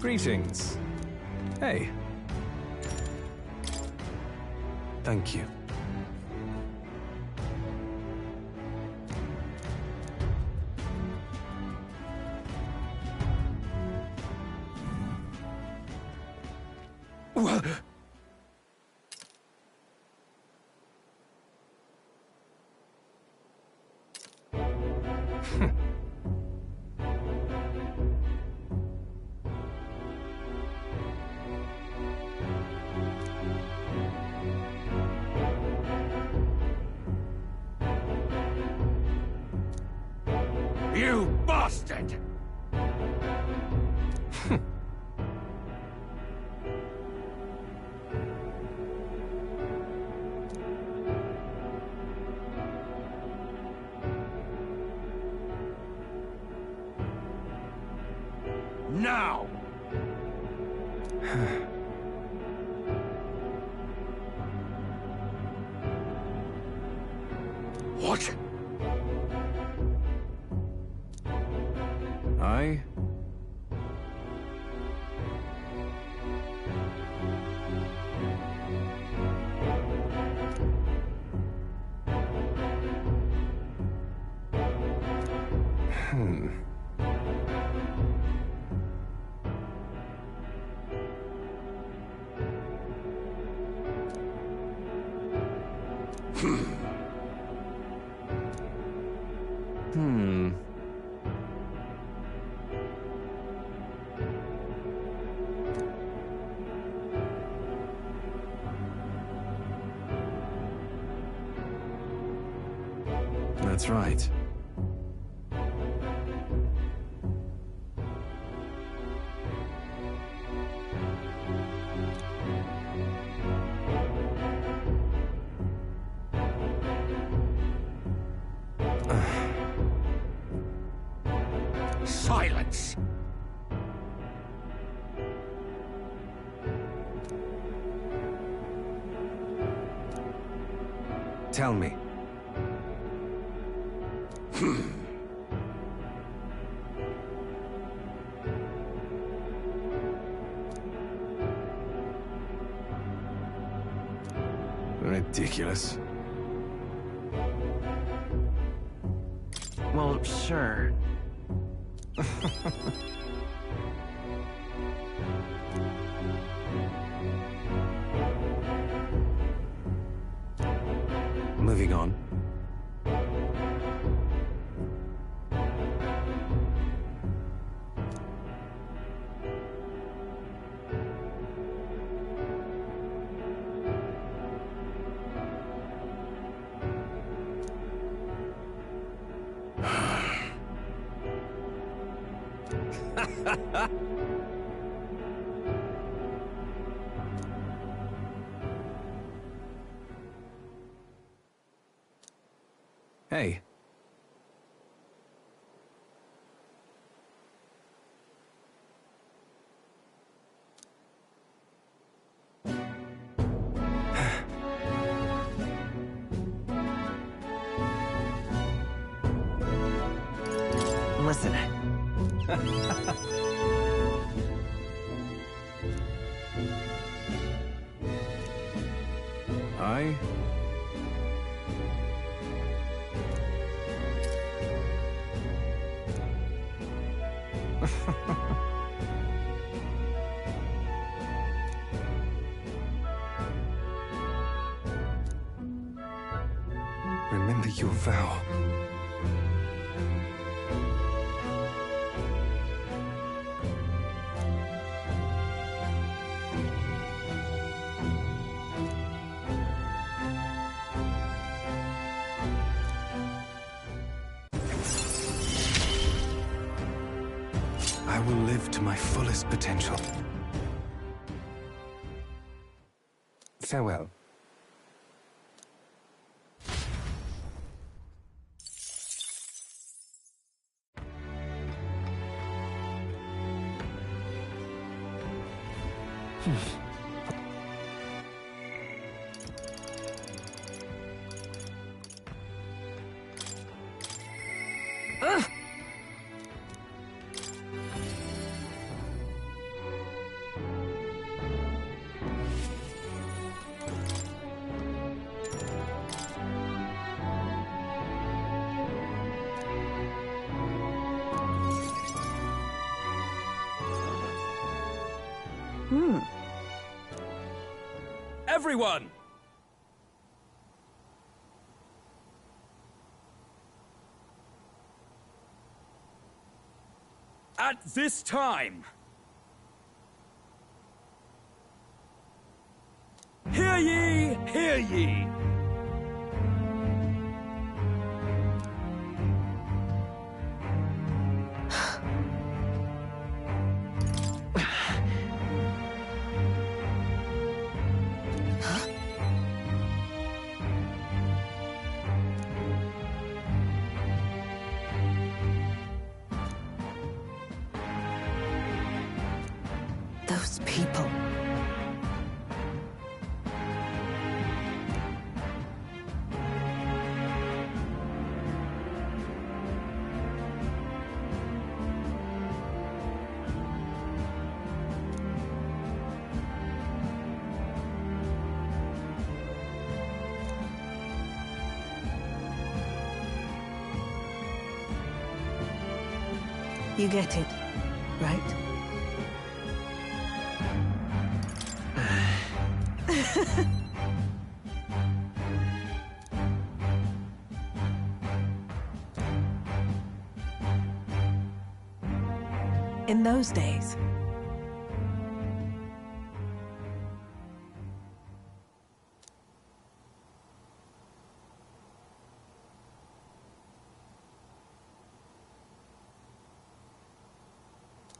Greetings. Hey. Thank you. You bastard! Now! What? I... That's right. Silence! Tell me. Ridiculous. Well, sure. Moving on. Hey. Listen. I... Remember your vow. I will live to my fullest potential. Farewell. Everyone! At this time, hear ye, hear ye! Those people. You get it, right? In those days,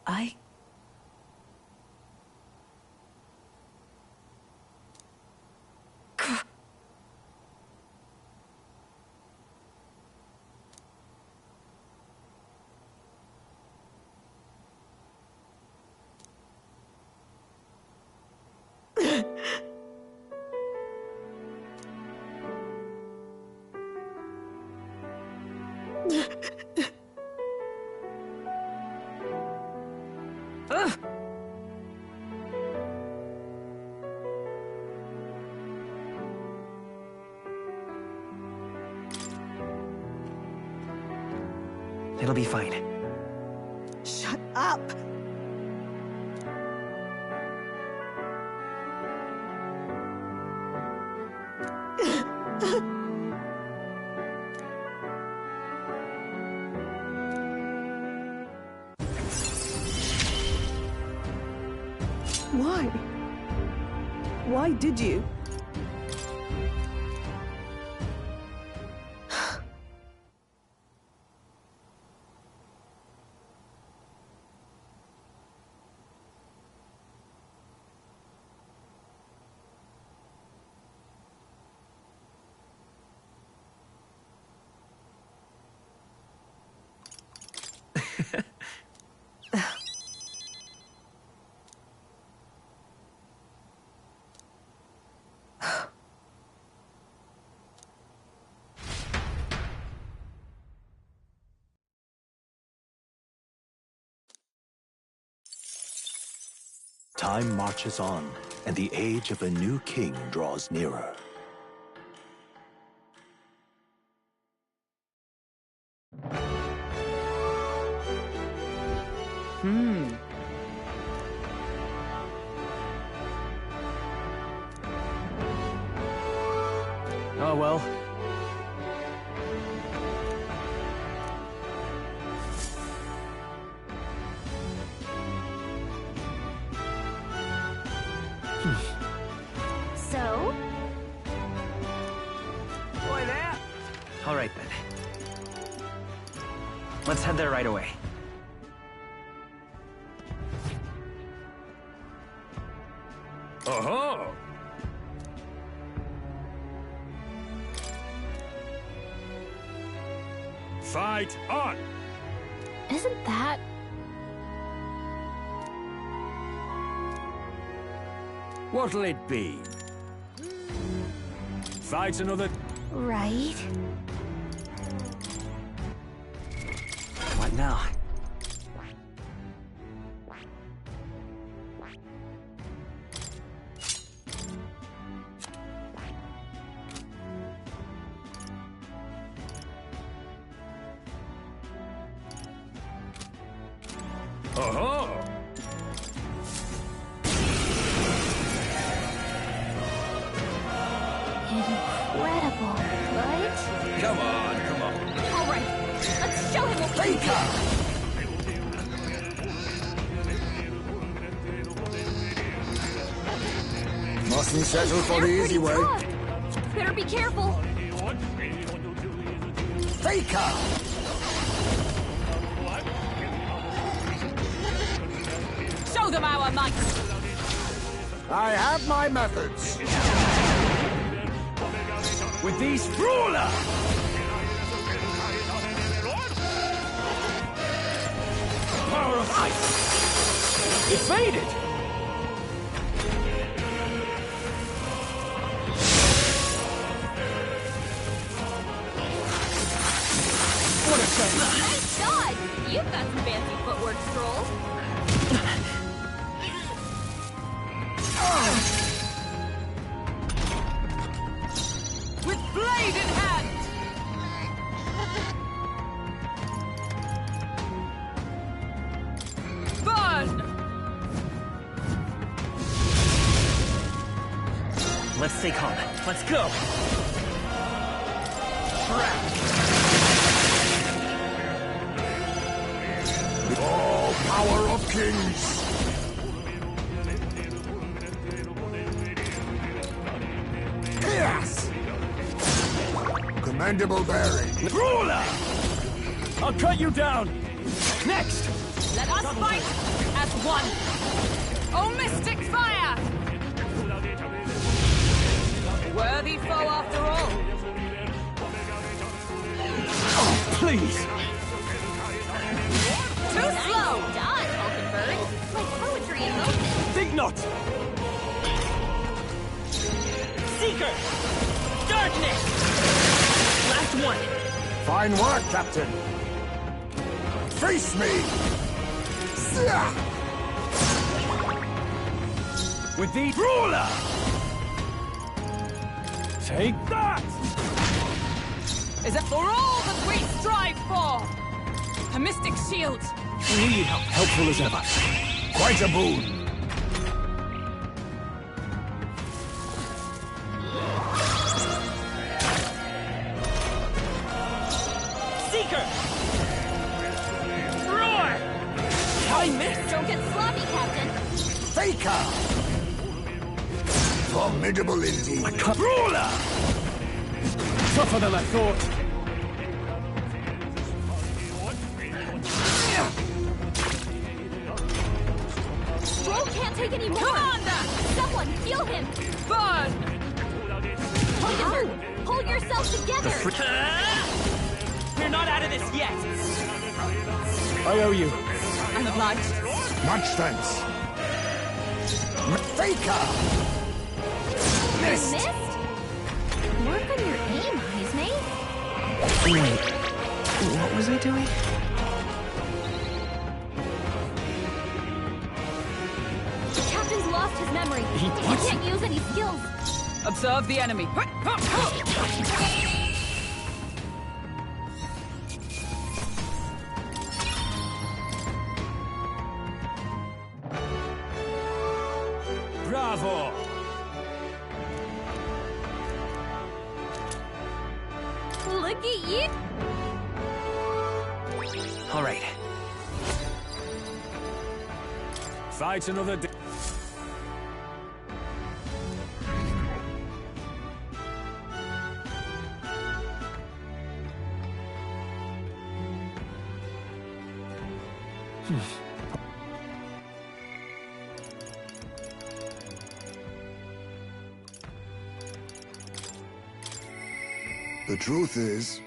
I... It'll be fine. Shut up! Why? Why did you? Time marches on, and the age of a new king draws nearer. Oh well. So? Boy, there! All right then. Let's head there right away. Oh-ho! Fight on! Isn't that... What'll it be? Fight another... right? What now? Oh-ho! Come on, come on. All right, let's show him what we can do. Mustn't settle for the easy way. Tough. Better be careful. Faker! Show them our might. I have my methods. With these ruler! Power of ice! It faded! What a shame! Nice shot. You've got some fancy footwork, Stroll. With blade in hand! Burn! Let's stay calm. Let's go! Oh, power of kings! Chaos! Commendable bearing. Ruler! I'll cut you down! Next! Let us fight as one! Oh, mystic fire! Worthy foe after all. Oh, please! Too slow! Done, Hulkenberg. Like poetry in motion. Think not! Seeker! Darkness! Last one! Fine work, Captain. Face me! Sia! With the ruler! Take that! Is it for all that we strive for? A mystic shield. We need help. Helpful as ever. Quite a boon. Seeker! Roar! I missed. Don't get sloppy, Captain. Faker! Formidable indeed. Ruler! Tougher than I thought. Stroll can't take any more. Commander! Someone heal him. Burn! Hulkenberg, hold yourself together. We're not out of this yet! I owe you. I'm obliged. Much thanks. Faker! Missed! Missed? Work on your aim, eyes, mate. Wait, what was I doing? The captain's lost his memory. He can't use any skills. Observe the enemy. Bravo! Look at you. All right. Fight another day. The truth is,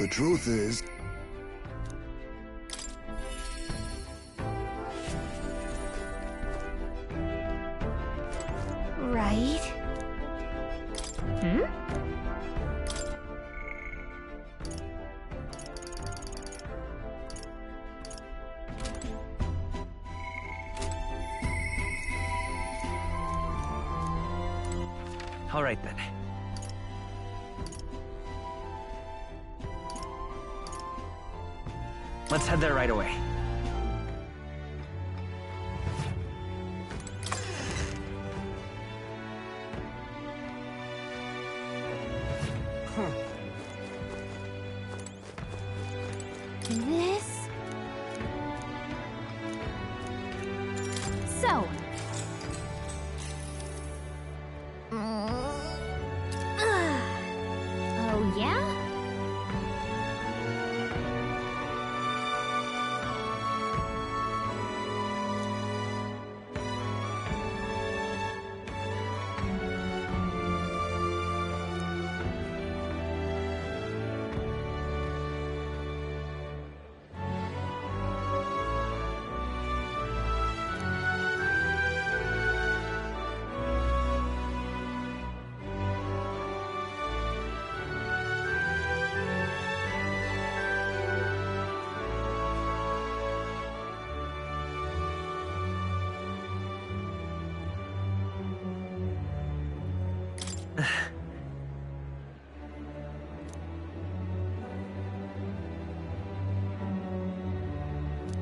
the truth is, Right? Hmm? All right. right then. Let's head there right away. This... So... Oh, yeah?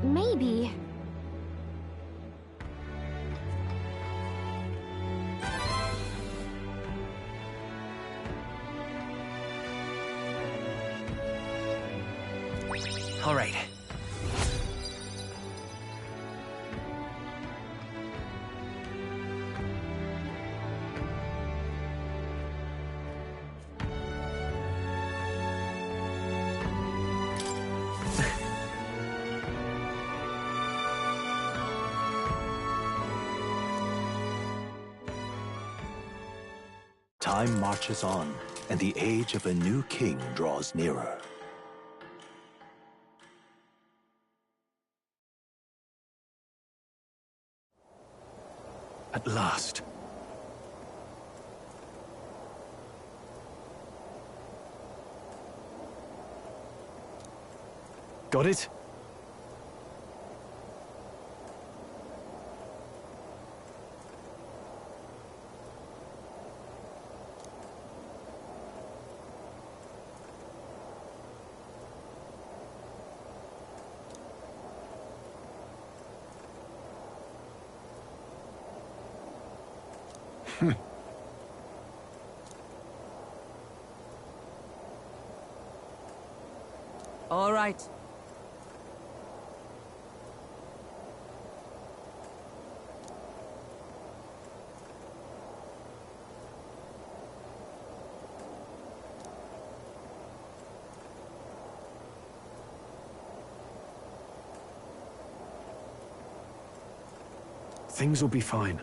Maybe. All right. Time marches on, and the age of a new king draws nearer. At last. Got it? All right. Things will be fine.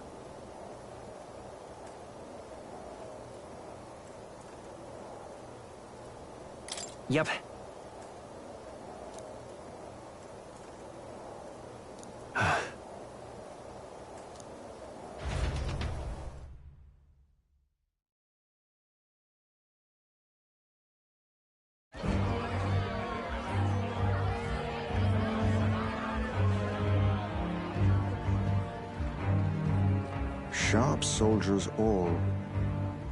Yep. Sharp soldiers all.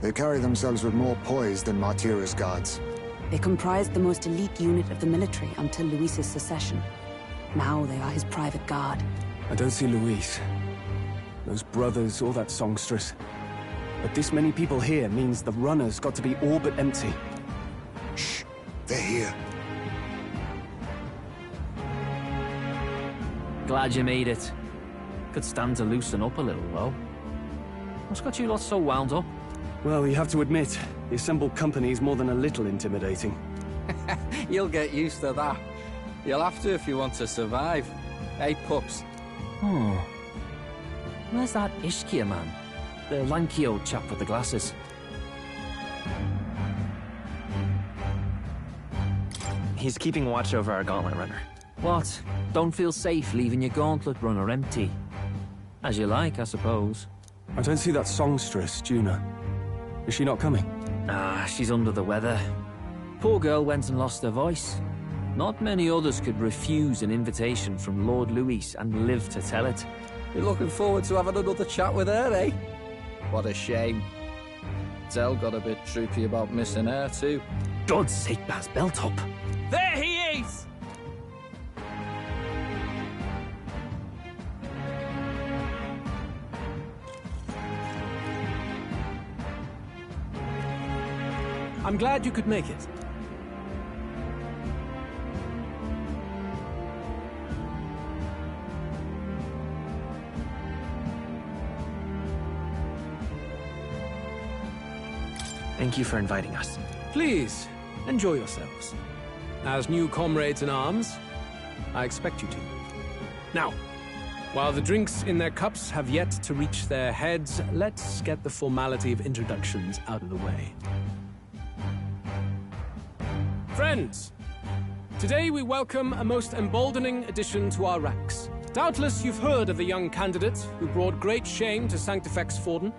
They carry themselves with more poise than Martira's guards. They comprised the most elite unit of the military until Luis's secession. Now they are his private guard. I don't see Luis, those brothers, or that songstress. But this many people here means the runner's got to be all but empty. Shh, they're here. Glad you made it. Could stand to loosen up a little, though. What's got you lot so wound up? Well, you have to admit, the assembled company is more than a little intimidating. You'll get used to that. You'll have to if you want to survive. Hey, pups. Oh. Where's that Ishkia man? The lanky old chap with the glasses. He's keeping watch over our gauntlet runner. What? Don't feel safe leaving your gauntlet runner empty? As you like, I suppose. I don't see that songstress, Juna. Is she not coming? Ah, she's under the weather. Poor girl went and lost her voice. Not many others could refuse an invitation from Lord Luis and live to tell it. You're looking forward to having another chat with her, eh? What a shame. Zell got a bit droopy about missing her, too. God's sake, Baz, belt up. There he is! I'm glad you could make it. Thank you for inviting us. Please, enjoy yourselves. As new comrades in arms, I expect you to. Now, while the drinks in their cups have yet to reach their heads, let's get the formality of introductions out of the way. Friends, today we welcome a most emboldening addition to our ranks. Doubtless you've heard of the young candidate who brought great shame to Sanctifex Forden.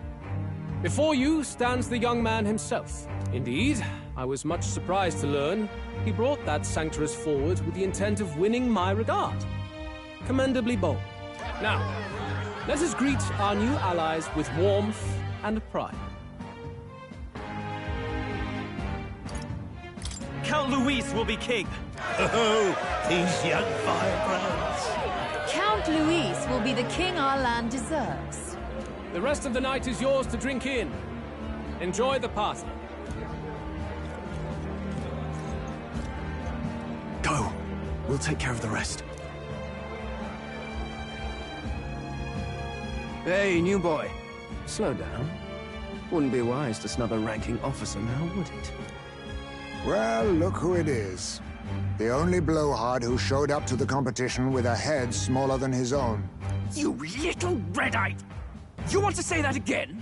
Before you stands the young man himself. Indeed, I was much surprised to learn he brought that sanctuary forward with the intent of winning my regard. Commendably bold. Now, let us greet our new allies with warmth and pride. Count Luis will be king. Oh, these young firebrands. Count Luis will be the king our land deserves. The rest of the night is yours to drink in. Enjoy the party. Go. We'll take care of the rest. Hey, new boy. Slow down. Wouldn't be wise to snub a ranking officer now, would it? Well, look who it is. The only blowhard who showed up to the competition with a head smaller than his own. You little red-eyed! You want to say that again?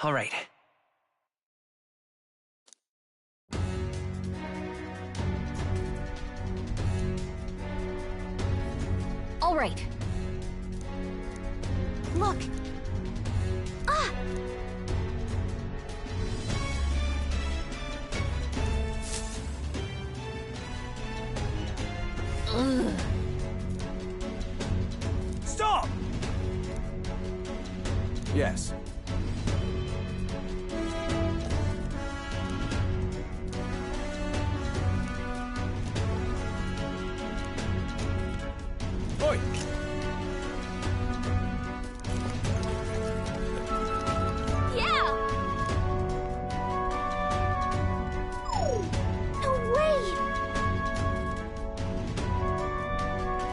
All right. All right. Look. Ah! Ugh. Stop! Yes. Oi! Yeah! No way!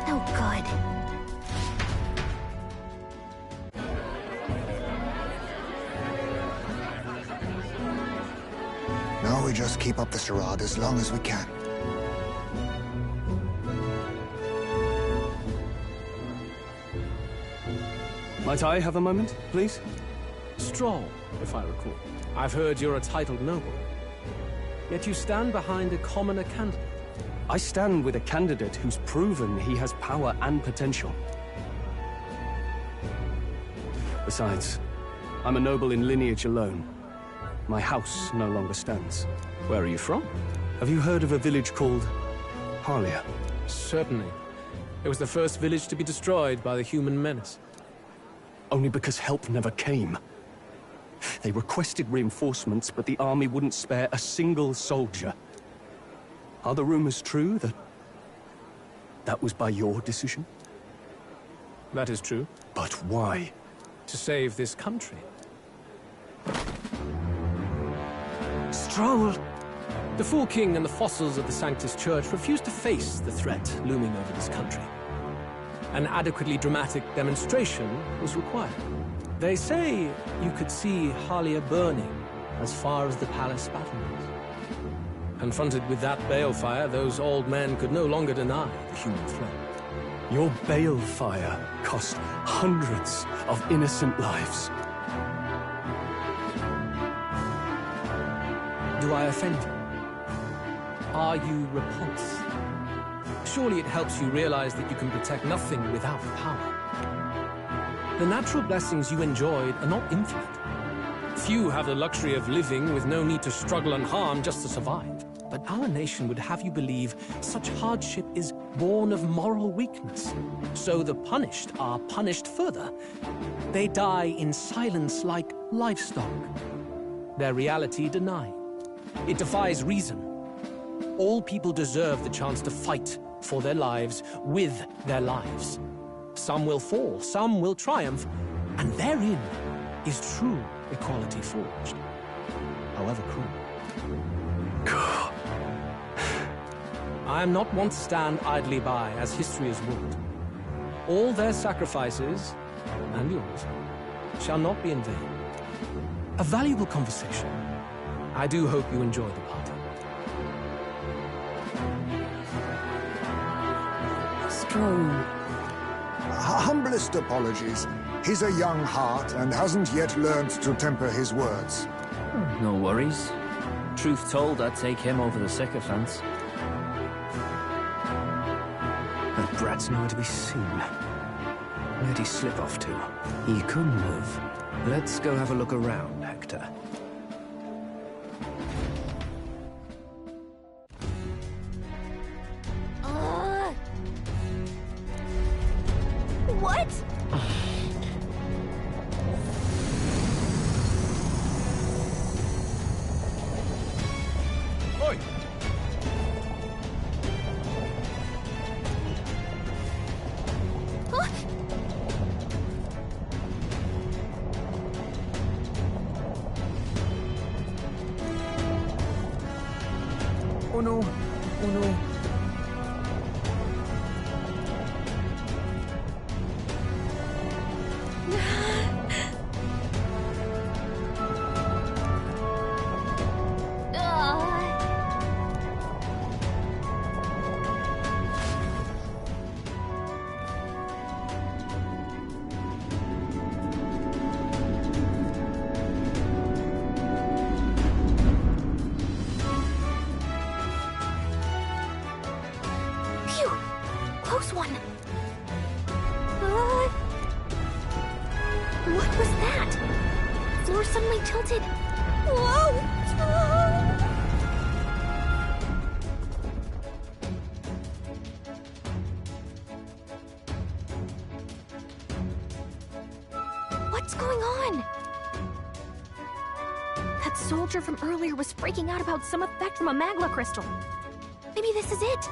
No good. Now we just keep up the charade as long as we can. Might I have a moment, please? Stroll, if I recall. I've heard you're a titled noble. Yet you stand behind a commoner candidate. I stand with a candidate who's proven he has power and potential. Besides, I'm a noble in lineage alone. My house no longer stands. Where are you from? Have you heard of a village called Harlia? Certainly. It was the first village to be destroyed by the human menace. Only because help never came. They requested reinforcements, but the army wouldn't spare a single soldier. Are the rumors true that was by your decision? That is true. But why? To save this country. Stroll! The Fool King and the fossils of the Sanctus Church refused to face the threat looming over this country. An adequately dramatic demonstration was required. They say you could see Harlia burning as far as the palace battlements. Confronted with that balefire, those old men could no longer deny the human threat. Your balefire cost hundreds of innocent lives. Do I offend you? Are you repulsed? Surely it helps you realize that you can protect nothing without power. The natural blessings you enjoyed are not infinite. Few have the luxury of living with no need to struggle and harm just to survive. But our nation would have you believe such hardship is born of moral weakness. So the punished are punished further. They die in silence like livestock. Their reality denied. It defies reason. All people deserve the chance to fight for their lives with their lives. Some will fall, some will triumph, and therein is true equality forged, however cruel. I am not one to stand idly by as history has wrought. All their sacrifices, and yours, shall not be in vain. A valuable conversation. I do hope you enjoy the party. Strong. Humblest apologies. He's a young heart and hasn't yet learned to temper his words. No worries. Truth told, I'd take him over the sycophants. That brat's nowhere to be seen. Where'd he slip off to? He couldn't have. Let's go have a look around, Hector. What? Oi! Huh? Oh no! Oh no! Phew! Close one. What was that? Floor suddenly tilted. Whoa! What's going on? That soldier from earlier was freaking out about some effect from a magma crystal. Maybe this is it.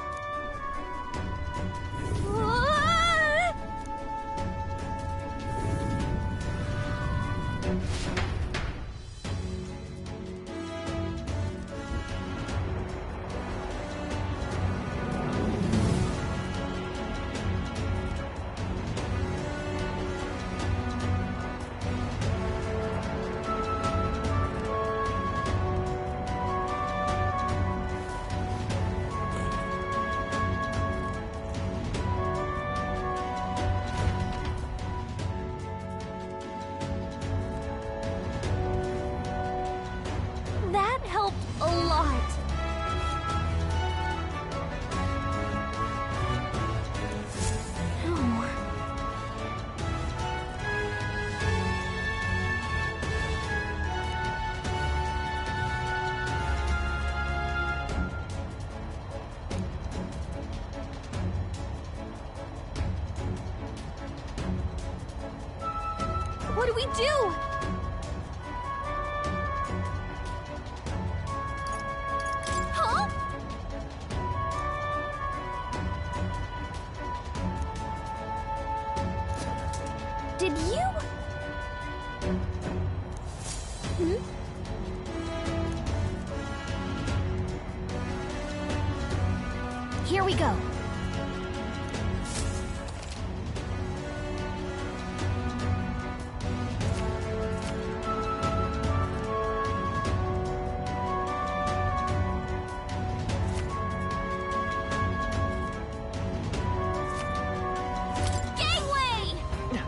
That helped a lot. Oh. What do we do? Huh? Did you? Hmm? Here we go. Gangway! No.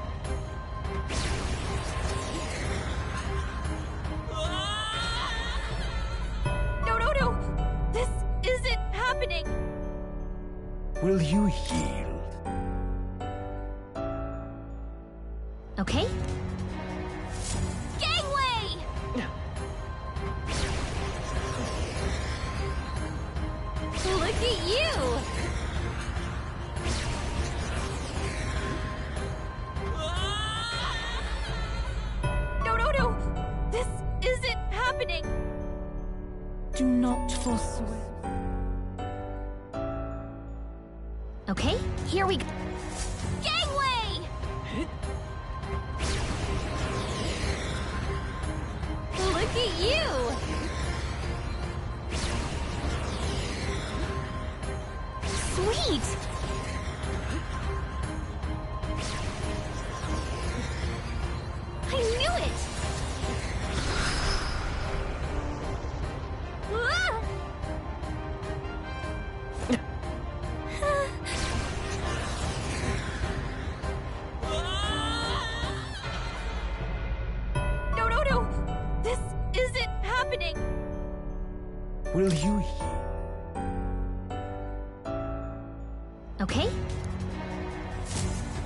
This isn't happening. Will you yield? Okay. Gangway! Look at you! here we go. Gangway! Look at you! Sweet! I knew it! Ah! No! This isn't happening! Will you hear? Okay.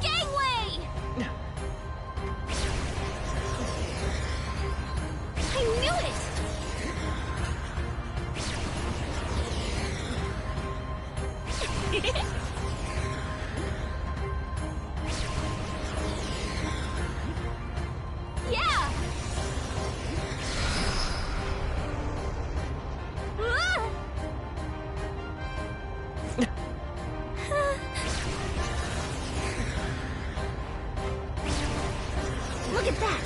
Gangway! I knew it! Yeah! Ah! Look at that!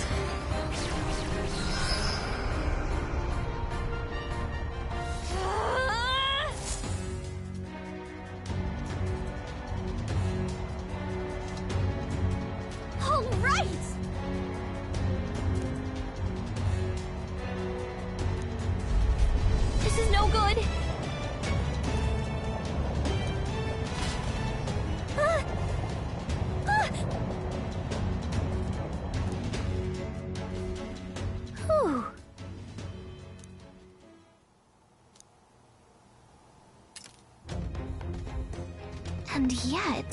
All right! This is no good. Ah! Ah! Whew. And yet...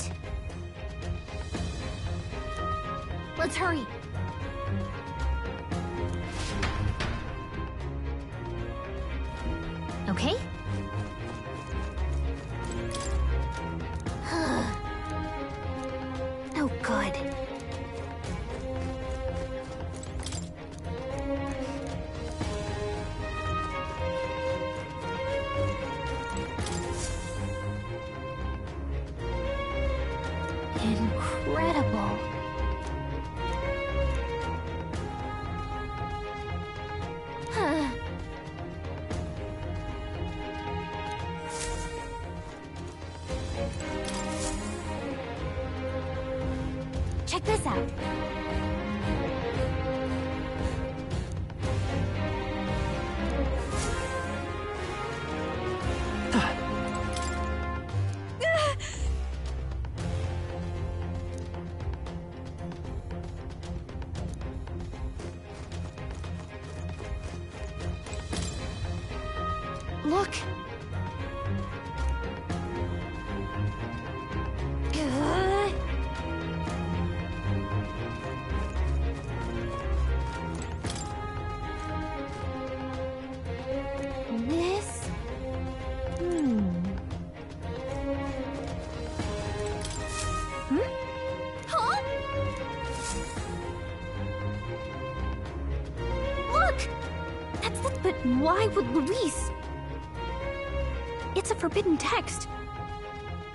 Let's hurry. Okay? Oh, good. Incredible. Huh. Check this out. Look. This? Huh? Look! But why would Luis? It's a forbidden text.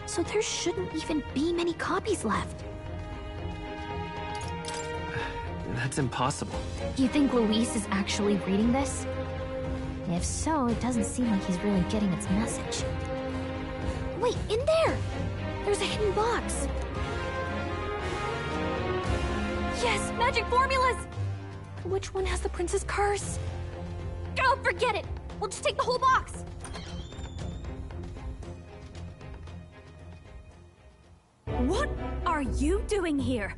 So there shouldn't even be many copies left. That's impossible. Do you think Luis is actually reading this? If so, it doesn't seem like he's really getting its message. Wait, in there! There's a hidden box. Yes, magic formulas! Which one has the prince's curse? Oh, forget it! We'll just take the whole box! What are you doing here?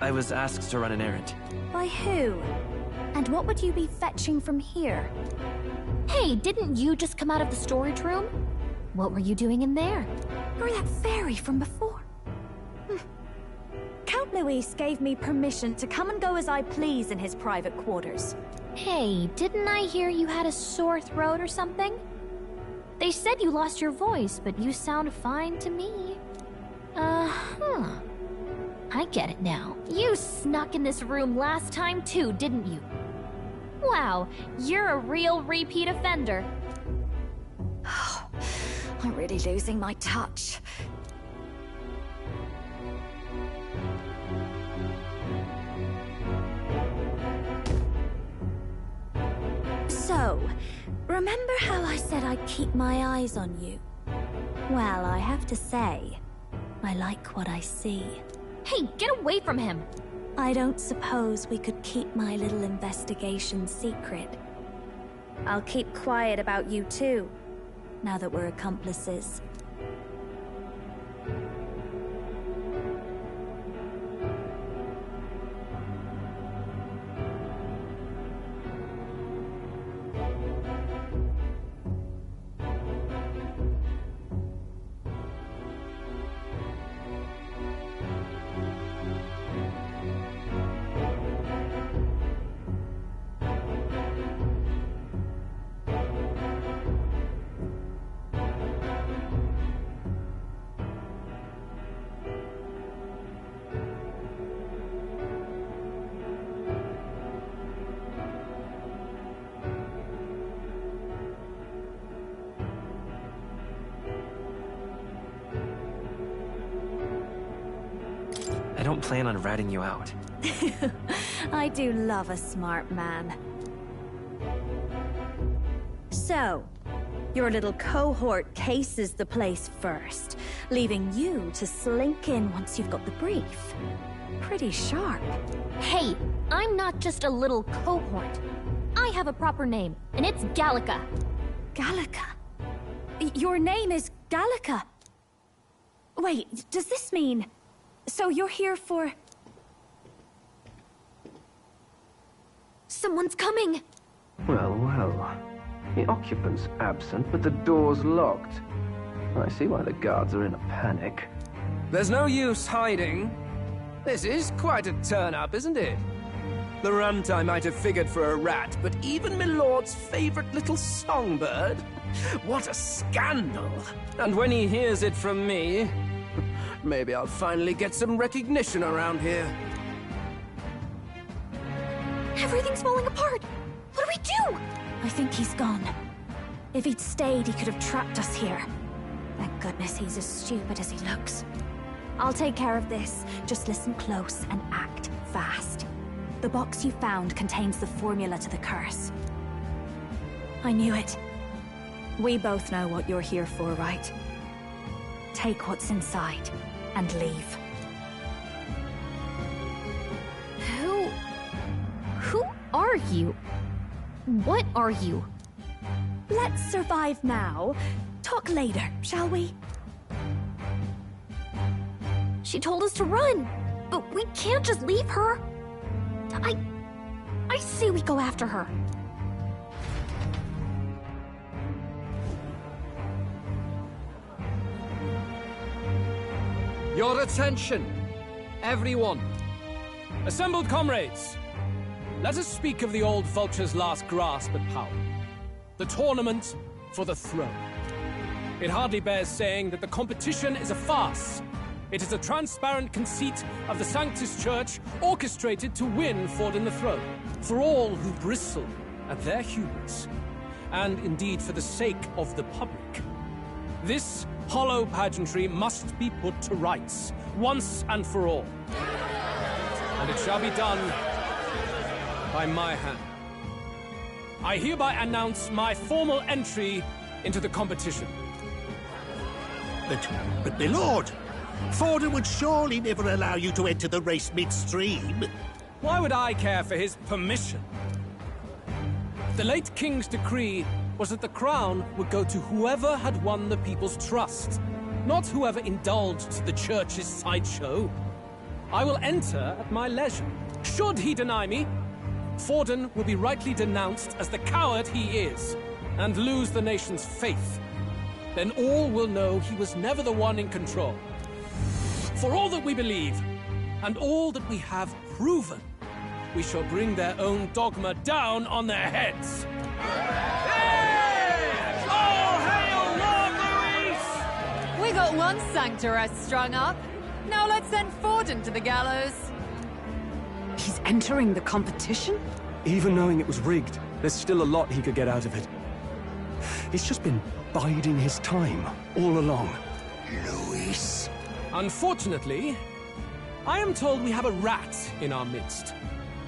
I was asked to run an errand. By who? And what would you be fetching from here? Hey, didn't you just come out of the storage room? What were you doing in there? You're that fairy from before. Count Luis gave me permission to come and go as I please in his private quarters. Hey, didn't I hear you had a sore throat or something? They said you lost your voice, but you sound fine to me. I get it now. You snuck in this room last time too, didn't you? Wow, you're a real repeat offender. I'm really losing my touch. So, remember how I said I'd keep my eyes on you? Well, I have to say, I like what I see. Hey, get away from him! I don't suppose we could keep my little investigation secret. I'll keep quiet about you too, now that we're accomplices. I don't plan on ratting you out. I do love a smart man. So, your little cohort cases the place first, leaving you to slink in once you've got the brief. Pretty sharp. Hey, I'm not just a little cohort. I have a proper name, and it's Gallica. Gallica? Your name is Gallica? Wait, does this mean... So you're here for... Someone's coming! Well, well. The occupant's absent, but the door's locked. I see why the guards are in a panic. There's no use hiding. This is quite a turn-up, isn't it? The runtime might have figured for a rat, but even Milord's favorite little songbird? What a scandal! And when he hears it from me... Maybe I'll finally get some recognition around here. Everything's falling apart! What do we do? I think he's gone. If he'd stayed, he could have trapped us here. Thank goodness he's as stupid as he looks. I'll take care of this. Just listen close and act fast. The box you found contains the formula to the curse. I knew it. We both know what you're here for, right? Take what's inside and leave. Who are you? What are you? Let's survive now. Talk later, shall we? She told us to run, but we can't just leave her. I say we go after her. Your attention, everyone. Assembled comrades, let us speak of the old vulture's last grasp at power. The tournament for the throne. It hardly bears saying that the competition is a farce. It is a transparent conceit of the Sanctus Church orchestrated to win Forden the throne. For all who bristle at their hubris, and indeed for the sake of the public. This hollow pageantry must be put to rights, once and for all. And it shall be done by my hand. I hereby announce my formal entry into the competition. But my lord, Forden would surely never allow you to enter the race midstream. Why would I care for his permission? The late king's decree was that the crown would go to whoever had won the people's trust, not whoever indulged the church's sideshow. I will enter at my leisure. Should he deny me, Forden will be rightly denounced as the coward he is, and lose the nation's faith. Then all will know he was never the one in control. For all that we believe, and all that we have proven, we shall bring their own dogma down on their heads. We got one sanctoress strung up. Now let's send Forden to the gallows. He's entering the competition? Even knowing it was rigged, there's still a lot he could get out of it. He's just been biding his time all along. Luis. Unfortunately, I am told we have a rat in our midst,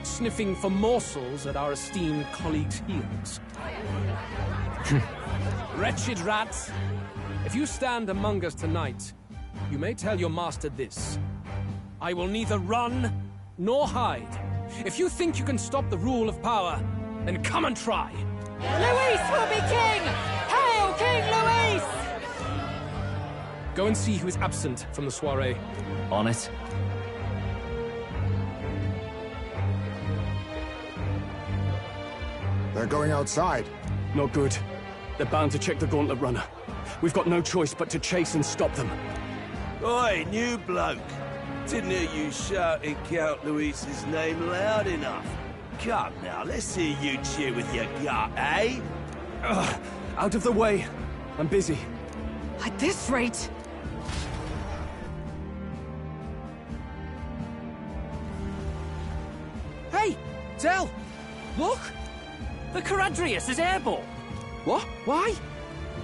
sniffing for morsels at our esteemed colleagues' heels. Wretched rat, if you stand among us tonight, you may tell your master this. I will neither run nor hide. If you think you can stop the rule of power, then come and try. Luis will be king! Hail King Luis! Go and see who is absent from the soiree. On it. They're going outside. Not good. They're bound to check the Gauntlet Runner. We've got no choice but to chase and stop them. Oi, new bloke. Didn't hear you shouting Count Luis's name loud enough. Come now, let's hear you cheer with your gut, eh? Out of the way. I'm busy. At this rate... Hey, Del! Look! The Caradrius is airborne! What? Why?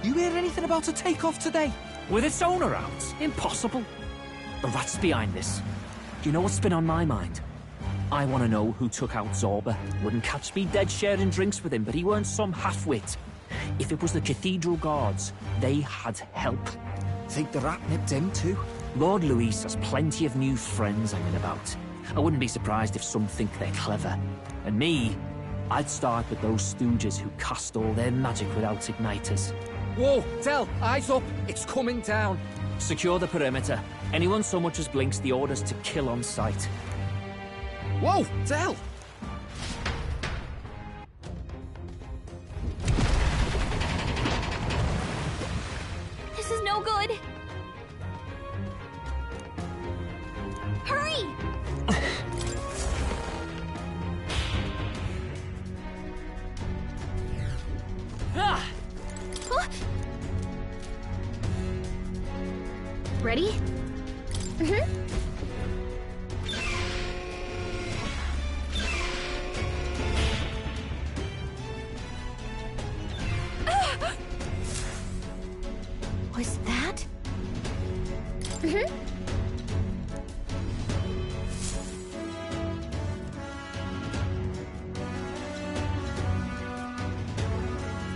You hear anything about a takeoff today? With its owner out? Impossible. The rat's behind this. Do you know what's been on my mind? I want to know who took out Zorba. Wouldn't catch me dead sharing drinks with him, but he weren't some half-wit. If it was the Cathedral Guards, they had help. Think the rat nipped him too? Lord Luis has plenty of new friends hanging about. I wouldn't be surprised if some think they're clever. And me, I'd start with those stooges who cast all their magic without igniters. Whoa, Del, eyes up. It's coming down. Secure the perimeter. Anyone so much as blinks, the orders to kill on sight. Whoa, Del! This is no good. Hurry! Ah! Huh? Ready? Mm-hmm. Was that? Mm-hmm.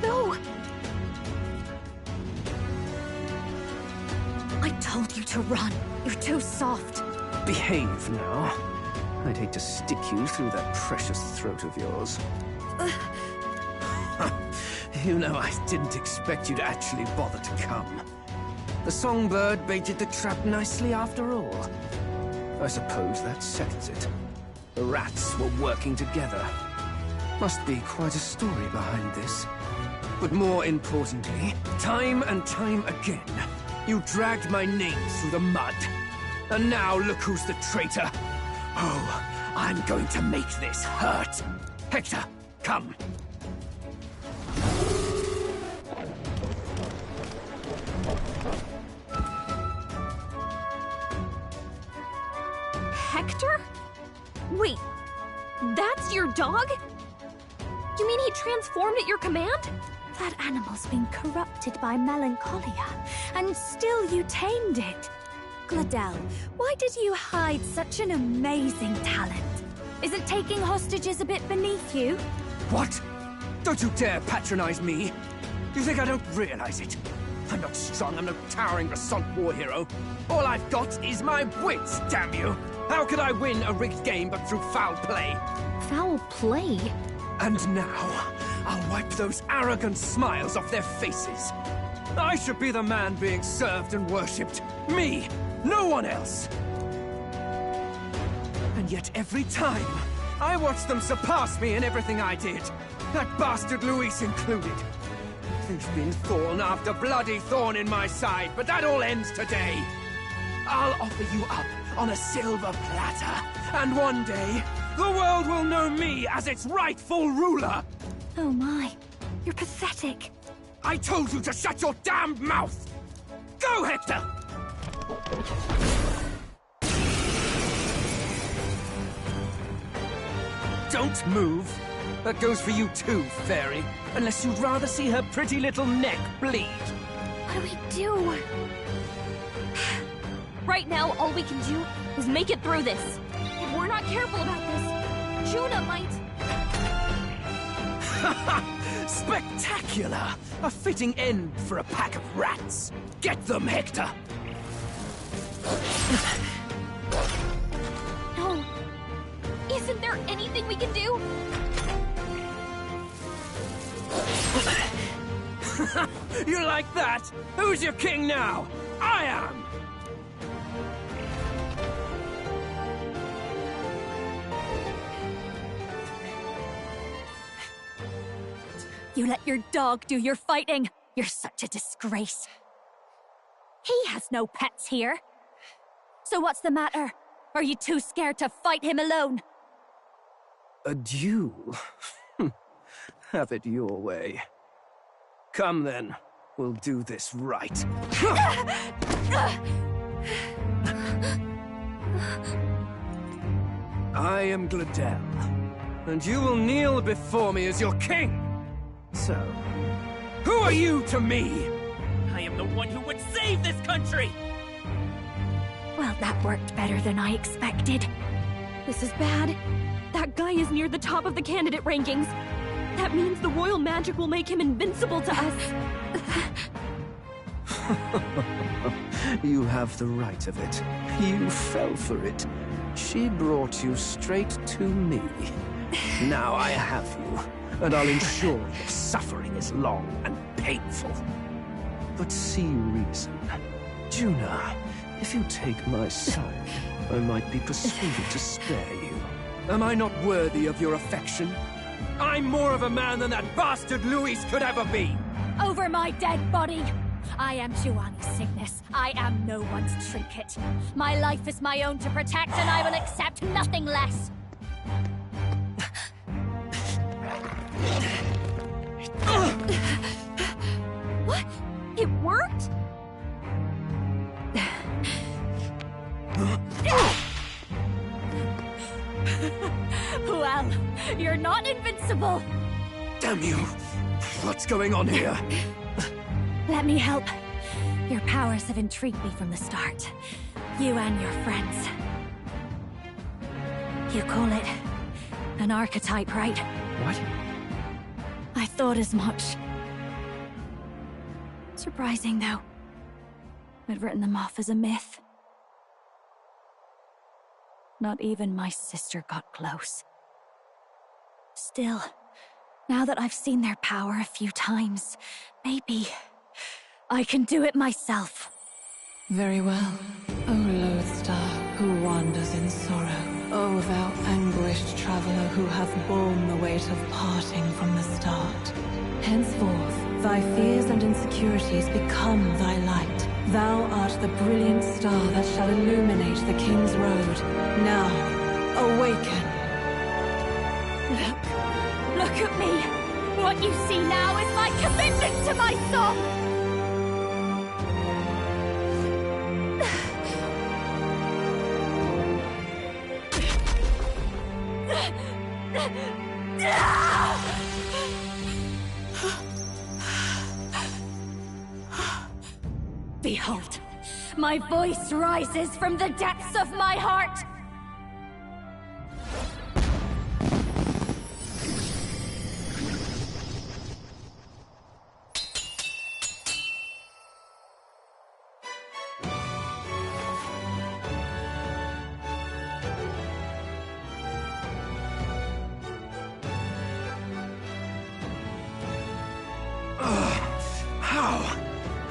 No! I told you to run. You're too soft. Behave now. I'd hate to stick you through that precious throat of yours. You know, I didn't expect you to actually bother to come. The songbird baited the trap nicely after all. I suppose that settles it. The rats were working together. Must be quite a story behind this. But more importantly, time and time again, you dragged my name through the mud. And now look who's the traitor. Oh, I'm going to make this hurt. Hector, come. Hector? Wait, that's your dog? You mean he transformed at your command? That animal's been corrupted by melancholia, and still you tamed it. Gladel, why did you hide such an amazing talent? Isn't taking hostages a bit beneath you? What? Don't you dare patronize me! You think I don't realize it? I'm not strong, I'm no towering Rassant war hero. All I've got is my wits, damn you! How could I win a rigged game but through foul play? Foul play? And now, I'll wipe those arrogant smiles off their faces. I should be the man being served and worshipped. Me! No one else! And yet every time, I watch them surpass me in everything I did. That bastard Luis included. They've been thorn after bloody thorn in my side, but that all ends today. I'll offer you up on a silver platter, and one day, the world will know me as its rightful ruler! Oh my, you're pathetic. I told you to shut your damned mouth! Go, Hector! Don't move, That goes for you too, fairy. Unless you'd rather see her pretty little neck bleed. What do we do? Right now, all we can do is make it through this. If we're not careful about this, Juna might... Spectacular! A fitting end for a pack of rats. Get them, Hector! No. Isn't there anything we can do? You like that? Who's your king now? I am! You let your dog do your fighting. You're such a disgrace. He has no pets here. So what's the matter? Are you too scared to fight him alone? A duel? Have it your way. Come then, we'll do this right. I am Gladel, and you will kneel before me as your king. So, who are you to me? I am the one who would save this country! Well, that worked better than I expected. This is bad. That guy is near the top of the candidate rankings. That means the royal magic will make him invincible to us. You have the right of it. You fell for it. She brought you straight to me. Now I have you, and I'll ensure your suffering is long and painful. But see reason. Juna, if you take my side, I might be persuaded to spare you. Am I not worthy of your affection? I'm more of a man than that bastard Luis could ever be! Over my dead body! I am Juani's Cygnus. I am no one's trinket. My life is my own to protect, and I will accept nothing less. What? It worked? Well, you're not invincible. Damn you! What's going on here? Let me help. Your powers have intrigued me from the start. You and your friends. You call it an archetype, right? What? I thought as much. Surprising, though. I'd written them off as a myth. Not even my sister got close. Still, now that I've seen their power a few times, maybe I can do it myself. Very well, O lodestar who wanders in sorrow. O thou anguished traveler who hath borne the weight of parting from the start. Henceforth, thy fears and insecurities become thy light. Thou art the brilliant star that shall illuminate the King's road. Now, awaken. Look at me! What you see now is my commitment to my song! Behold, my voice rises from the depths of my heart!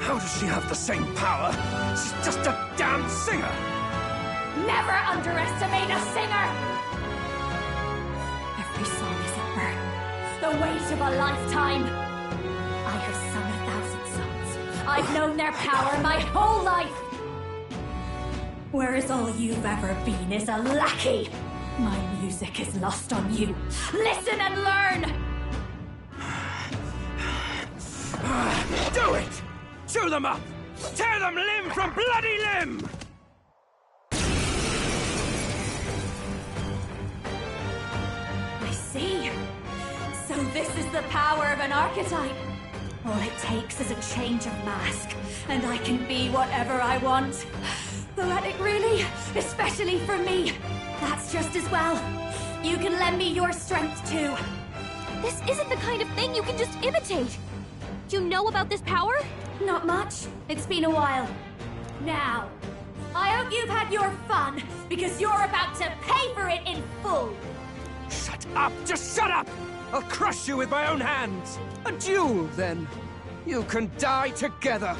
How does she have the same power? She's just a damn singer! Never underestimate a singer! Every song is a burden, the weight of a lifetime. I have sung 1,000 songs. I've known their power my whole life. Whereas all you've ever been is a lackey. My music is lost on you. Listen and learn! Do it! Chew them up! Tear them limb from bloody limb! I see. This is the power of an archetype. All it takes is a change of mask, and I can be whatever I want. Poetic, really? Especially for me. That's just as well. You can lend me your strength, too. This isn't the kind of thing you can just imitate. Do you know about this power? Not much. It's been a while. Now, I hope you've had your fun, because you're about to pay for it in full. Shut up! Just shut up! I'll crush you with my own hands! A duel, then. You can die together.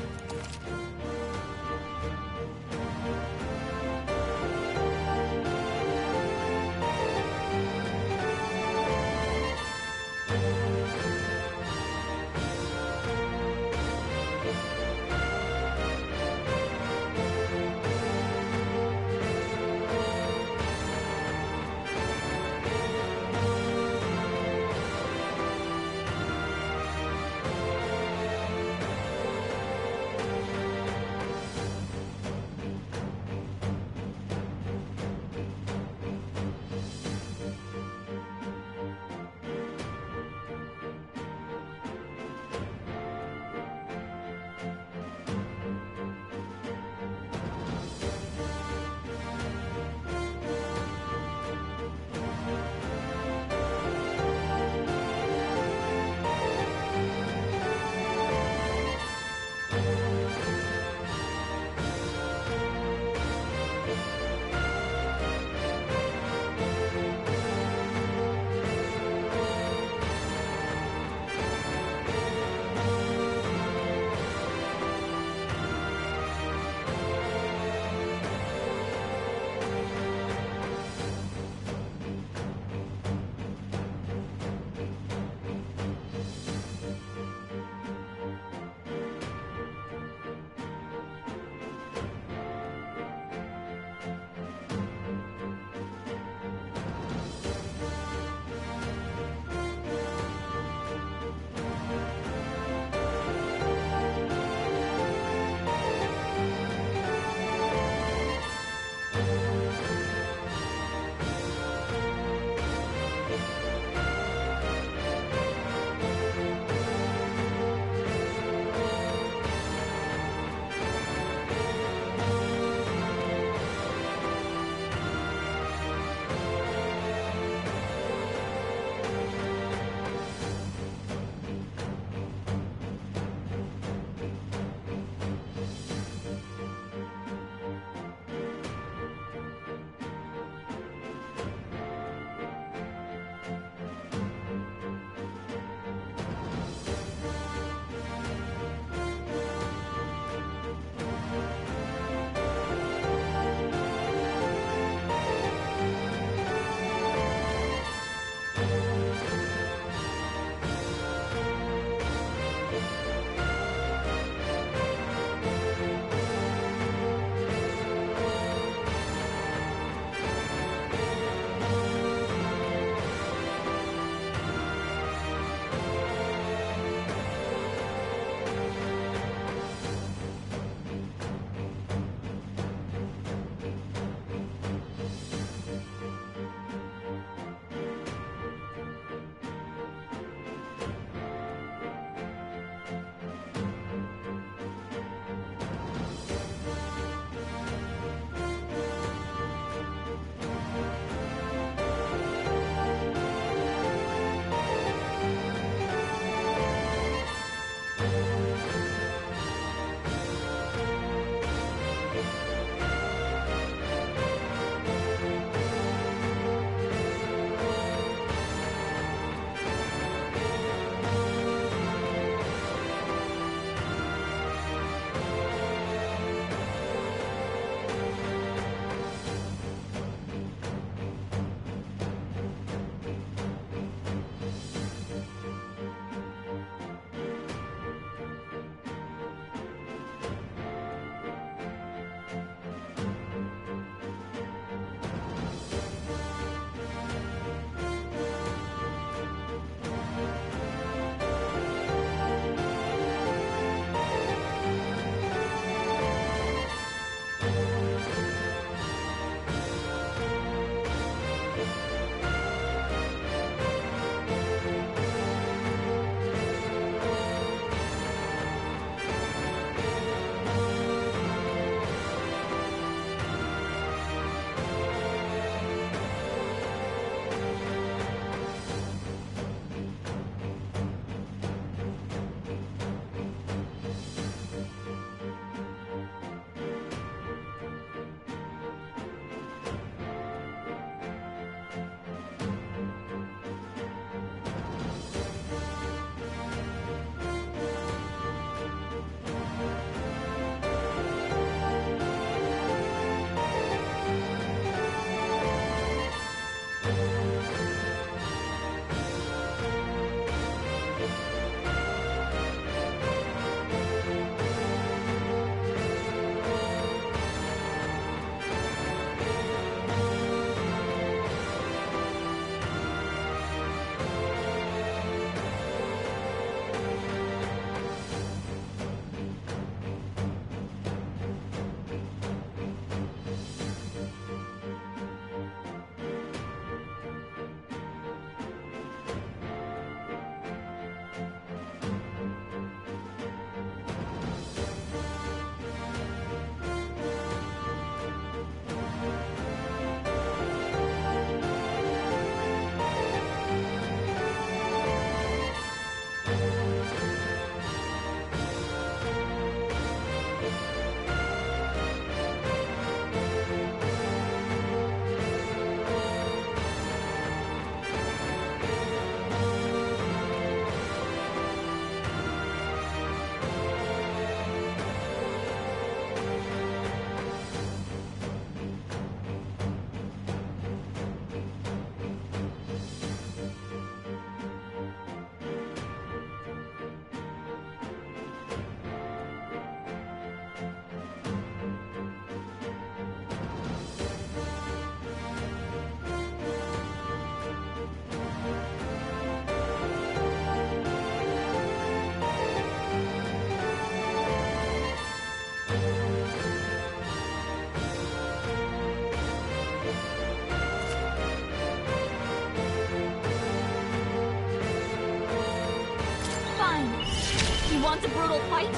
a brutal fight.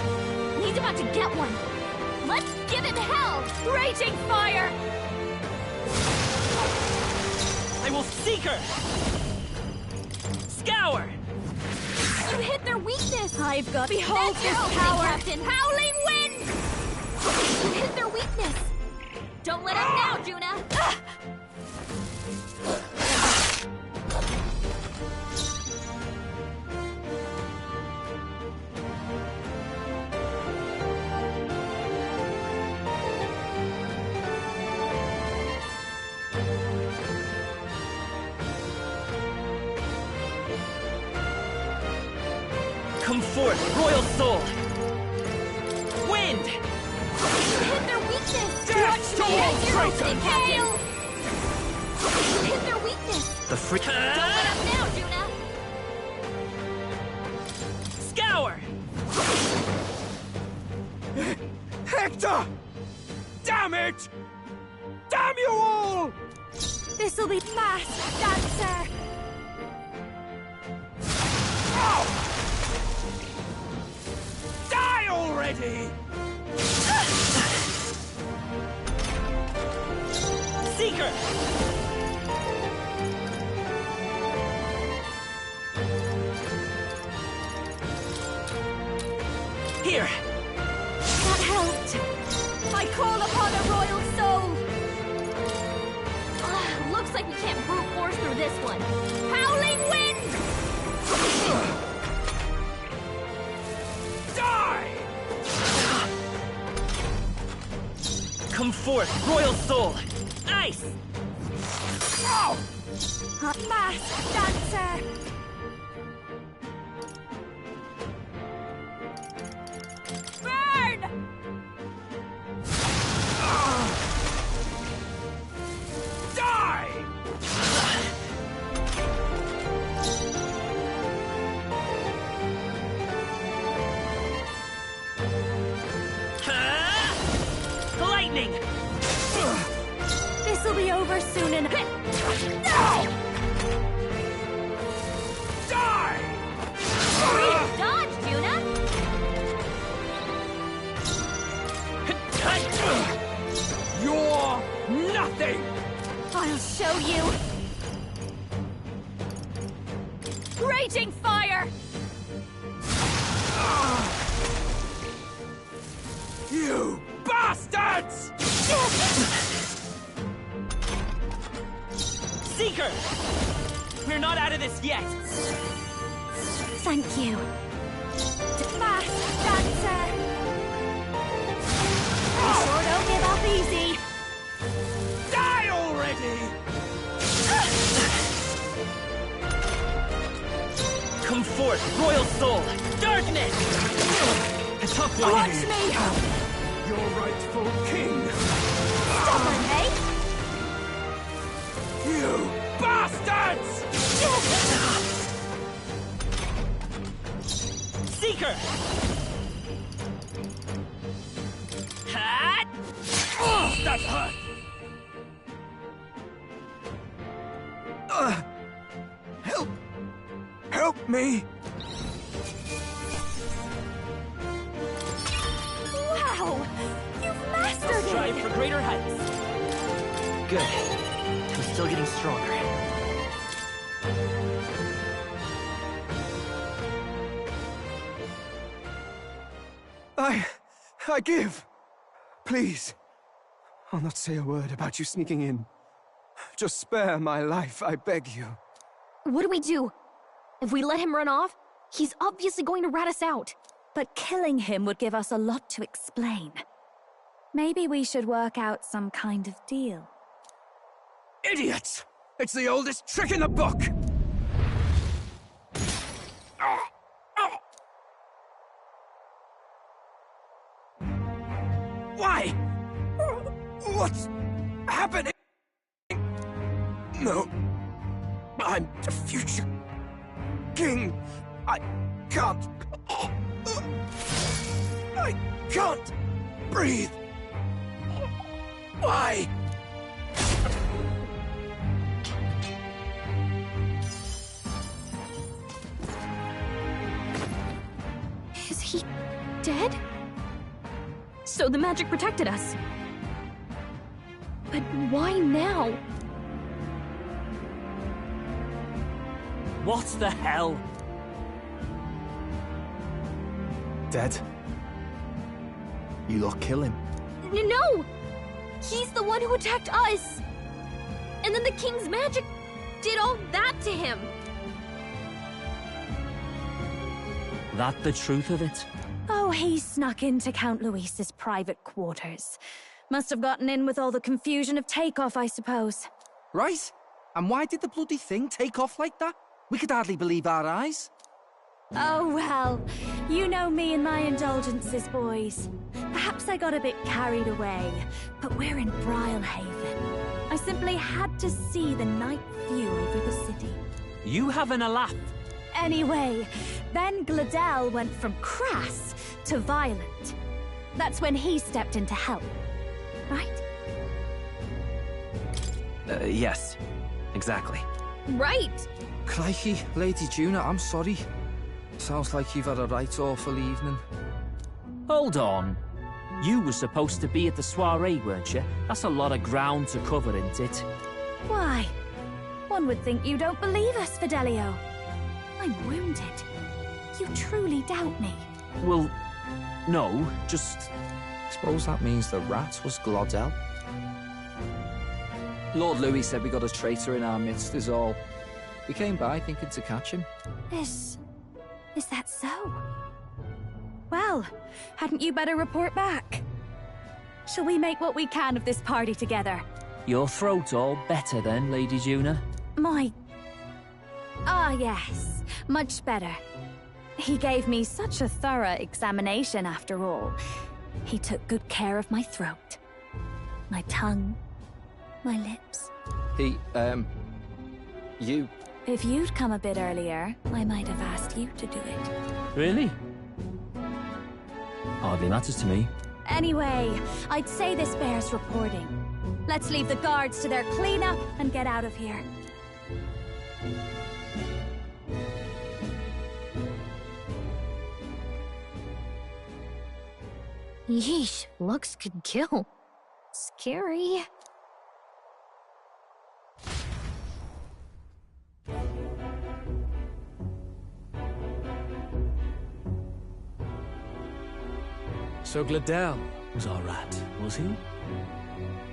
He's about to get one. Let's give him hell! Raging fire! I will seek her! Scour! You hit their weakness! I've got... Behold this power! Captain! Howling wind! You hit their weakness! Don't let up now, Juna! Come forth, royal soul! Wind! You hit their weakness! Death to all traitors! Captain! You hit their weakness! The freak... Don't let up now, Juna! Scour! Hector! Damn it! Damn you all! This'll be mass dancer! Die already! Seeker! Here! That helped! I call upon a royal soul! Looks like we can't brute force through this one. Howling wind! Die! Come forth, royal soul! Ice! Ow! Mass dancer! Burn! Die! Lightning! This'll be over soon enough. Die! Great dodge, Juna! You're nothing! I'll show you! Raging fire! You bastards! Seeker! We're not out of this yet! Thank you. Mass dancer! You sure don't give up easy! Die already! Come forth, royal soul! Darkness! A tough one! Watch me! Your rightful king! Stubborn, eh? You bastards! Seeker! Hat! Oh, that hurt! Help! Help me! Wow! You've mastered it! Strive for greater heights. Good. I'm still getting stronger. I give. Please. I'll not say a word about you sneaking in. Just spare my life, I beg you. What do we do? If we let him run off, he's obviously going to rat us out. But killing him would give us a lot to explain. Maybe we should work out some kind of deal. Idiots! It's the oldest trick in the book! Why? What's happening? No. I'm the future king. I can't breathe. Why? Is he Dead? So the magic protected us. But why now? What the hell? Dead? You lot kill him? No! He's the one who attacked us! And then the king's magic did all that to him! That the truth of it? Oh, he snuck into Count Luis's private quarters. Must have gotten in with all the confusion of takeoff, I suppose. Right? And why did the bloody thing take off like that? We could hardly believe our eyes. Oh, well, you know me and my indulgences, boys. Perhaps I got a bit carried away, but we're in Brilehaven. I simply had to see the night view over the city. You having a laugh? Anyway, then Gladel went from crass to violent. That's when he stepped in to help, right? Yes, exactly. Right! Crikey, Lady Juna, I'm sorry. Sounds like you've had a right awful evening. Hold on. You were supposed to be at the soiree, weren't you? That's a lot of ground to cover, isn't it? Why? One would think you don't believe us, Fidelio. I'm wounded. You truly doubt me. Well, no, just... Suppose that means the rat was Glodell. Lord Louis said we got a traitor in our midst is all. We came by thinking to catch him. Is that so? Well, hadn't you better report back? Shall we make what we can of this party together? Your throat all better then, Lady Juna? Yes, much better. He gave me such a thorough examination after all. He took good care of my throat, my tongue, my lips. You... If you'd come a bit earlier, I might have asked you to do it. Really? Hardly matters to me. Anyway, I'd say this bears reporting. Let's leave the guards to their cleanup and get out of here. Yeesh, looks could kill. Scary. So Gladel was our rat, was he?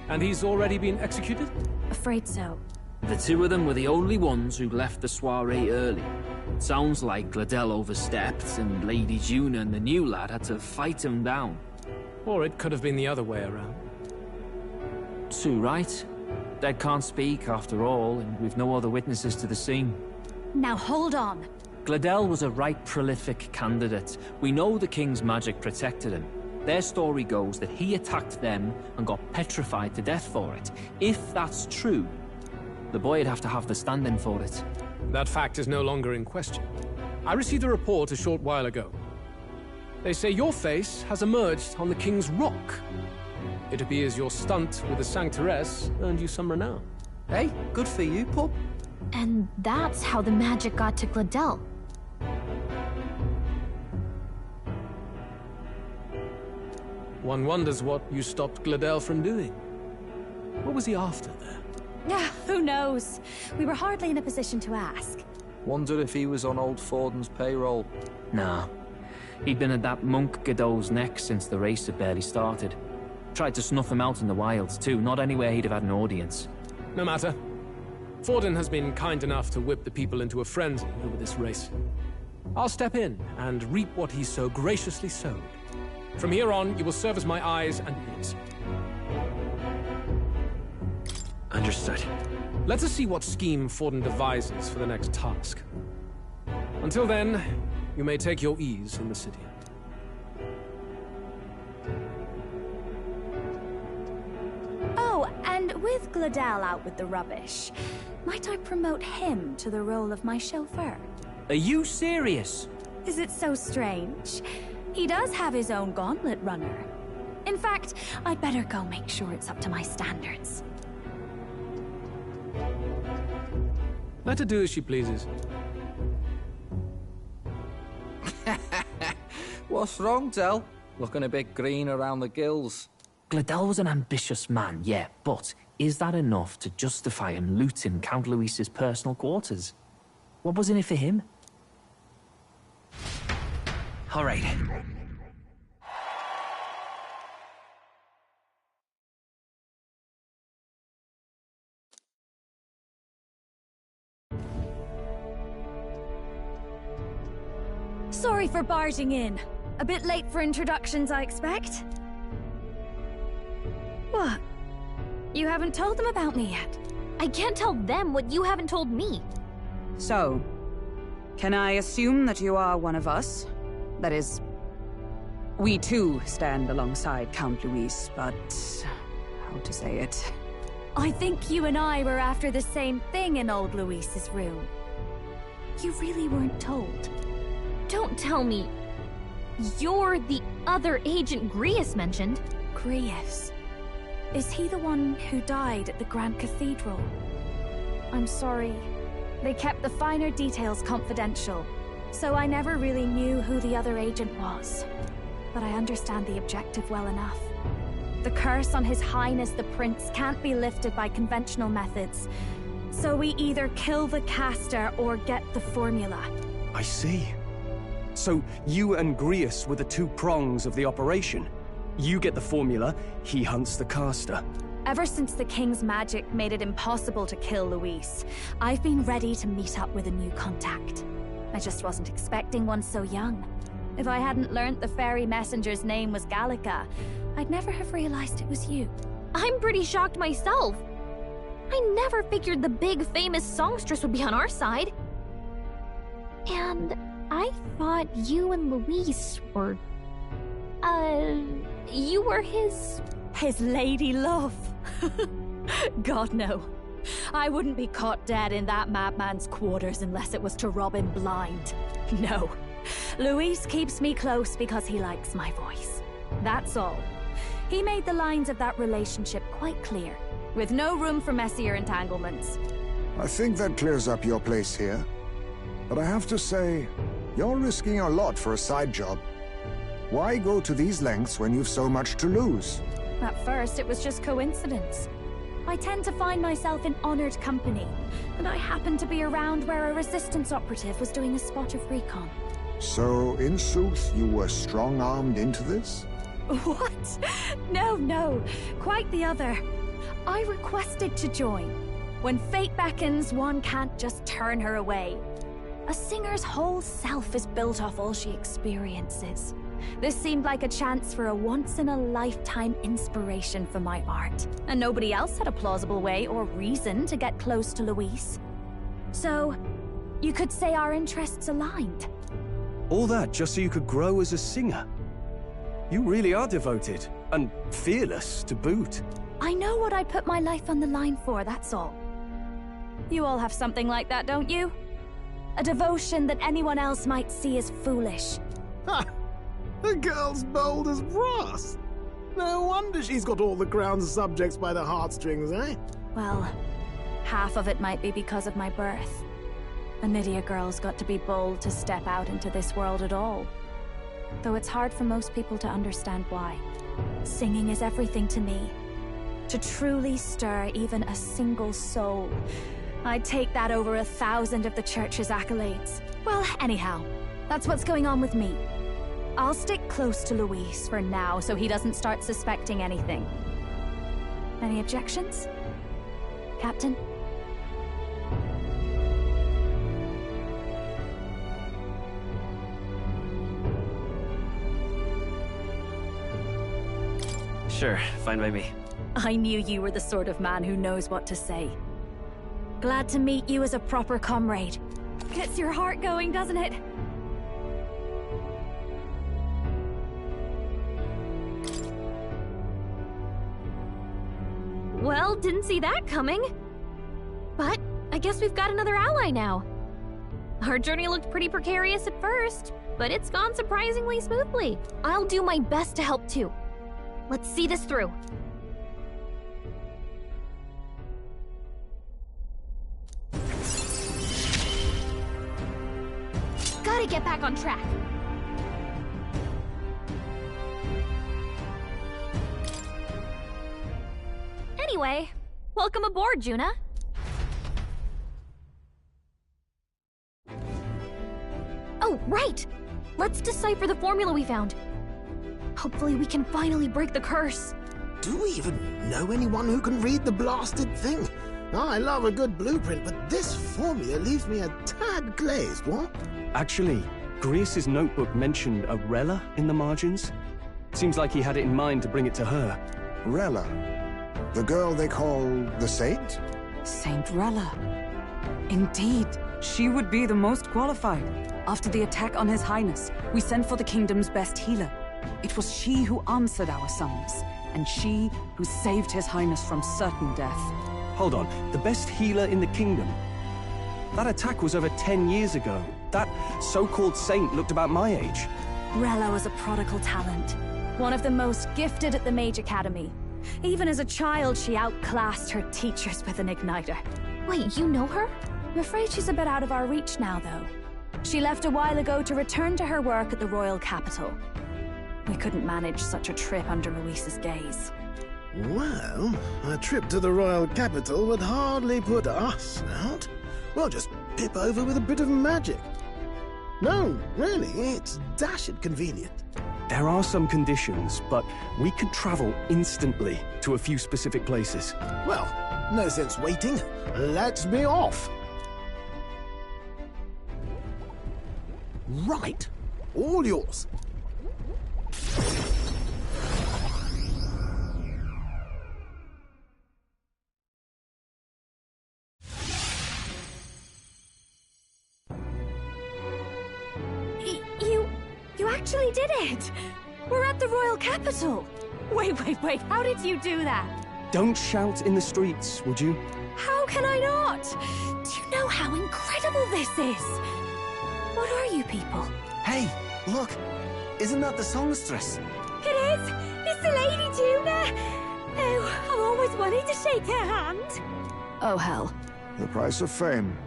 And he's already been executed? Afraid so. The two of them were the only ones who left the soiree early. Sounds like Gladel overstepped, and Lady Juna and the new lad had to fight him down. Or it could have been the other way around. Too right. Dead can't speak, after all, and we've no other witnesses to the scene. Now hold on. Gladel was a right prolific candidate. We know the king's magic protected him. Their story goes that he attacked them and got petrified to death for it. If that's true, the boy'd have to have the stand-in for it. That fact is no longer in question. I received a report a short while ago. They say your face has emerged on the King's Rock. It appears your stunt with the Sanctoress earned you some renown. Hey, good for you, pup. And that's how the magic got to Gladel. One wonders what you stopped Gladel from doing. What was he after there? Who knows? We were hardly in a position to ask. Wonder if he was on old Forden's payroll. Nah. He'd been at that monk Godot's neck since the race had barely started. Tried to snuff him out in the wilds, too, not anywhere he'd have had an audience. No matter. Forden has been kind enough to whip the people into a frenzy over this race. I'll step in and reap what he so graciously sowed. From here on, you will serve as my eyes and ears. Understood. Let us see what scheme Forden devises for the next task. Until then, you may take your ease in the city. Oh, and with Gladel out with the rubbish, might I promote him to the role of my chauffeur? Are you serious? Is it so strange? He does have his own gauntlet runner. In fact, I'd better go make sure it's up to my standards. Let her do as she pleases. What's wrong, Del? Looking a bit green around the gills. Gladel was an ambitious man, yeah, but is that enough to justify him looting Count Luis's personal quarters? What was in it for him? All right. Sorry for barging in. A bit late for introductions, I expect. What? You haven't told them about me yet? I can't tell them what you haven't told me. So, can I assume that you are one of us? That is, we too stand alongside Count Luis, but how to say it? I think you and I were after the same thing in old Luis's room. You really weren't told. Don't tell me. You're the other agent Grius mentioned. Grius? Is he the one who died at the Grand Cathedral? I'm sorry. They kept the finer details confidential, so I never really knew who the other agent was. But I understand the objective well enough. The curse on His Highness the Prince can't be lifted by conventional methods, so we either kill the caster or get the formula. I see. So you and Grius were the two prongs of the operation. You get the formula, he hunts the caster. Ever since the King's magic made it impossible to kill Luis, I've been ready to meet up with a new contact. I just wasn't expecting one so young. If I hadn't learnt the fairy messenger's name was Gallica, I'd never have realized it was you. I'm pretty shocked myself. I never figured the big famous songstress would be on our side. And I thought you and Luis were... you were his lady love. God, no. I wouldn't be caught dead in that madman's quarters unless it was to rob him blind. No. Luis keeps me close because he likes my voice. That's all. He made the lines of that relationship quite clear, with no room for messier entanglements. I think that clears up your place here. But I have to say, you're risking a lot for a side job. Why go to these lengths when you've so much to lose? At first, it was just coincidence. I tend to find myself in honored company, and I happened to be around where a resistance operative was doing a spot of recon. So, in sooth, you were strong-armed into this? What? No. Quite the other. I requested to join. When fate beckons, one can't just turn her away. A singer's whole self is built off all she experiences. This seemed like a chance for a once-in-a-lifetime inspiration for my art, and nobody else had a plausible way or reason to get close to Luis. So, you could say our interests aligned. All that just so you could grow as a singer? You really are devoted, and fearless to boot. I know what I put my life on the line for, that's all. You all have something like that, don't you? A devotion that anyone else might see as foolish. Ha! The girl's bold as brass. No wonder she's got all the crown's subjects by the heartstrings, eh? Well, half of it might be because of my birth. A Nydia girl's got to be bold to step out into this world at all. Though it's hard for most people to understand why. Singing is everything to me. To truly stir even a single soul, I'd take that over 1,000 of the church's accolades. Well, anyhow, that's what's going on with me. I'll stick close to Luis for now so he doesn't start suspecting anything. Any objections? Captain? Sure, fine by me. I knew you were the sort of man who knows what to say. Glad to meet you as a proper comrade. Gets your heart going, doesn't it? Well, didn't see that coming. But I guess we've got another ally now. Our journey looked pretty precarious at first, but it's gone surprisingly smoothly. I'll do my best to help too. Let's see this through. Gotta get back on track. Anyway, welcome aboard, Juna. Oh, right! Let's decipher the formula we found. Hopefully we can finally break the curse. Do we even know anyone who can read the blasted thing? I love a good blueprint, but this formula leaves me a tad glazed, what? Actually, Grius's notebook mentioned a Rella in the margins. Seems like he had it in mind to bring it to her. Rella? The girl they call the Saint? Saint Rella. Indeed, she would be the most qualified. After the attack on His Highness, we sent for the kingdom's best healer. It was she who answered our summons, and she who saved His Highness from certain death. Hold on, the best healer in the kingdom? That attack was over 10 years ago. That so-called saint looked about my age. Rella was a prodigal talent. One of the most gifted at the Mage Academy. Even as a child, she outclassed her teachers with an igniter. Wait, you know her? I'm afraid she's a bit out of our reach now, though. She left a while ago to return to her work at the royal capital. We couldn't manage such a trip under Luis's gaze. Well, a trip to the royal capital would hardly put us out. We'll just pip over with a bit of magic. No, really, it's dashed convenient. There are some conditions, but we could travel instantly to a few specific places. Well, no sense waiting. Let's be off. Right. All yours. You actually did it! We're at the royal capital! Wait, how did you do that? Don't shout in the streets, would you? How can I not? Do you know how incredible this is? What are you people? Hey, look! Isn't that the songstress? It is! It's the Lady Juna! Oh, I've always wanted to shake her hand. Oh, hell. The price of fame.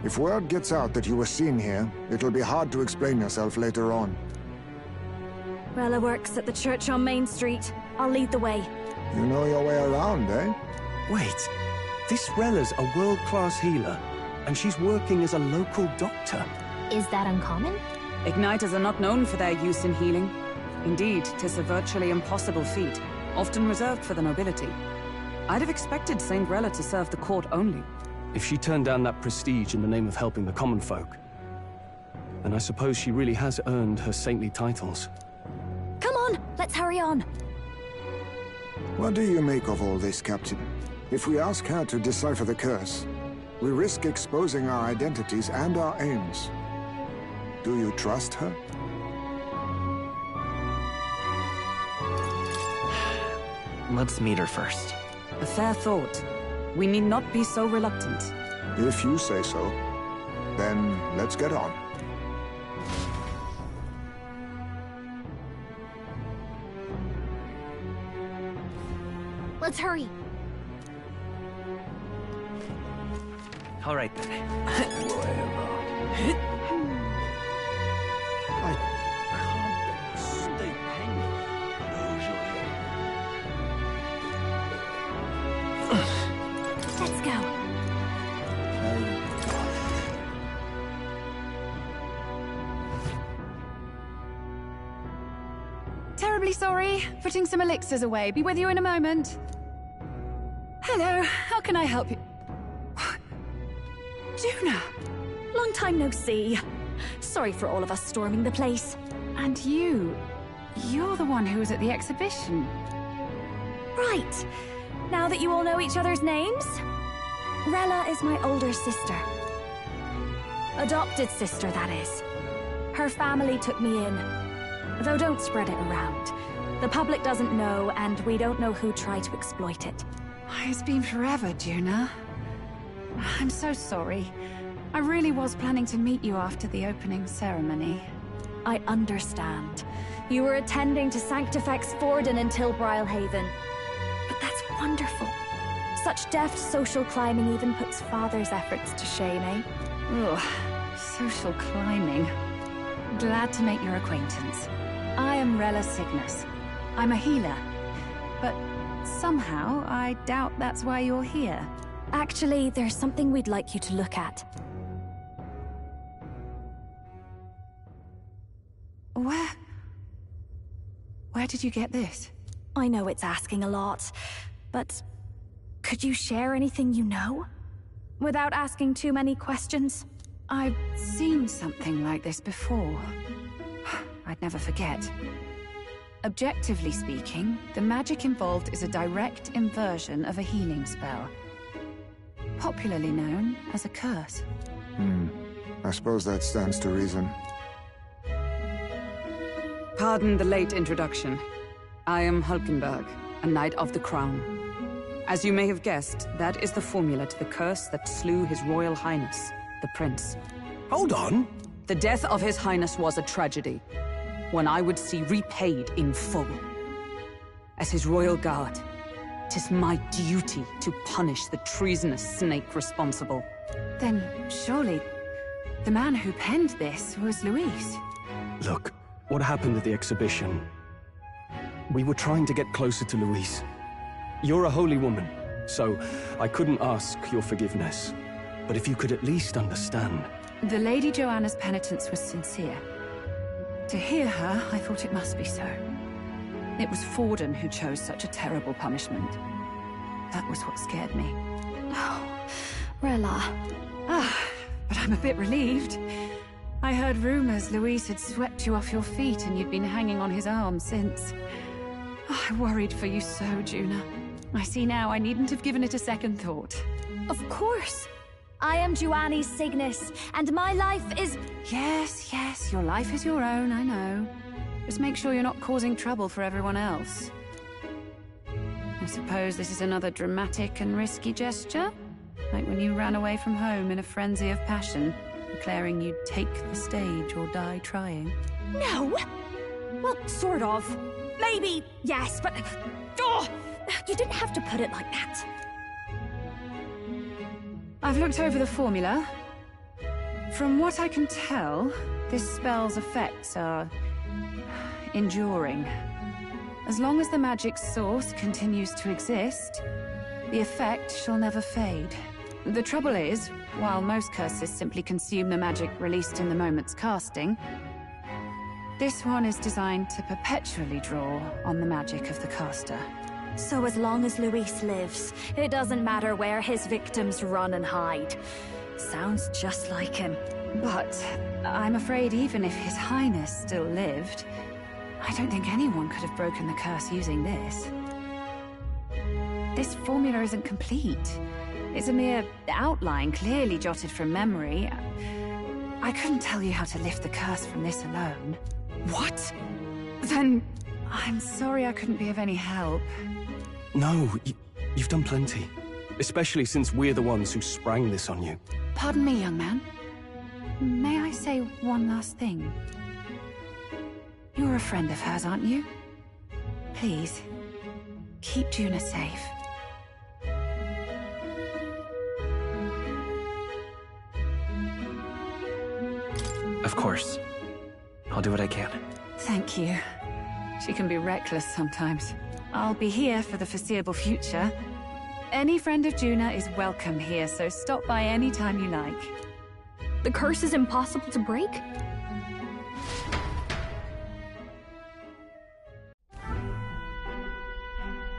If word gets out that you were seen here, it'll be hard to explain yourself later on. Rella works at the church on Main Street. I'll lead the way. You know your way around, eh? Wait, this Rella's a world-class healer, and she's working as a local doctor. Is that uncommon? Igniters are not known for their use in healing. Indeed, 'tis a virtually impossible feat, often reserved for the nobility. I'd have expected Saint Rella to serve the court only. If she turned down that prestige in the name of helping the common folk, then I suppose she really has earned her saintly titles. Come on, let's hurry on. What do you make of all this, Captain? If we ask her to decipher the curse, we risk exposing our identities and our aims. Do you trust her? Let's meet her first. A fair thought. We need not be so reluctant. If you say so, then let's get on. Let's hurry. All right, then. Let's go. Terribly sorry. Putting some elixirs away. Be with you in a moment. Hello. How can I help you? Juna! Long time no see. Sorry for all of us storming the place. And you're the one who was at the exhibition. Right. Now that you all know each other's names, Rella is my older sister. Adopted sister, that is. Her family took me in. Though don't spread it around. The public doesn't know, and we don't know who tried to exploit it. It's been forever, Juna. I'm so sorry. I really was planning to meet you after the opening ceremony. I understand. You were attending to Sanctifex Forden until Brilhaven. But that's wonderful. Such deft social climbing even puts Father's efforts to shame, eh? Ugh, social climbing. Glad to make your acquaintance. I am Rella Cygnus. I'm a healer. but somehow I doubt that's why you're here. Actually, there's something we'd like you to look at. Where did you get this? I know it's asking a lot, but could you share anything you know? Without asking too many questions? I've seen something like this before. I'd never forget. Objectively speaking, the magic involved is a direct inversion of a healing spell. Popularly known as a curse. I suppose that stands to reason. Pardon the late introduction. I am Hulkenberg, a Knight of the Crown. As you may have guessed, that is the formula to the curse that slew His Royal Highness, the Prince. Hold on! The death of His Highness was a tragedy, one I would see repaid in full. As His Royal Guard, 'tis my duty to punish the treasonous snake responsible. Then, surely, the man who penned this was Luis. Look, what happened at the exhibition? We were trying to get closer to Luis. You're a holy woman, so I couldn't ask your forgiveness. But if you could at least understand... The Lady Joanna's penitence was sincere. To hear her, I thought it must be so. It was Forden who chose such a terrible punishment. That was what scared me. Oh, Rella. But I'm a bit relieved. I heard rumors Luis had swept you off your feet and you'd been hanging on his arm since. I worried for you so, Juna. I see now I needn't have given it a second thought. Of course. I am Juani's Cygnus, and my life is... Yes, your life is your own, I know. Just make sure you're not causing trouble for everyone else. I suppose this is another dramatic and risky gesture? Like when you ran away from home in a frenzy of passion, declaring you'd take the stage or die trying. No! Well, sort of. Maybe, yes, but... Oh, you didn't have to put it like that. I've looked over the formula. From what I can tell, this spell's effects are... enduring. As long as the magic's source continues to exist, the effect shall never fade. The trouble is, while most curses simply consume the magic released in the moment's casting, this one is designed to perpetually draw on the magic of the caster. So as long as Luis lives, it doesn't matter where his victims run and hide. Sounds just like him. But I'm afraid even if His Highness still lived, I don't think anyone could have broken the curse using this. This formula isn't complete. It's a mere outline, clearly jotted from memory. I couldn't tell you how to lift the curse from this alone. What? Then I'm sorry I couldn't be of any help. No, you've done plenty. Especially since we're the ones who sprang this on you. Pardon me, young man. May I say one last thing? You're a friend of hers, aren't you? Please, keep Juna safe. Of course. I'll do what I can. Thank you. She can be reckless sometimes. I'll be here for the foreseeable future. Any friend of Juna is welcome here, so stop by any time you like. The curse is impossible to break?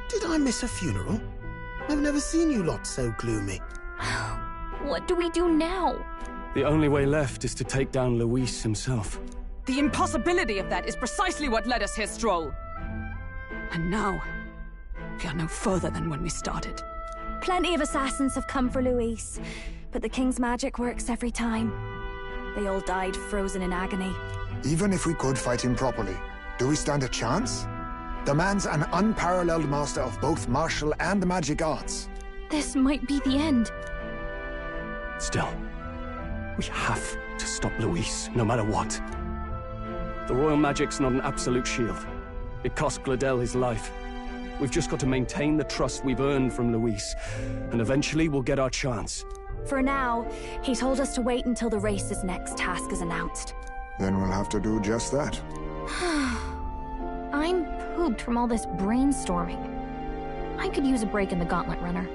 Did I miss a funeral? I've never seen you lot so gloomy. What do we do now? The only way left is to take down Luis himself. The impossibility of that is precisely what led us here, Stroll. And now, we are no further than when we started. Plenty of assassins have come for Luis, but the King's magic works every time. They all died frozen in agony. Even if we could fight him properly, do we stand a chance? The man's an unparalleled master of both martial and magic arts. This might be the end. Still, we have to stop Luis, no matter what. The royal magic's not an absolute shield. It cost Gladel his life. We've just got to maintain the trust we've earned from Luis, and eventually we'll get our chance. For now, he told us to wait until the race's next task is announced. Then we'll have to do just that. I'm pooped from all this brainstorming. I could use a break in the gauntlet runner.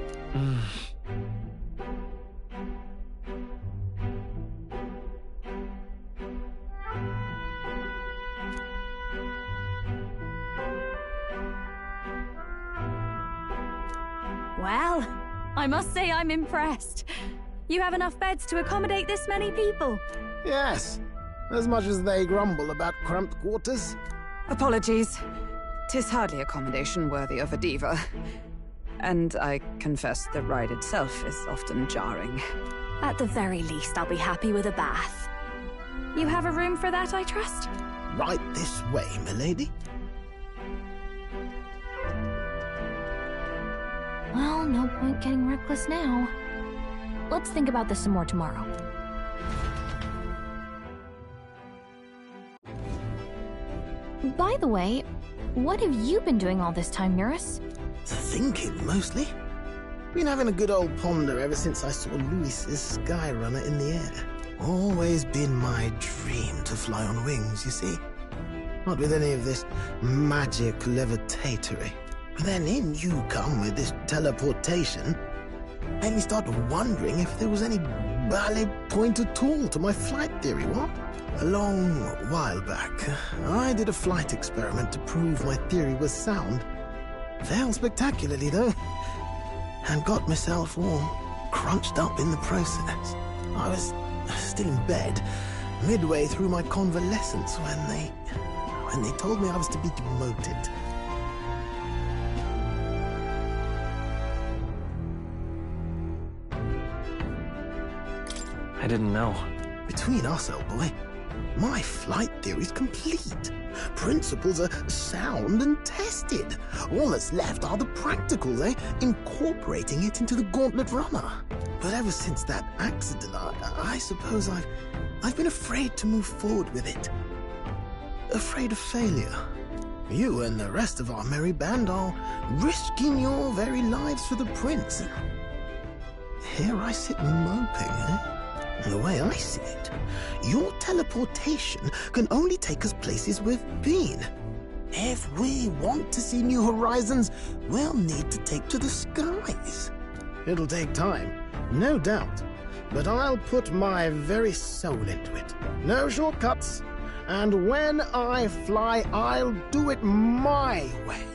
Well, I must say I'm impressed. You have enough beds to accommodate this many people. Yes, as much as they grumble about cramped quarters. Apologies. 'Tis hardly accommodation worthy of a diva. And I confess the ride itself is often jarring. At the very least, I'll be happy with a bath. You have a room for that, I trust? Right this way, milady. Well, no point getting reckless now. Let's think about this some more tomorrow. By the way, what have you been doing all this time, Eurus? Thinking, mostly. Been having a good old ponder ever since I saw Luis's Skyrunner in the air. Always been my dream to fly on wings, you see. Not with any of this magic levitatory. But then in you come with this teleportation. Made me start wondering if there was any valid point at all to my flight theory, what? A long while back, I did a flight experiment to prove my theory was sound. Failed spectacularly, though, and got myself all crunched up in the process. I was still in bed, midway through my convalescence, when they told me I was to be demoted. I didn't know. Between us, old boy, my flight theory's complete. Principles are sound and tested. All that's left are the practicals, incorporating it into the gauntlet runner. But ever since that accident, I suppose I've been afraid to move forward with it. Afraid of failure. You and the rest of our merry band are risking your very lives for the prince. Here I sit moping, The way I see it, your teleportation can only take us places we've been. If we want to see new horizons, we'll need to take to the skies. It'll take time, no doubt, but I'll put my very soul into it. No shortcuts, and when I fly, I'll do it my way.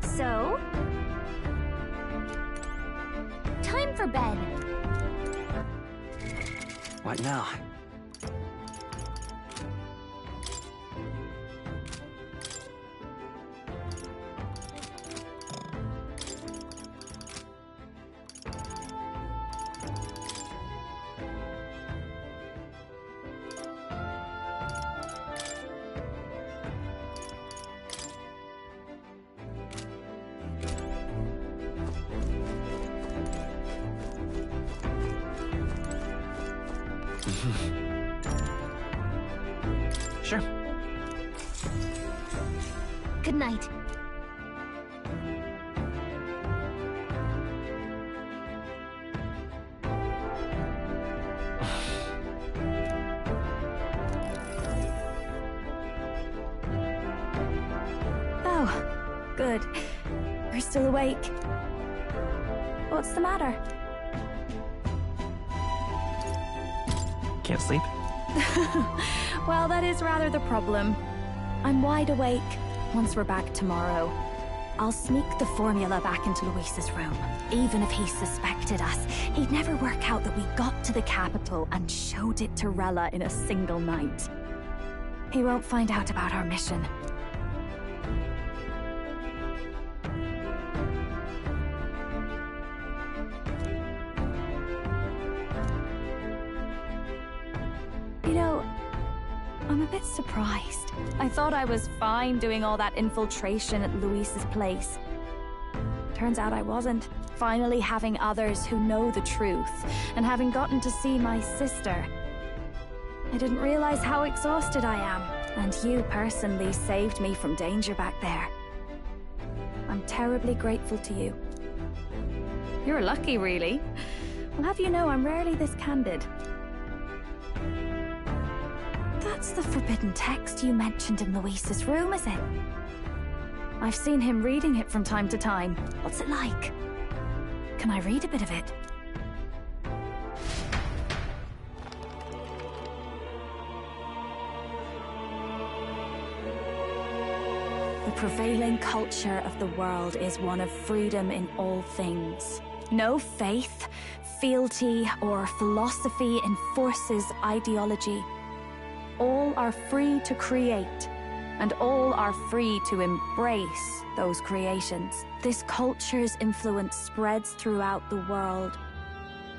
So, time for bed. What now? Sure. Good night. Oh, good. You're still awake. What's the matter? Can't sleep? Well, that is rather the problem. I'm wide awake. Once we're back tomorrow, I'll sneak the formula back into Luis's room. Even if he suspected us, he'd never work out that we got to the capital and showed it to Rella in a single night. He won't find out about our mission. I'm a bit surprised. I thought I was fine doing all that infiltration at Luis's place. Turns out I wasn't. Finally having others who know the truth, and having gotten to see my sister. I didn't realize how exhausted I am, and you personally saved me from danger back there. I'm terribly grateful to you. You're lucky, really. I'll have you know I'm rarely this candid. That's the forbidden text you mentioned in Luis's room, is it? I've seen him reading it from time to time. What's it like? Can I read a bit of it? The prevailing culture of the world is one of freedom in all things. No faith, fealty, or philosophy enforces ideology. All are free to create, and all are free to embrace those creations. This culture's influence spreads throughout the world.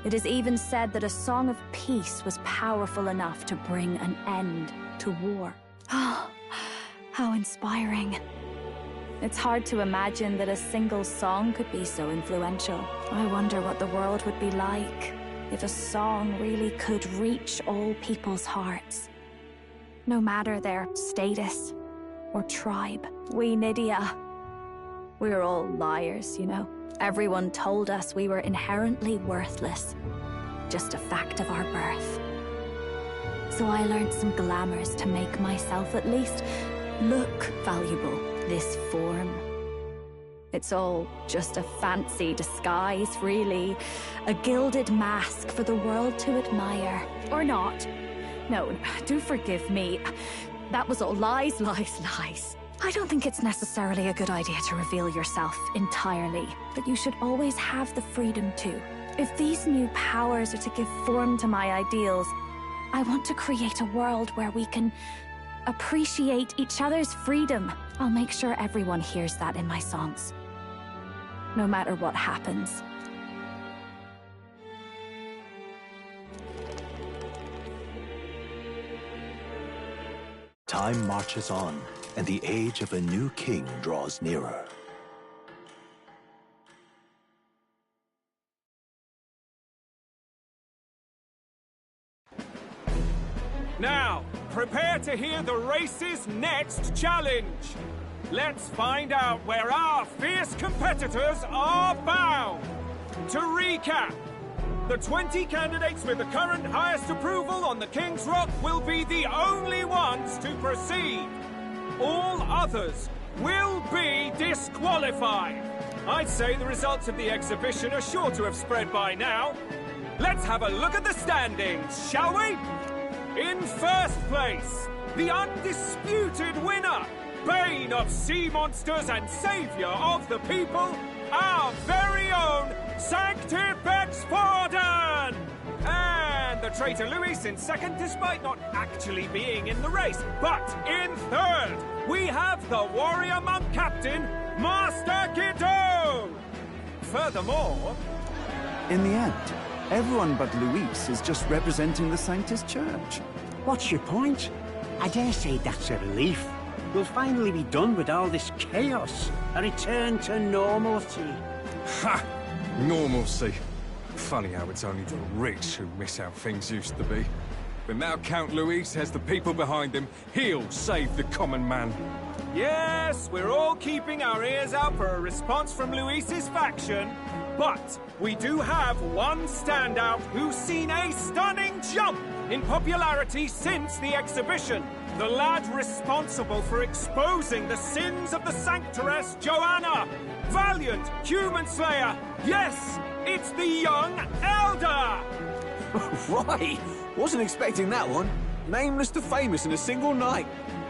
It is even said that a song of peace was powerful enough to bring an end to war. Oh, how inspiring. It's hard to imagine that a single song could be so influential. I wonder what the world would be like if a song really could reach all people's hearts. No matter their status or tribe. We Nydia, we're all liars, you know. Everyone told us we were inherently worthless. Just a fact of our birth. So I learned some glamours to make myself at least look valuable. This form. It's all just a fancy disguise, really. A gilded mask for the world to admire. Or not. No, do forgive me. That was all lies, lies, lies. I don't think it's necessarily a good idea to reveal yourself entirely, but you should always have the freedom to. If these new powers are to give form to my ideals, I want to create a world where we can appreciate each other's freedom. I'll make sure everyone hears that in my songs. No matter what happens. Time marches on, and the age of a new king draws nearer. Now, prepare to hear the race's next challenge. Let's find out where our fierce competitors are bound. To recap, the 20 candidates with the current highest approval on the King's Rock will be the only ones to proceed. All others will be disqualified. I'd say the results of the exhibition are sure to have spread by now. Let's have a look at the standings, shall we? In first place, the undisputed winner, bane of sea monsters and savior of the people, our very own Sanctifex Forden! And the traitor Luis in second, despite not actually being in the race. But in third, we have the warrior monk captain, Master Guido! Furthermore... In the end, everyone but Luis is just representing the Sanctus Church. What's your point? I dare say that's a relief. We'll finally be done with all this chaos. A return to normalcy. Ha! Normalcy. Funny how it's only the rich who miss how things used to be. But now Count Luis has the people behind him. He'll save the common man. Yes, we're all keeping our ears out for a response from Luis's faction. But we do have one standout who's seen a stunning jump in popularity since the exhibition. The lad responsible for exposing the sins of the Sanctoress Joanna. Valiant human slayer. Yes, it's the young Elder. Right. Wasn't expecting that one. Nameless to famous in a single night.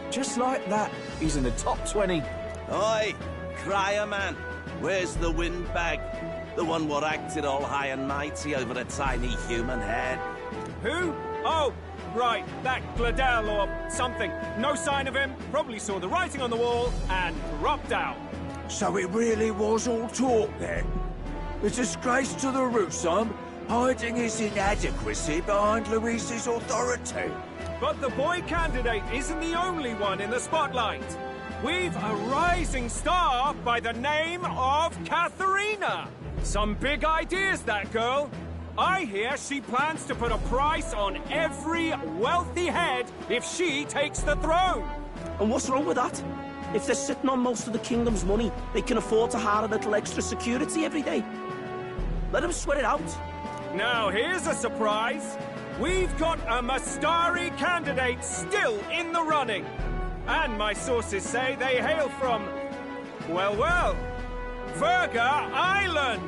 Just like that, he's in the top 20. Oi, crier man. Where's the windbag? The one what acted all high and mighty over a tiny human head. Who? Oh, right, that Gladel or something. No sign of him, probably saw the writing on the wall and dropped out. So it really was all talk then? A disgrace to the Rusum, hiding his inadequacy behind Luis's authority. But the boy candidate isn't the only one in the spotlight. We've a rising star by the name of Katharina. Some big ideas, that girl. I hear she plans to put a price on every wealthy head if she takes the throne. And what's wrong with that? If they're sitting on most of the kingdom's money, they can afford to hire a little extra security every day. Let them sweat it out. Now here's a surprise. We've got a Mastari candidate still in the running. And my sources say they hail from, well, Verga Island.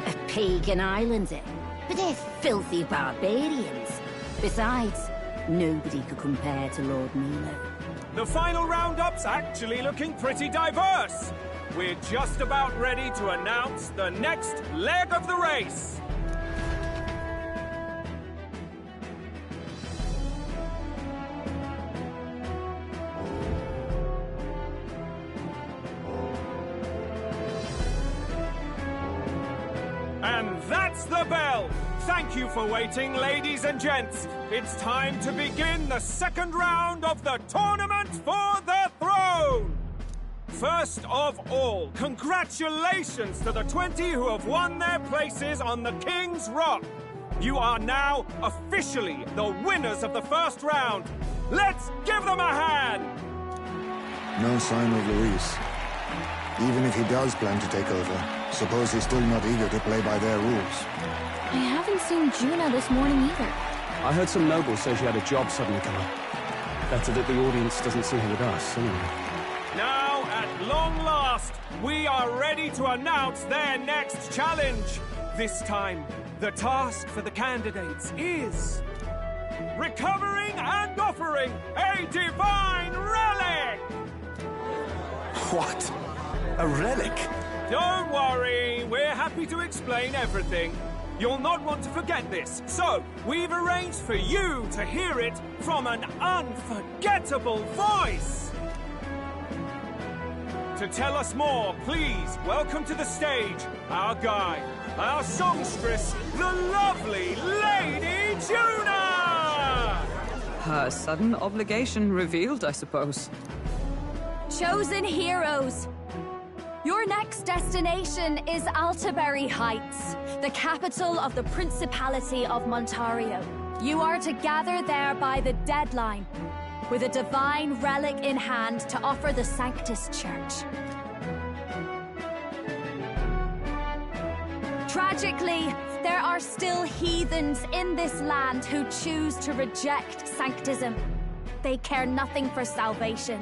A pagan island, eh? But they're filthy barbarians. Besides, nobody could compare to Lord Milo. The final roundup's actually looking pretty diverse. We're just about ready to announce the next leg of the race. And that's the bell! Thank you for waiting, ladies and gents. It's time to begin the second round of the Tournament for the Throne! First of all, congratulations to the 20 who have won their places on the King's Rock. You are now officially the winners of the first round. Let's give them a hand! No sign of Luis. Even if he does plan to take over, suppose he's still not eager to play by their rules. I haven't seen Juna this morning either. I heard some nobles say she had a job suddenly come up. Better that the audience doesn't see her with us, anyway. Now, at long last, we are ready to announce their next challenge. This time, the task for the candidates is recovering and offering a divine relic! What? A relic? Don't worry, we're happy to explain everything. You'll not want to forget this, so we've arranged for you to hear it from an unforgettable voice. To tell us more, please welcome to the stage our guide, our songstress, the lovely Lady Juna! Her sudden obligation revealed, I suppose. Chosen heroes! Your next destination is Altaberry Heights, the capital of the Principality of Montario. You are to gather there by the deadline, with a divine relic in hand to offer the Sanctus Church. Tragically, there are still heathens in this land who choose to reject sanctism. They care nothing for salvation.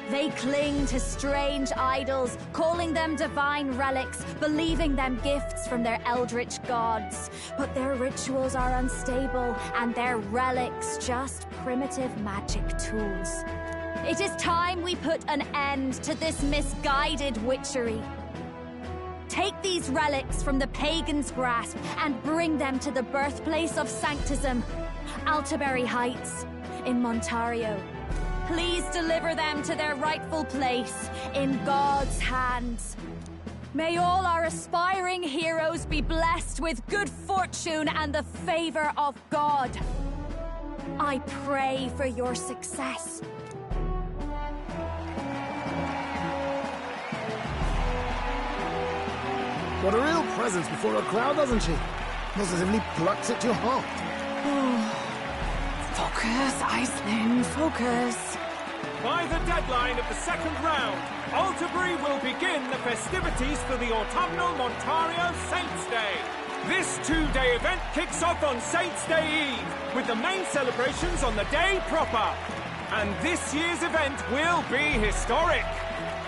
They cling to strange idols, calling them divine relics, believing them gifts from their eldritch gods. But their rituals are unstable, and their relics just primitive magic tools. It is time we put an end to this misguided witchery. Take these relics from the pagan's grasp and bring them to the birthplace of sanctism, Altaberry Heights, in Montario. Please deliver them to their rightful place, in God's hands. May all our aspiring heroes be blessed with good fortune and the favor of God. I pray for your success. What a real presence before a crowd, doesn't she? Positively plucks at your heart. Focus, Iceland, focus. By the deadline of the second round, Altaberry will begin the festivities for the autumnal Montario Saints' Day. This two-day event kicks off on Saints' Day Eve, with the main celebrations on the day proper. And this year's event will be historic.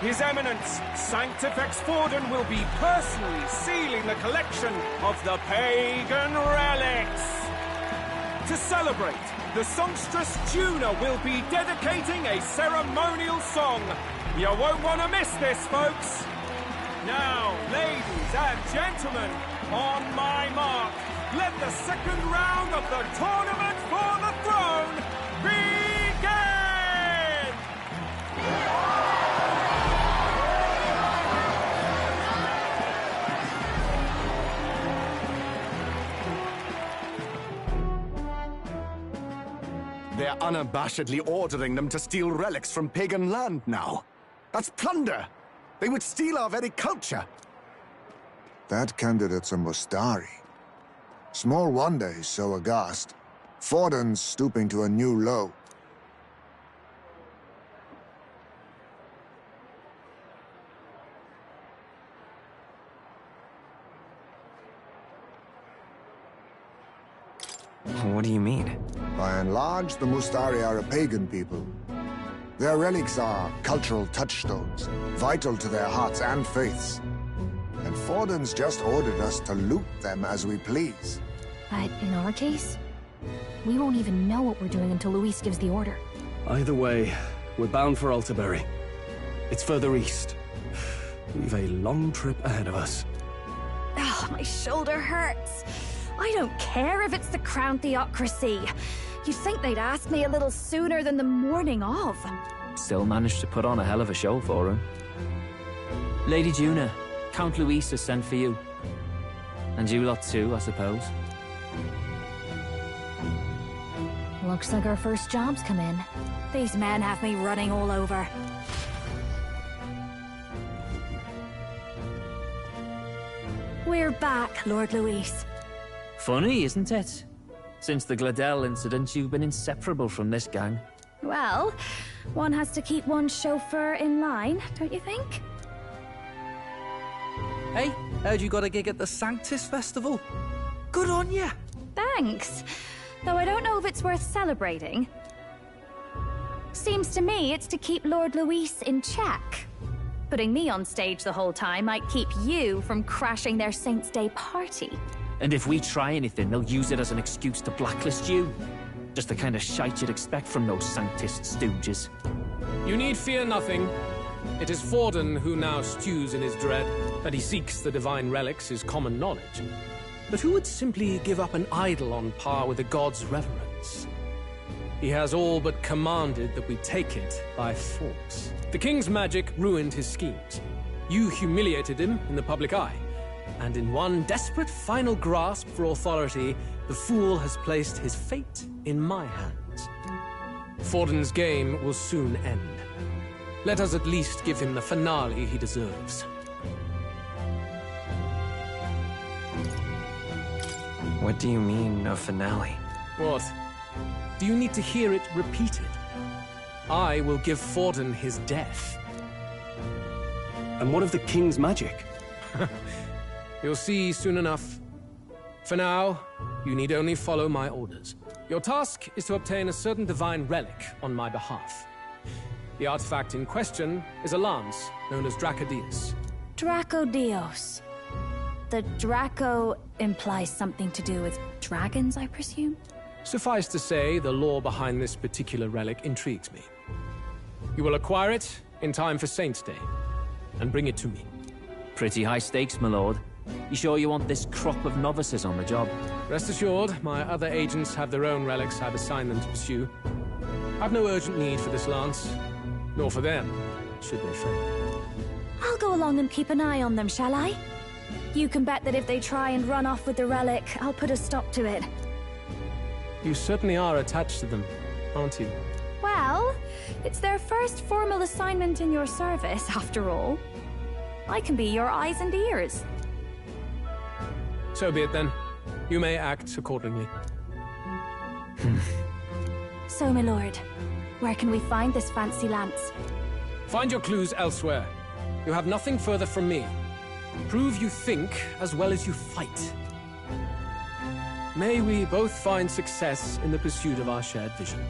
His Eminence, Sanctifex Forden, will be personally sealing the collection of the pagan relics. To celebrate, the songstress Juna will be dedicating a ceremonial song. You won't want to miss this, folks. Now, ladies and gentlemen, on my mark, let the second round of the Tournament for the Throne begin! They're unabashedly ordering them to steal relics from pagan land now. That's plunder! They would steal our very culture! That candidate's a Mustari. Small wonder he's so aghast. Forden's stooping to a new low. What do you mean? By and large, the Mustari are a pagan people. Their relics are cultural touchstones, vital to their hearts and faiths. And Forden's just ordered us to loot them as we please. But in our case, we won't even know what we're doing until Luis gives the order. Either way, we're bound for Altabury. It's further east. We've a long trip ahead of us. Oh, my shoulder hurts. I don't care if it's the Crown Theocracy. You'd think they'd ask me a little sooner than the morning of. Still managed to put on a hell of a show for him. Lady Juna, Count Luis has sent for you. And you lot too, I suppose. Looks like our first job's come in. These men have me running all over. We're back, Lord Luis. Funny, isn't it? Since the Gladel incident, you've been inseparable from this gang. Well, one has to keep one's chauffeur in line, don't you think? Hey, heard you got a gig at the Sanctus Festival? Good on ya! Thanks. Though I don't know if it's worth celebrating. Seems to me it's to keep Lord Luis in check. Putting me on stage the whole time might keep you from crashing their Saints' Day party. And if we try anything, they'll use it as an excuse to blacklist you. Just the kind of shite you'd expect from those Sanctist stooges. You need fear nothing. It is Forden who now stews in his dread. That he seeks the divine relics is common knowledge. But who would simply give up an idol on par with a god's reverence? He has all but commanded that we take it by force. The king's magic ruined his schemes. You humiliated him in the public eye. And in one desperate final grasp for authority, the fool has placed his fate in my hands. Forden's game will soon end. Let us at least give him the finale he deserves. What do you mean, a finale? What? Do you need to hear it repeated? I will give Forden his death. And what of the king's magic? You'll see soon enough. For now, you need only follow my orders. Your task is to obtain a certain divine relic on my behalf. The artifact in question is a lance known as Dracodius. Dracodios. The Draco implies something to do with dragons, I presume? Suffice to say, the lore behind this particular relic intrigues me. You will acquire it in time for Saints' Day, and bring it to me. Pretty high stakes, my lord. You sure you want this crop of novices on the job? Rest assured, my other agents have their own relics I've assigned them to pursue. I've no urgent need for this lance, nor for them, should they fail. I'll go along and keep an eye on them, shall I? You can bet that if they try and run off with the relic, I'll put a stop to it. You certainly are attached to them, aren't you? Well, it's their first formal assignment in your service, after all. I can be your eyes and ears. So be it then. You may act accordingly. So, my lord, where can we find this fancy lance? Find your clues elsewhere. You have nothing further from me. Prove you think as well as you fight. May we both find success in the pursuit of our shared vision.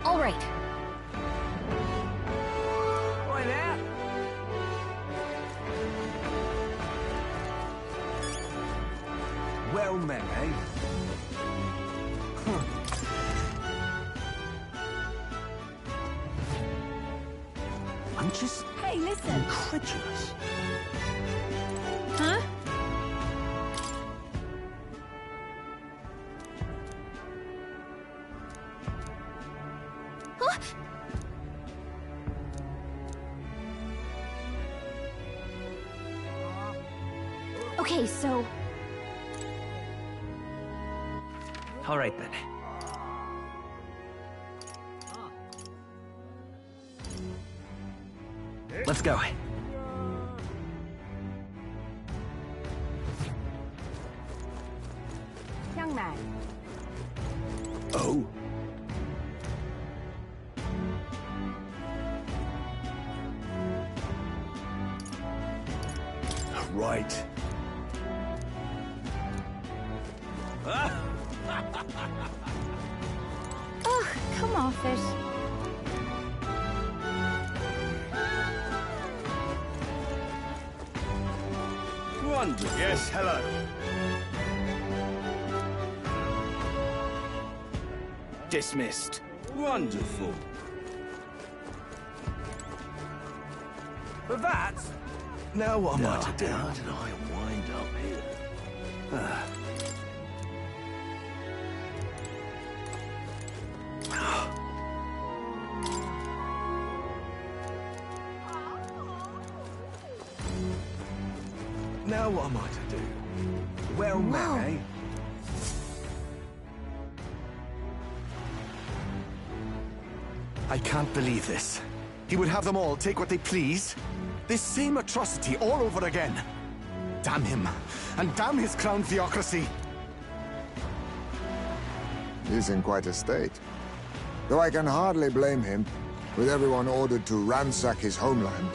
All right. Right out. Well met, eh? I'm just Hey, listen. incredulous. Huh? Huh? Okay, so... All right, then. Let's go. Young man. Oh? Right. Ugh, come off it. Wonderful. Yes, hello. Dismissed. Wonderful. But that... Now what am I to do? How did I wind up here? Now what am I to do? Well, Mary. I can't believe this. He would have them all take what they please. This same atrocity all over again. Damn him, and damn his crown theocracy. He's in quite a state. Though I can hardly blame him, with everyone ordered to ransack his homeland.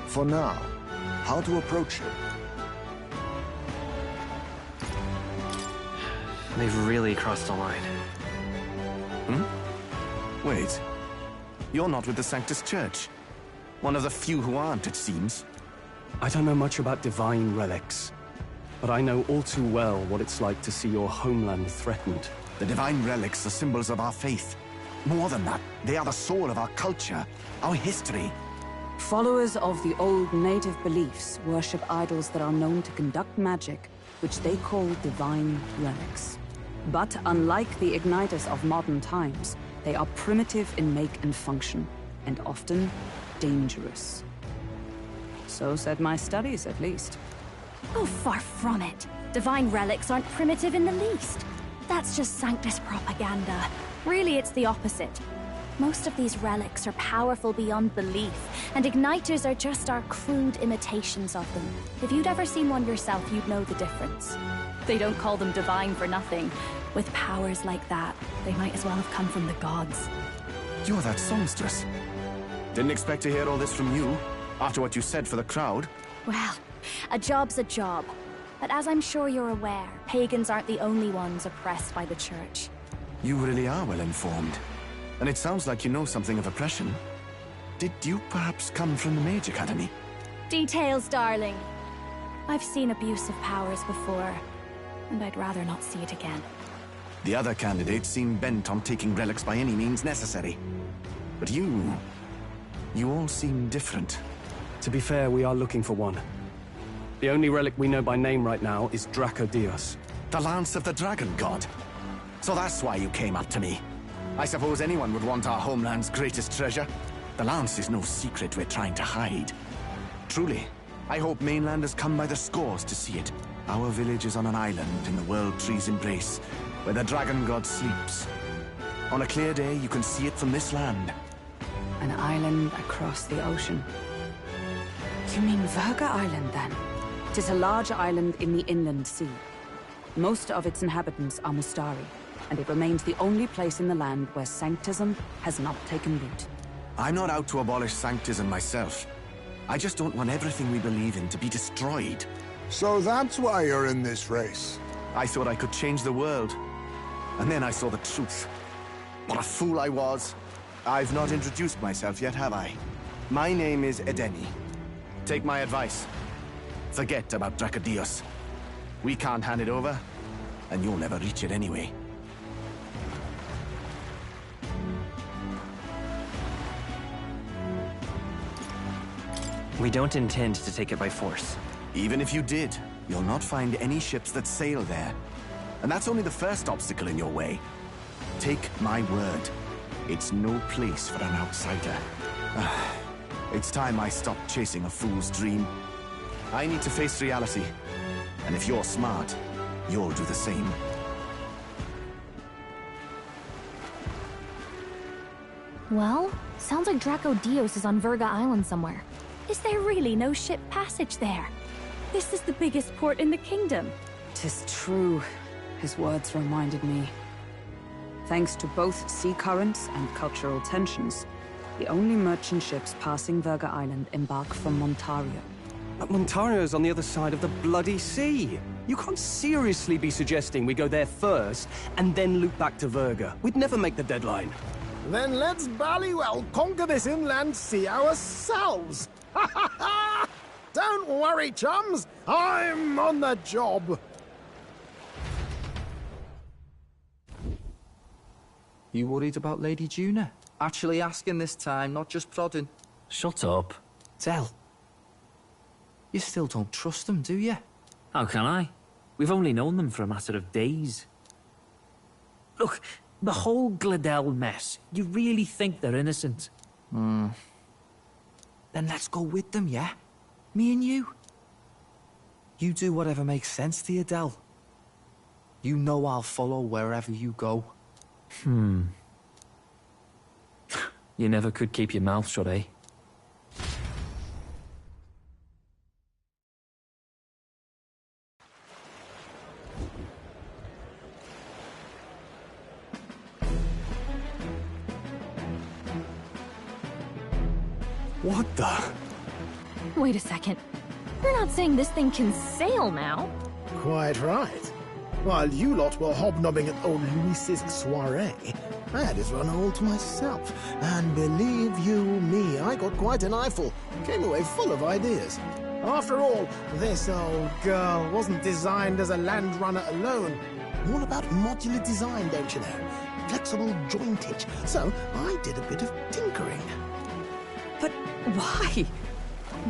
For now, how to approach him? They've really crossed the line. Hmm? Wait. You're not with the Sanctus Church. One of the few who aren't, it seems. I don't know much about divine relics, but I know all too well what it's like to see your homeland threatened. The divine relics are symbols of our faith. More than that, they are the soul of our culture, our history. Followers of the old native beliefs worship idols that are known to conduct magic, which they call divine relics. But unlike the igniters of modern times, they are primitive in make and function, and often dangerous. So said my studies, at least. Oh, far from it. Divine relics aren't primitive in the least. That's just Sanctus propaganda. Really, it's the opposite. Most of these relics are powerful beyond belief, and igniters are just our crude imitations of them. If you'd ever seen one yourself, you'd know the difference. They don't call them divine for nothing. With powers like that, they might as well have come from the gods. You're that songstress. Didn't expect to hear all this from you, after what you said for the crowd. Well, a job's a job. But as I'm sure you're aware, pagans aren't the only ones oppressed by the church. You really are well informed. And it sounds like you know something of oppression. Did you perhaps come from the Mage Academy? Details, darling. I've seen abuse of powers before, and I'd rather not see it again. The other candidates seem bent on taking relics by any means necessary. But you all seem different. To be fair, we are looking for one. The only relic we know by name right now is Dracodios. The Lance of the Dragon God. So that's why you came up to me. I suppose anyone would want our homeland's greatest treasure. The Lance is no secret we're trying to hide. Truly, I hope mainlanders come by the scores to see it. Our village is on an island in the World Tree's embrace, where the Dragon God sleeps. On a clear day, you can see it from this land. An island across the ocean. You mean Virga Island, then? It is a large island in the inland sea. Most of its inhabitants are Mustari, and it remains the only place in the land where Sanctism has not taken root. I'm not out to abolish Sanctism myself. I just don't want everything we believe in to be destroyed. So that's why you're in this race. I thought I could change the world. And then I saw the truth. What a fool I was. I've not introduced myself yet, have I? My name is Edeni. Take my advice. Forget about Dracodios. We can't hand it over, and you'll never reach it anyway. We don't intend to take it by force. Even if you did, you'll not find any ships that sail there. And that's only the first obstacle in your way. Take my word. It's no place for an outsider. It's time I stopped chasing a fool's dream. I need to face reality. And if you're smart, you'll do the same. Well, sounds like Draco Dios is on Verga Island somewhere. Is there really no ship passage there? This is the biggest port in the kingdom. 'Tis true. His words reminded me. Thanks to both sea currents and cultural tensions, the only merchant ships passing Verga Island embark from Montario. But Montario's on the other side of the bloody sea. You can't seriously be suggesting we go there first and then loop back to Verga. We'd never make the deadline. Then let's ballywell conquer this inland sea ourselves! Ha ha ha! Don't worry, chums! I'm on the job! You worried about Lady Juna? Actually asking this time, not just prodding. Shut up. Tell. You still don't trust them, do you? How can I? We've only known them for a matter of days. Look, the whole Gladell mess, you really think they're innocent? Then let's go with them, yeah? Me and you. You do whatever makes sense to you, Del. You know I'll follow wherever you go. You never could keep your mouth shut, eh? What the? Wait a second. You're not saying this thing can sail now? Quite right. While you lot were hobnobbing at old Luis's soiree, I had it run all to myself. And believe you me, I got quite an eyeful. Came away full of ideas. After all, this old girl wasn't designed as a land runner alone. All about modular design, don't you know? Flexible jointage. So I did a bit of tinkering. But why?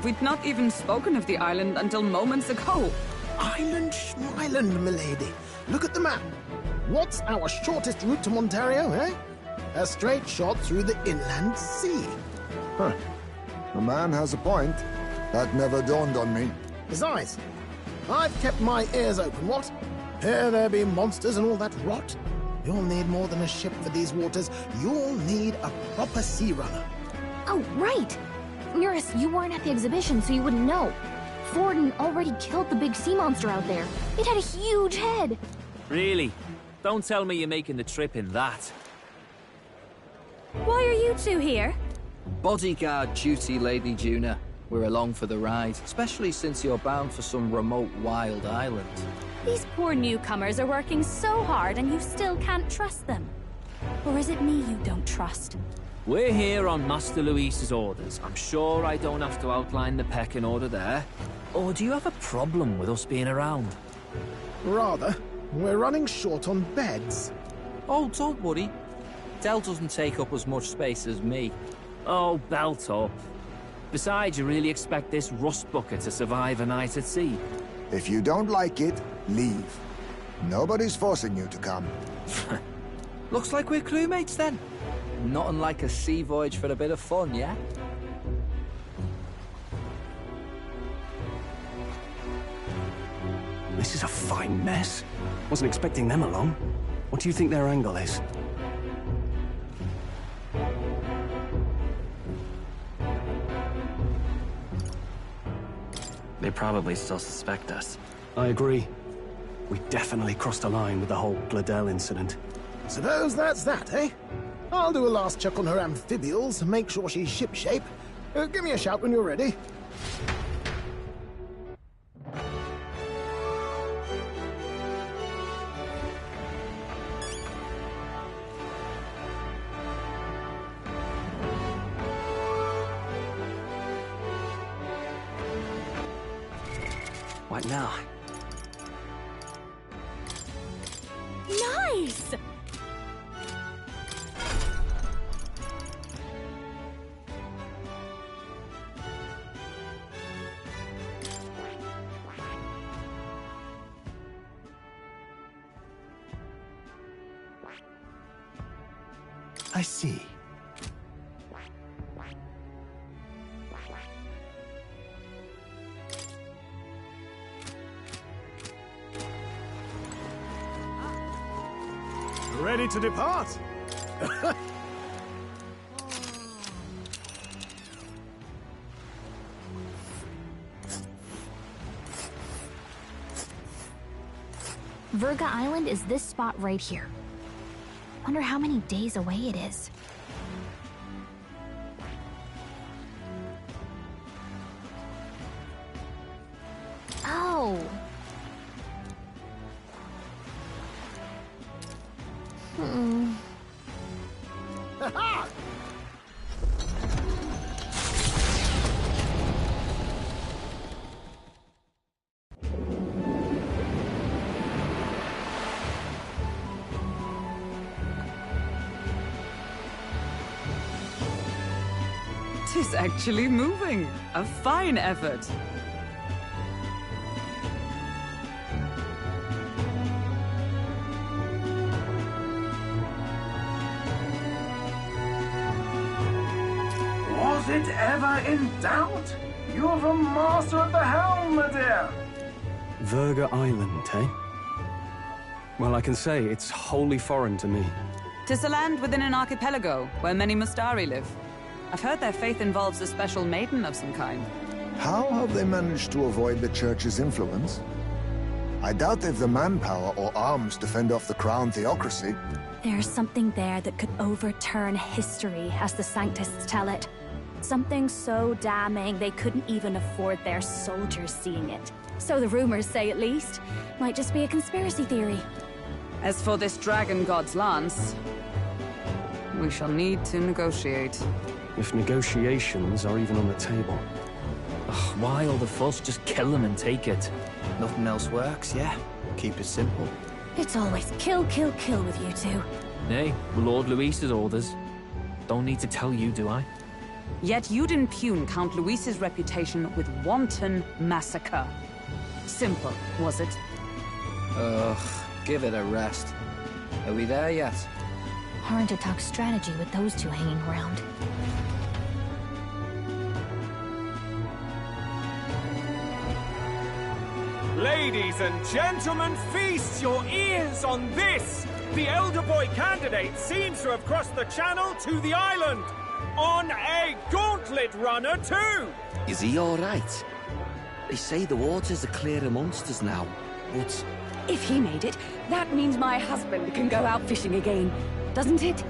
We'd not even spoken of the island until moments ago. Island schmilend, milady. Look at the map. What's our shortest route to Montario, eh? A straight shot through the inland sea. Huh. The man has a point. That never dawned on me. Besides, I've kept my ears open, what? Here there be monsters and all that rot. You'll need more than a ship for these waters. You'll need a proper sea runner. Oh, right! Eurus, you weren't at the exhibition, so you wouldn't know. Forden already killed the big sea monster out there. It had a huge head. Really? Don't tell me you're making the trip in that. Why are you two here? Bodyguard duty, Lady Juna. We're along for the ride, especially since you're bound for some remote wild island. These poor newcomers are working so hard and you still can't trust them. Or is it me you don't trust? We're here on Master Luis's orders. I'm sure I don't have to outline the pecking order there. Or do you have a problem with us being around? Rather. We're running short on beds. Oh, don't worry. Del doesn't take up as much space as me. Oh, belt up. Besides, you really expect this rust bucket to survive a night at sea? If you don't like it, leave. Nobody's forcing you to come. Looks like we're crewmates then. Not unlike a sea voyage for a bit of fun, yeah? This is a fine mess. Wasn't expecting them along. What do you think their angle is? They probably still suspect us. I agree. We definitely crossed a line with the whole Gladell incident. Suppose that's that, eh? I'll do a last check on her amphibials, make sure she's shipshape. Give me a shout when you're ready. What now? Nice! I see. ready to depart. Verga Island is this spot right here. Wonder how many days away it is. Oh. Ha-ha! Tis actually moving. A fine effort. Was it ever in doubt? You're the master of the helm, my dear. Verga Island, eh? Well, I can say it's wholly foreign to me. 'Tis a land within an archipelago where many Mustari live. I've heard their faith involves a special maiden of some kind. How have they managed to avoid the Church's influence? I doubt they've the manpower or arms to fend off the crown theocracy. There's something there that could overturn history, as the Sanctists tell it. Something so damning they couldn't even afford their soldiers seeing it. So the rumors say, at least. Might just be a conspiracy theory. As for this dragon god's lance, we shall need to negotiate. If negotiations are even on the table. Ugh, why all the fuss? Just kill them and take it. Nothing else works, yeah? Keep it simple. It's always kill, kill, kill with you two. Nay, Lord Luis's orders. Don't need to tell you, do I? Yet you'd impugn Count Luis's reputation with wanton massacre. Simple, was it? Ugh, give it a rest. Are we there yet? Hard to talk strategy with those two hanging around. Ladies and gentlemen, feast your ears on this! The elder boy candidate seems to have crossed the channel to the island! On a gauntlet runner, too! Is he all right? They say the waters are clear amongst us now, but... If he made it, that means my husband can go out fishing again, doesn't it?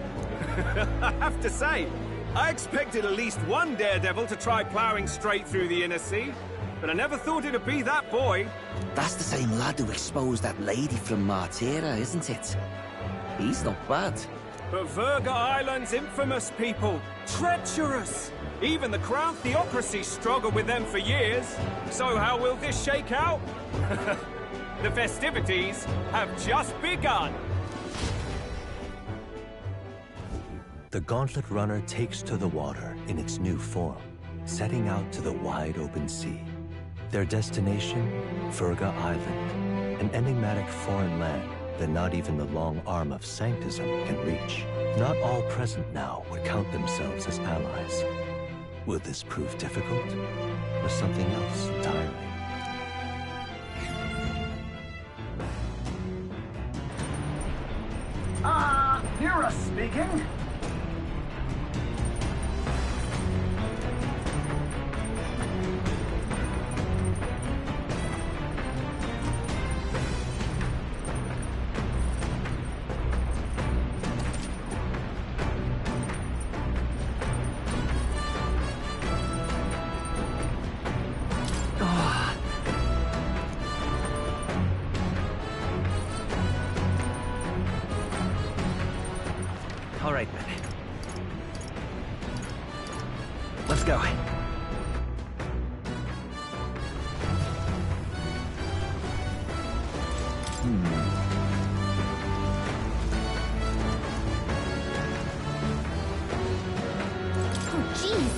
I have to say, I expected at least one daredevil to try ploughing straight through the inner sea, but I never thought it'd be that boy. That's the same lad who exposed that lady from Martira, isn't it? He's not bad. But Verga Island's infamous people. Treacherous! Even the crown theocracy struggled with them for years. So how will this shake out? The festivities have just begun. The Gauntlet Runner takes to the water in its new form, setting out to the wide open sea. Their destination, Verga Island, an enigmatic foreign land that not even the long arm of Sanctism can reach. Not all present now would count themselves as allies. Will this prove difficult, or something else entirely? You're speaking. All right, men. Let's go. Oh, jeez.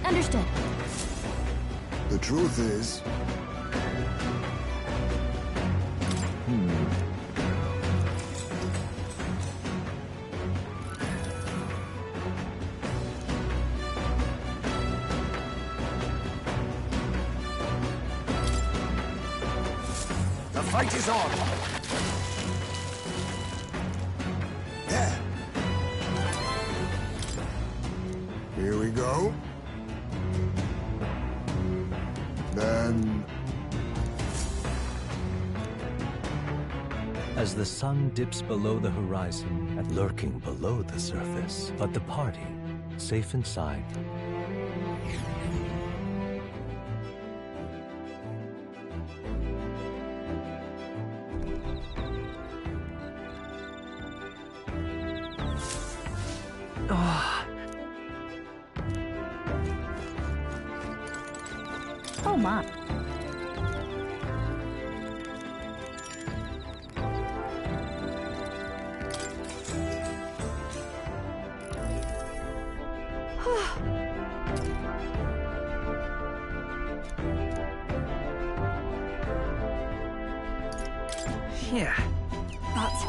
Understood. The truth is... The fight is on. go? Then... As the sun dips below the horizon and lurking below the surface, but the party, safe inside, Oh my. Yeah. But...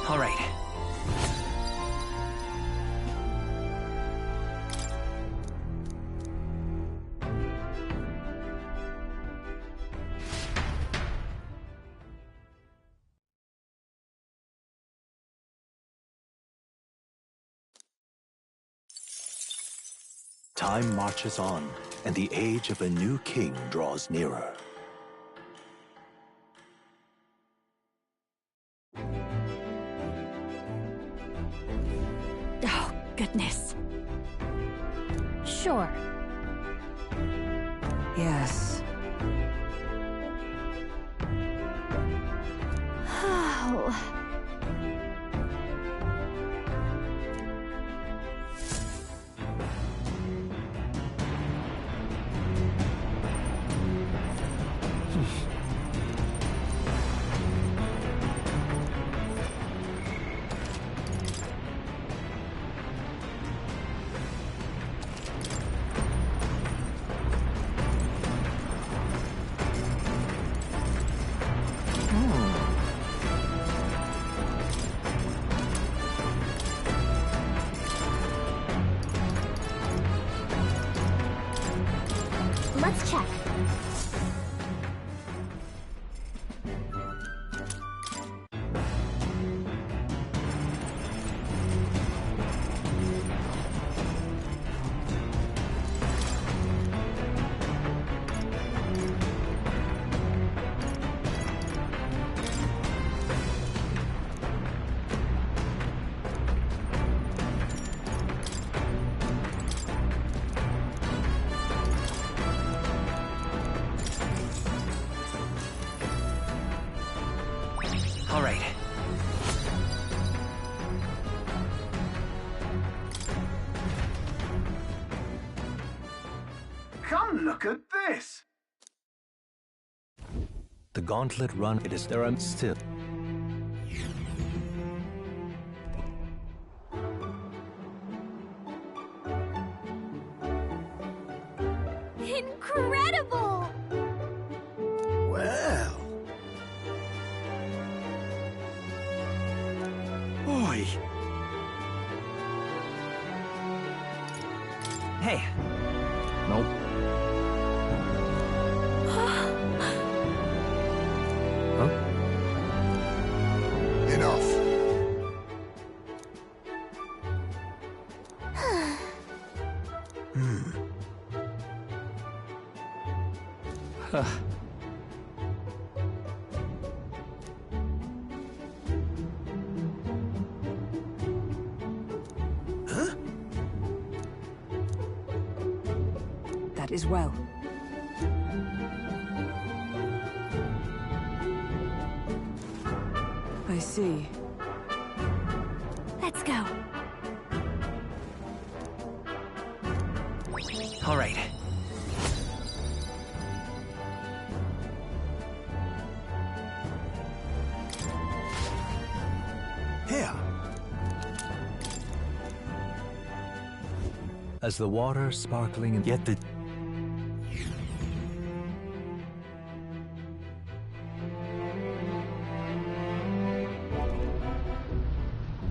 All right. time marches on, and the age of a new king draws nearer. Oh, goodness. Sure. Yes. Oh. Let's check. All right. Come look at this! The gauntlet run, it is there still. Incredible! Well... Oi! Hey. Nope. Enough. That is well. I see. Let's go. All right. Here. As the water sparkling, and yet the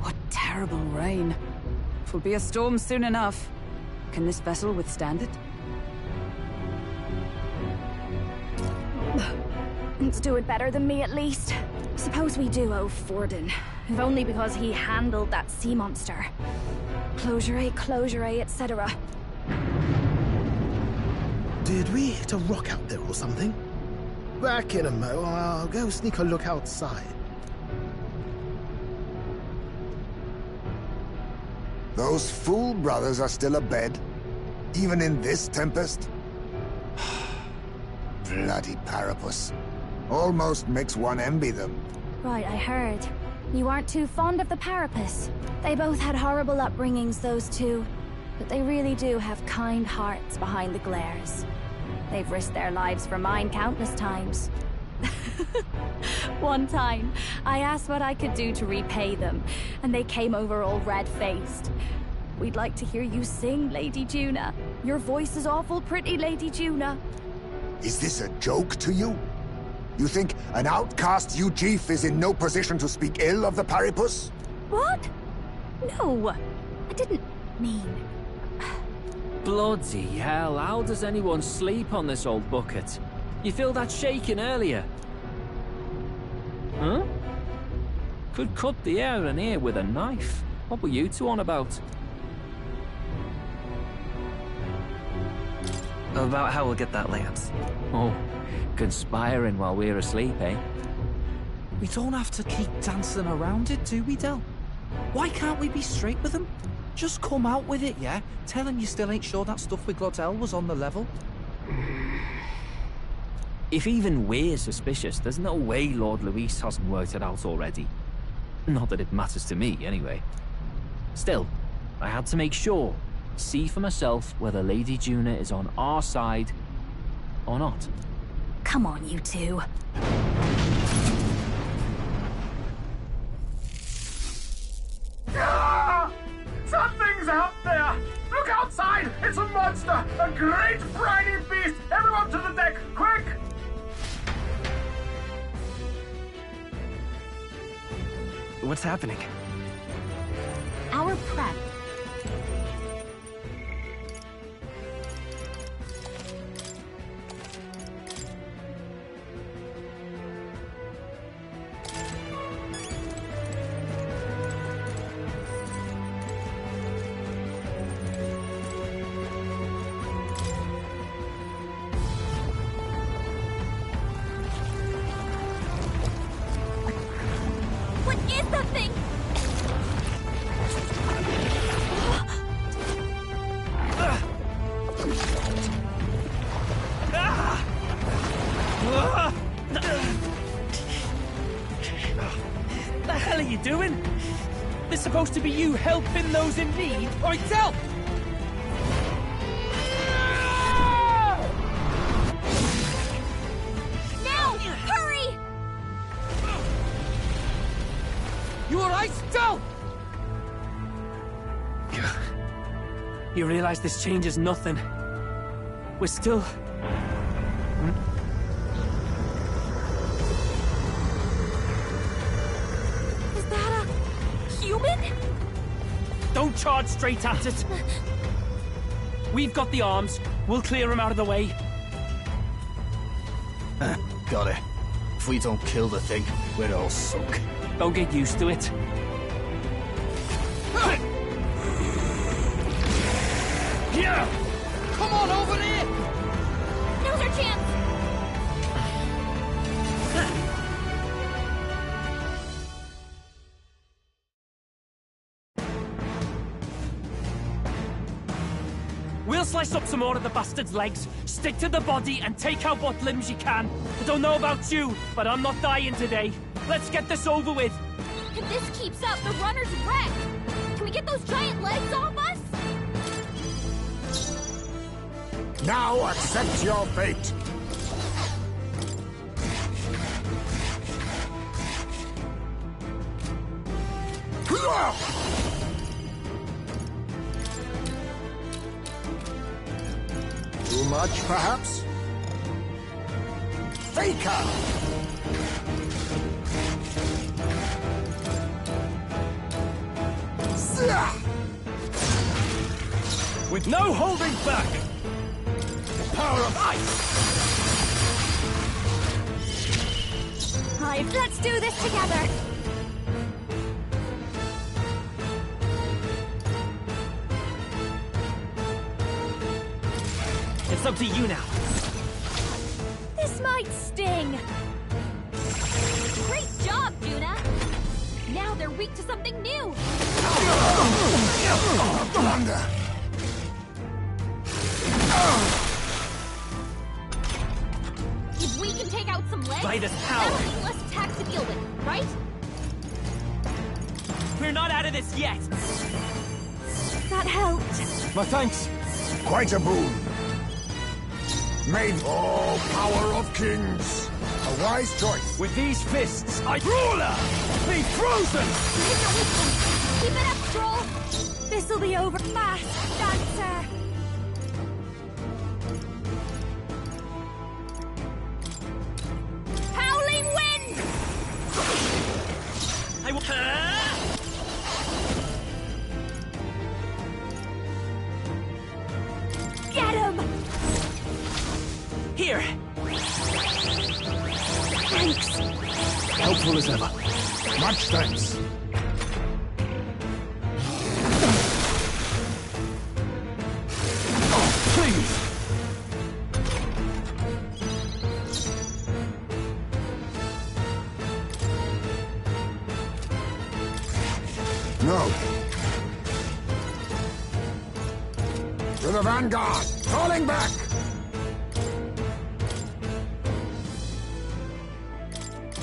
What terrible rain. 'Twill be a storm soon enough. Can this vessel withstand it? mutants do it better than me, at least. Suppose we do owe Forden, if only because he handled that sea monster. Closure, etc. Did we hit a rock out there or something? Back in a mo, I'll go sneak a look outside. Those fool brothers are still abed? Even in this tempest? Bloody Parapus. Almost makes one envy them. Right, I heard. You aren't too fond of the Parapus. They both had horrible upbringings, those two. But they really do have kind hearts behind the glares. They've risked their lives for mine countless times. One time, I asked what I could do to repay them, and they came over all red-faced. We'd like to hear you sing, Lady Juna. Your voice is awful pretty, Lady Juna. Is this a joke to you? You think an outcast Ujief is in no position to speak ill of the Paripus? What? No, I didn't mean... Bloody hell, how does anyone sleep on this old bucket? You feel that shaking earlier? Huh? Could cut the air in here with a knife. What were you two on about? About how we'll get that lance. Oh, conspiring while we're asleep, eh? We don't have to keep dancing around it, do we, Del? Why can't we be straight with him? Just come out with it, yeah? Tell him you still ain't sure that stuff with Glottel was on the level. If even we're suspicious, there's no way Lord Luis hasn't worked it out already. Not that it matters to me, anyway. Still, I had to make sure. See for myself whether Lady Juna is on our side or not. Come on, you two. Ah! Something's out there! Look outside! It's a monster! A great briny beast! Everyone to the deck, quick! What's happening? Our prep. What is that thing? The hell are you doing? This is supposed to be you helping those in need. Oi, Del! Now! Hurry! You alright, Del? You realize this changes nothing. We're still... Is that a human? Don't charge straight at it. We've got the arms. We'll clear him out of the way. Got it. If we don't kill the thing, we're all sunk. Don't get used to it. Here! Come on over here! Now's our chance! We'll slice up some more of the bastard's legs, stick to the body, and take out what limbs you can. I don't know about you, but I'm not dying today. Let's get this over with. If this keeps up, the runner's wrecked! Can we get those giant legs off us? Now accept your fate! Too much, perhaps? Faker! With no holding back! The power of ice! brave. Let's do this together. It's up to you now. This might sting. Great job, Juna. Now they're weak to something new. Thunder! If we can take out some legs, By this power. that'll be less attack to deal with, right? We're not out of this yet. That helped. My thanks. Quite a boon. May all power of kings. A wise choice. With these fists, I ruler! Be frozen! Keep it up, Stroll. This'll be over fast, Dancer. Howling wind! I will... Get him! Here! Thanks. Helpful as ever. Much thanks. Please! No. To the vanguard! Falling back!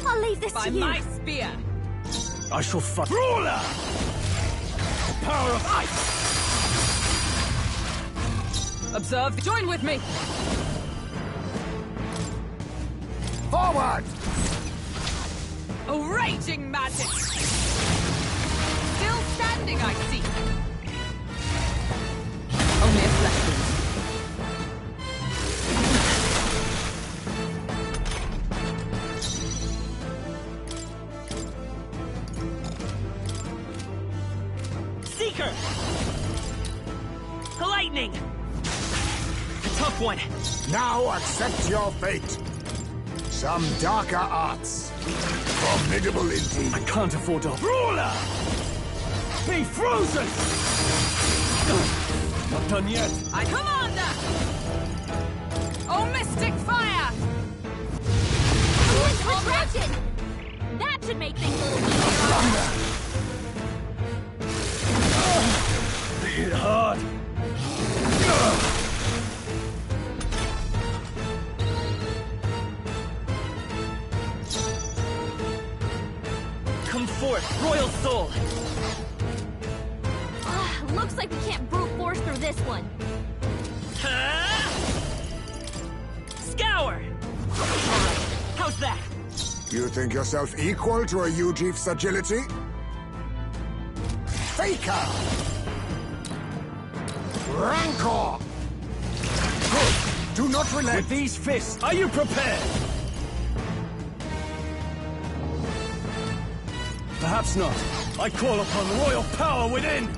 I'll leave this to you. my spear. I shall fight. Ruler! The power of ice! Observe. Join with me. Forward! A raging magic. Still standing, I see. Only a flesh wound. Seeker! Lightning! A tough one. Now accept your fate. Some darker arts. Formidable indeed. I can't afford to... Ruler! Be frozen! Not done yet. I commander! Oh, mystic fire! Fluid contraction! That should make things a little easier. Hit hard. Come forth, royal soul! Looks like we can't brute force through this one. Scour! Alright, how's that? You think yourself equal to a Ujief's agility? Faker! Rancor! Good! Do not relent! With these fists, are you prepared? Perhaps not. I call upon royal power within!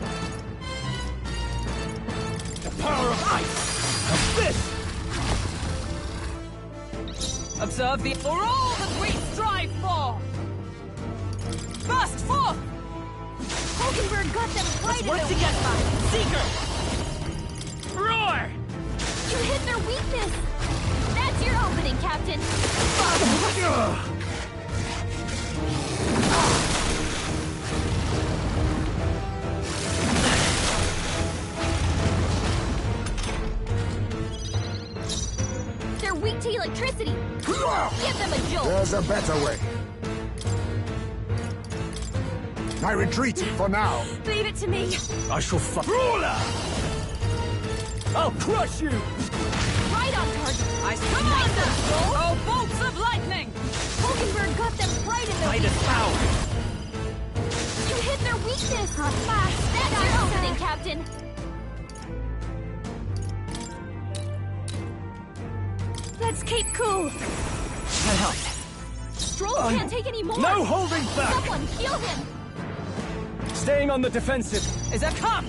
The power of ice! Of this! Observe the... For all that we strive for! Burst forth! Hulkenberg got them right in Work their together! Seeker! Roar! You hit their weakness! That's your opening, Captain! They're weak to electricity! Give them a jolt! There's a better way. I retreat for now. Leave it to me. I shall fight. Ruler! I'll crush you! Right on target! I commander! Oh, bolts of lightning! Hulkenberg got them right in their By the weakness! power! You hit their weakness! That's your opening, Captain! Let's keep cool. That helped. Stroll can't take any more! No holding back! Someone heal him! Staying on the defensive. Is that come?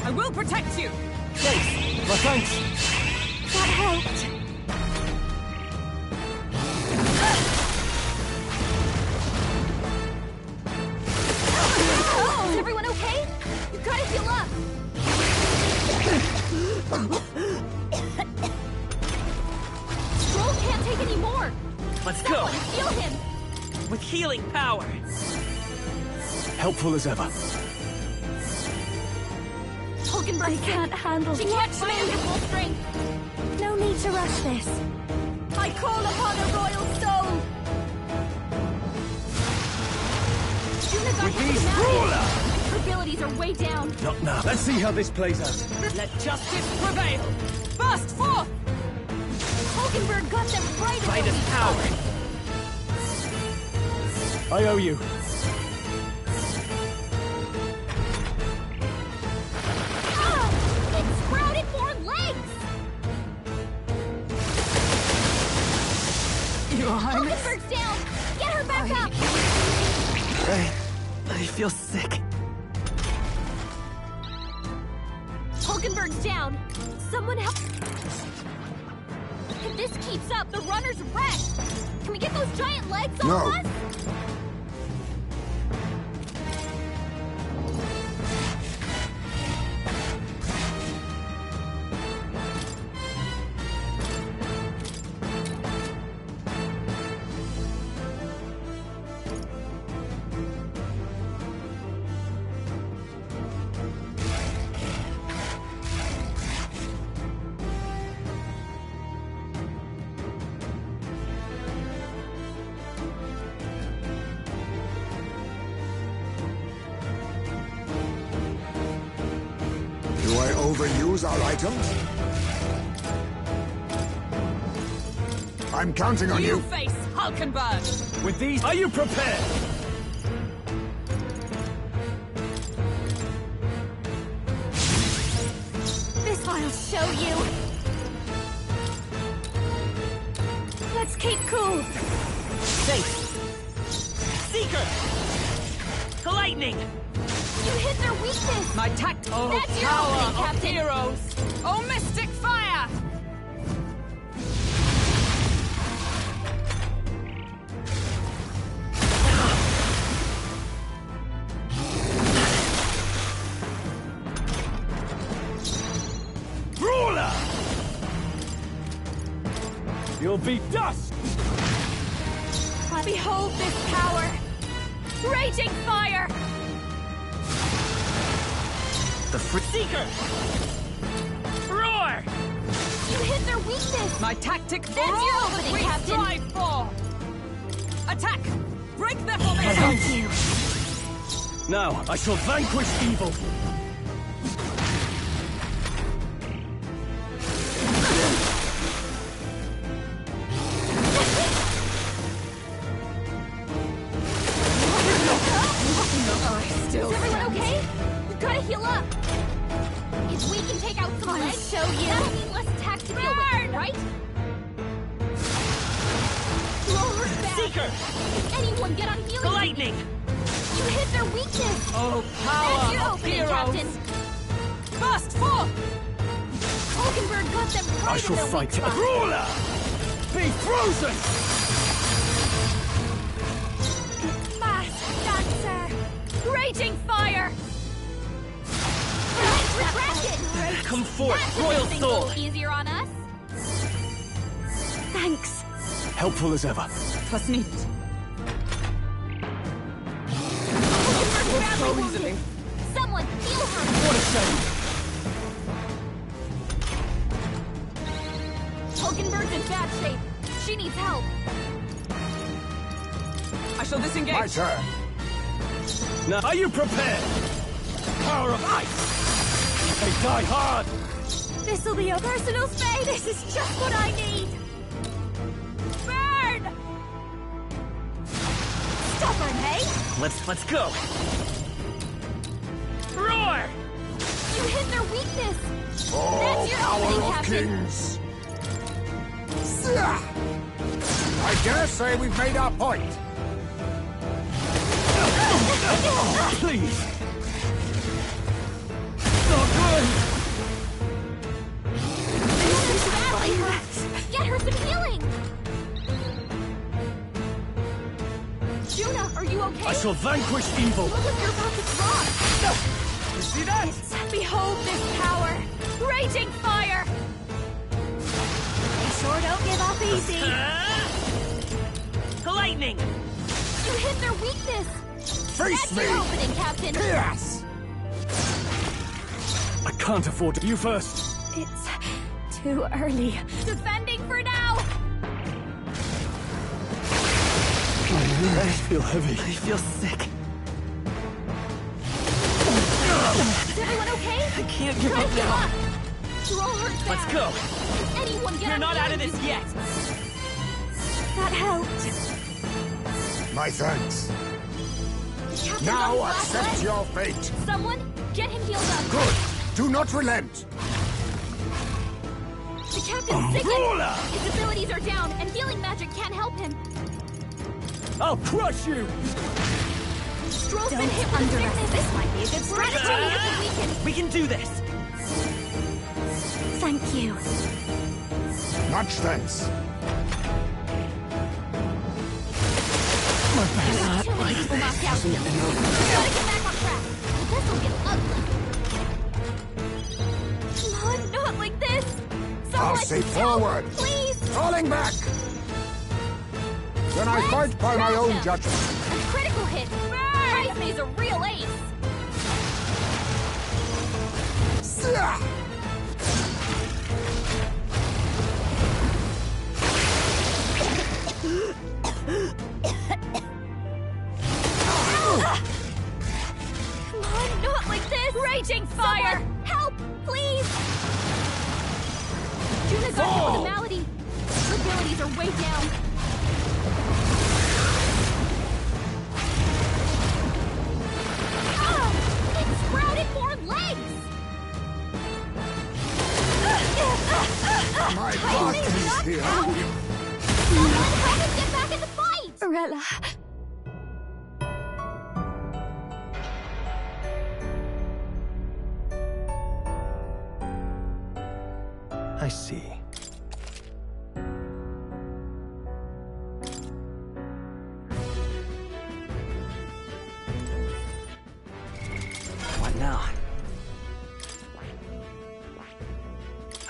I will protect you! My thanks. That helped. Let's go! Someone heal him! With healing power! Helpful as ever. Hulkenberg can't handle She can't fight him at full strength. No need to rush this. I call upon a royal soul! Juna got With hit these with ruler! Her abilities are way down. Not now. Let's see how this plays out. Let justice prevail! Burst forth! Hulkenberg got them right in Midas power! I owe you. It sprouted more legs! Your Highness. Hulkenberg's down! Get her back up! I feel sick. Hulkenberg's down! Someone help! If this keeps up, the runner's wrecked! Can we get those giant legs off No. us? Do I overuse our items? I'm counting on You you. face Hulkenberg! With these, are you prepared? This I'll show you. Let's keep cool. Safe! Seeker! Lightning! You hit their weakness! My tactical That's your power opening, of Captain. heroes! Oh, mystic fire! Ruler! You'll be dust! Behold this power! Raging fire! The Seeker! Roar! You hit their weakness! My tactic for That's your all that opening, we Captain. strive for! Attack! Break their formation! Thank you. Now, I shall vanquish evil. Is everyone okay? We've got to heal up! If we can take out some legs, show you. that'll mean less attacks to deal with, right? Throw her back! Seeker! Anyone get on healing? Lightning! You hit their weakness! Oh, That's power your of opening, heroes! Captain! Burst forth! Hulkenberg got them right I shall in their fight weak you. spot. Ruler! Be frozen! Masked dancer! Raging fire! Retracted! Come forth, That's Royal a Soul! little easier on us. Thanks. Helpful as ever. Twas needed. Hulkenberg's So badly easily. wounded. Someone heal her! What a shame. Hulkenberg's in bad shape. She needs help. I shall disengage. My turn. Now, are you prepared? Power of ice! They die hard! This'll be your personal space. This is just what I need. Burn! Stubborn, hey? Let's go! Roar! You hit their weakness. Oh, That's your power opening, of Captain. kings! I dare say we've made our point. Please! Not good! She's badly hurt. Get her some healing. Juna, are you okay? I shall vanquish evil! Look if your pocket's wrong. You see that? Behold this power. Raging fire. Sure don't give up easy. lightning! You hit their weakness! Face That's me! your opening, Captain! Yes! I can't afford to. You first! It's too early. Defending for now! I feel heavy. I feel sick. Is everyone okay? I can't give Try up to get now. up! You're all hurt bad. Let's go! Can anyone get You're on not out of healing this you? yet! That helped. My thanks. The captain's on Now his last accept leg. your fate. Someone, get him healed up. Good. Do not relent. The captain's sickened. His abilities are down, and healing magic can't help him. I'll crush you! Stroll's been Don't hit with a underestimate. sickness. This might be a good We're strategy. weakened. We can do this! Thank you. Much thanks. Too many people knocked out. We gotta get back on track. This will get ugly. Come on, not like this. I'll Someone, say help, forward. please. Falling back. Then I fight by my own judgment. A critical hit. Price a real ace. Come on, not like this! Raging fire! Someone, help, please! Juna got hit with a malady. Her abilities are way down. Ah! It sprouted more legs! My heart is here. Someone help us get back in the fight! Arella. I see. What now?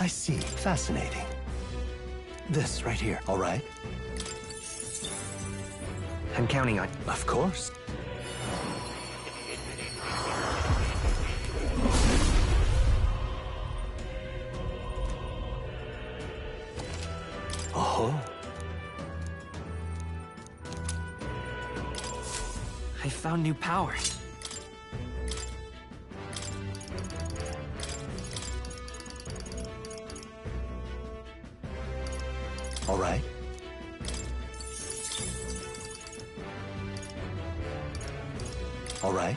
I see. Fascinating. This right here, all right? I'm counting on... Of course. Oh. I found new powers. All right. All right.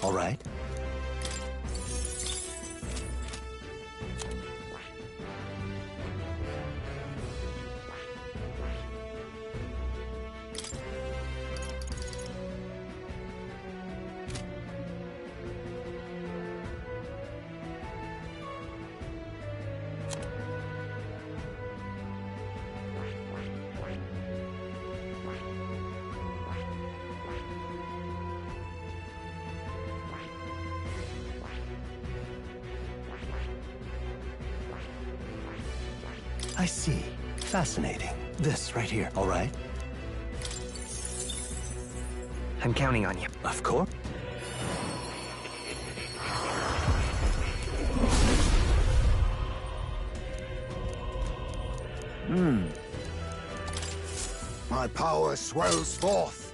All right. I see. Fascinating. This right here, all right? I'm counting on you. Of course. My power swells forth.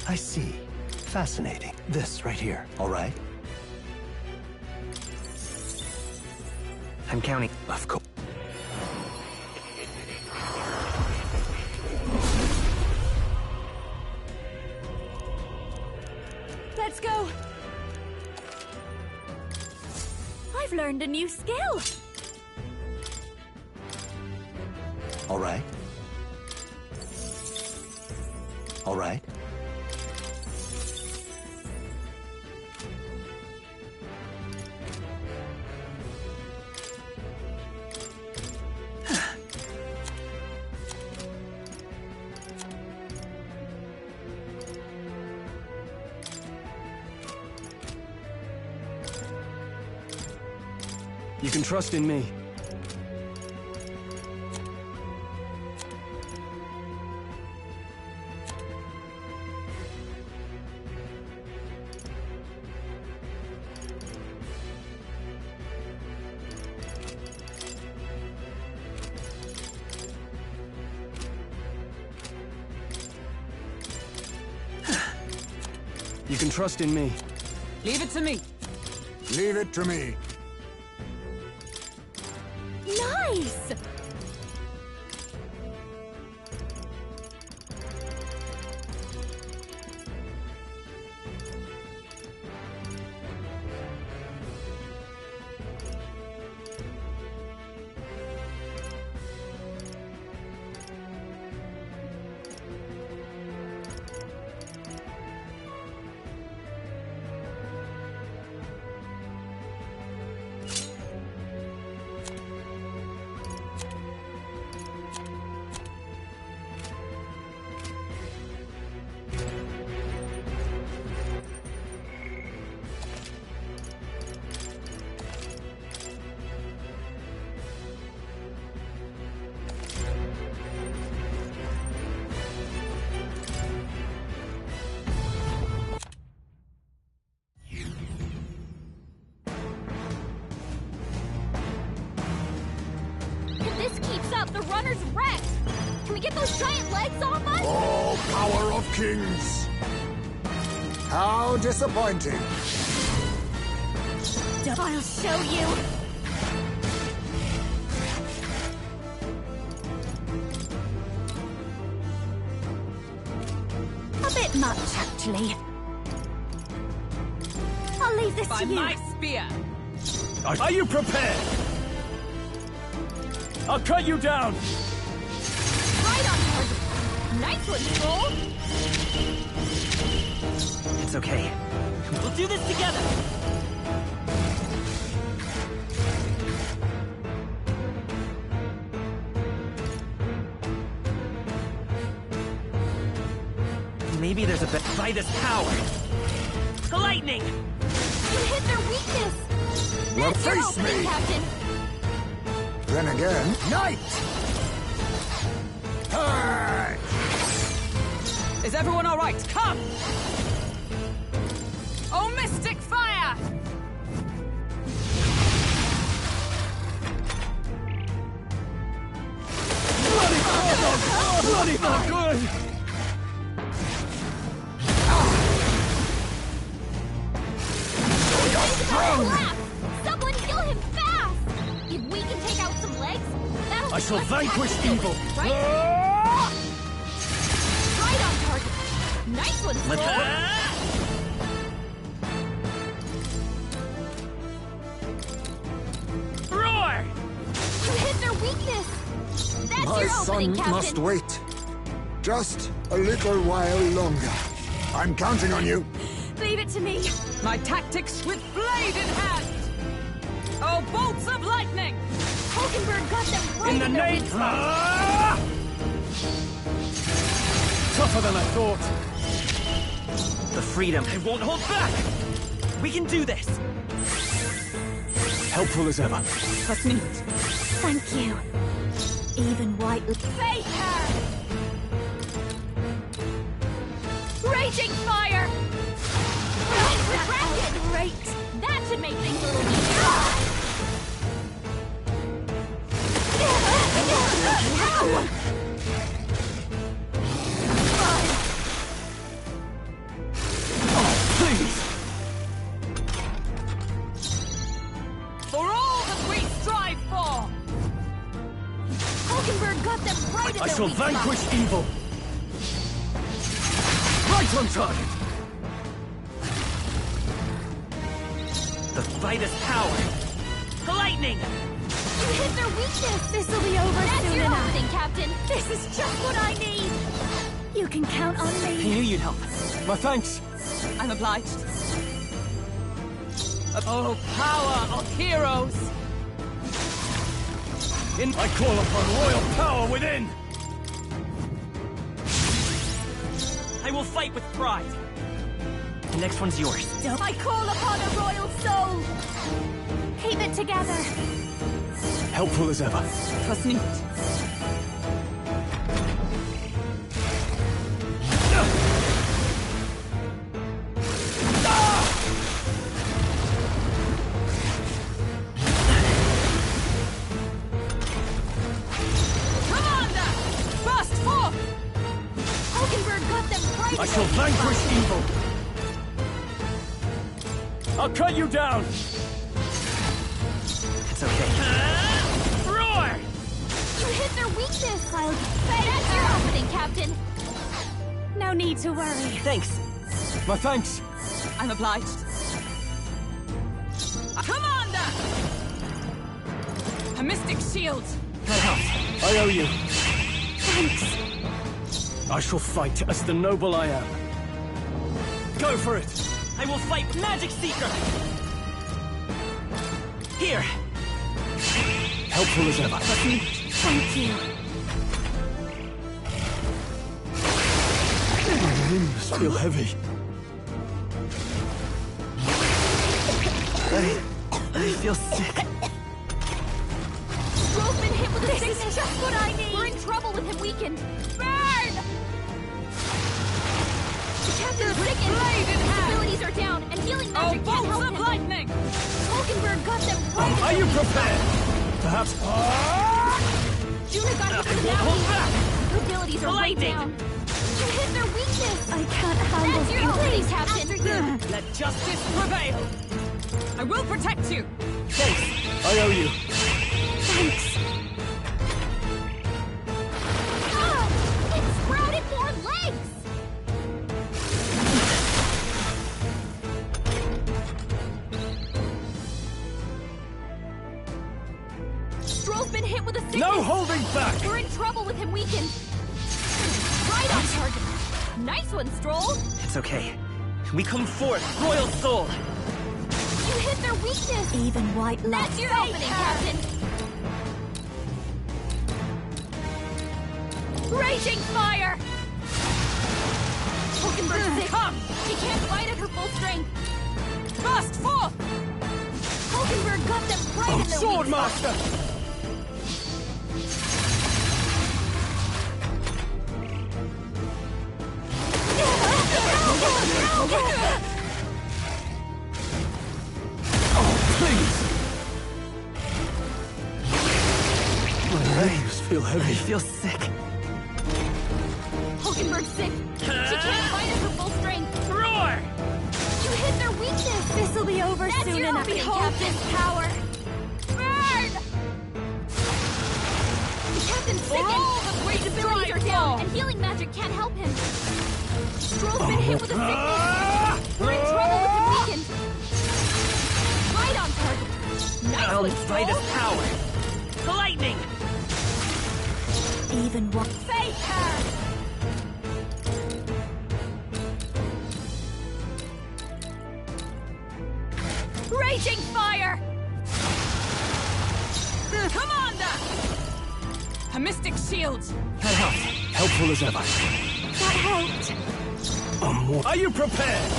I see. Fascinating. This right here, all right? I'm counting. Of course. Let's go! I've learned a new skill! All right. All right. You can trust in me. You can trust in me. Leave it to me. Leave it to me. Nice! If this keeps up, the runner's wrecked! Can we get those giant legs off us? Oh, power of kings! How disappointing! I'll show you! A bit much, actually. I'll leave this to you. By my spear! Are you prepared? I'll cut you down! Right on target! Nice one, Troll! It's okay. We'll do this together! Maybe there's a bit by this power. Lightning! You hit their weakness! Well, That's your face opening, me! Captain! Then again, night! Hey! Is everyone all right? Come! Oh, mystic fire! Bloody not good! Someone kill him fast! If we can take out some legs, that'll I shall be vanquish evil! right? Right on target! Nice one, Skull! Roar! You hit their weakness! That's My your son opening, Captain! must wait. Just a little while longer. I'm counting on you. Leave it to me. My tactics with blade in hand! Oh, bolts of lightning! Hulkenberg got them right In the their name... wits. Tougher than I thought. The freedom. I won't hold back! We can do this! Helpful as ever. Trust me. Thank you. Even white... Face her! Raging fire! Great. That should make things a little easier! Hulkenberg got them right in I their shall weak vanquish spot. evil. Right on target. The fight is power. Lightning! You hit their weakness. This'll be over That's soon your enough. opening, Captain. This is just what I need. You can count on I me. knew you'd help. My thanks. I'm obliged. Oh, power of heroes! I call upon royal power within. I will fight with pride. The next one's yours. I call upon a royal soul. Keep it together. Helpful as ever. Trust me. Commander! Burst forth! Hulkenberg got them right I in shall their weak vanquish spot. evil. I'll cut you down. It's okay. Roar! You hit their weakness. I'll That's your opening, Captain. No need to worry. Thanks. My thanks. I'm obliged. Commander! A mystic shield. I owe you. Thanks. I shall fight as the noble I am. Go for it. I will fight Magic Seeker. Here. Helpful as ever. Thank you. My limbs feel heavy. I feel sick. Stroll's been hit with a sickness. This is just what I need. We're in trouble with him weakened. Burn! The Captain's weakened. Blade in His hand. abilities are down, and healing magic can't help Bolts of him. lightning! Hulkenberg got them right in Are their you weak spot. prepared? Perhaps. Juna got hit with an Hold back! Her abilities are right Lightning. down. You hit their weakness. I can't handle That's your opening, Please, Captain. after you. Let justice prevail! I will protect you! Thanks. I owe you. Thanks. Ah! It sprouted more legs! Stroll's been hit with a sickness. No holding back. We're in trouble with him weakened. Right on target. Nice one, Stroll. It's okay. We come forth, Royal Soul. You hit their weakness. Even white love. That's your opening, Captain. Raging fire! Hulkenberg's sick. Come! She can't fight at her full strength. Burst forth! Hulkenberg got them right in their Sword weak spot. Master! Please! My legs feel heavy. I feel sick. Hulkenberg's sick. She can't fight at her full strength. Roar! You hit their weakness. This'll be over That's soon your enough. opening, Behold Captain. this power. Burn! The Captain's sickened. all that we His abilities are strive down, for. and healing magic can't help him. Stroll's been hit with a sickness. We're in trouble with him weakened. Right on target. Nice I'll one, fight Stroll. his power. Lightning! Even what? Fake her! Raging fire! Commander! A mystic shield! That helped. Helpful as ever. That helped. Are you prepared?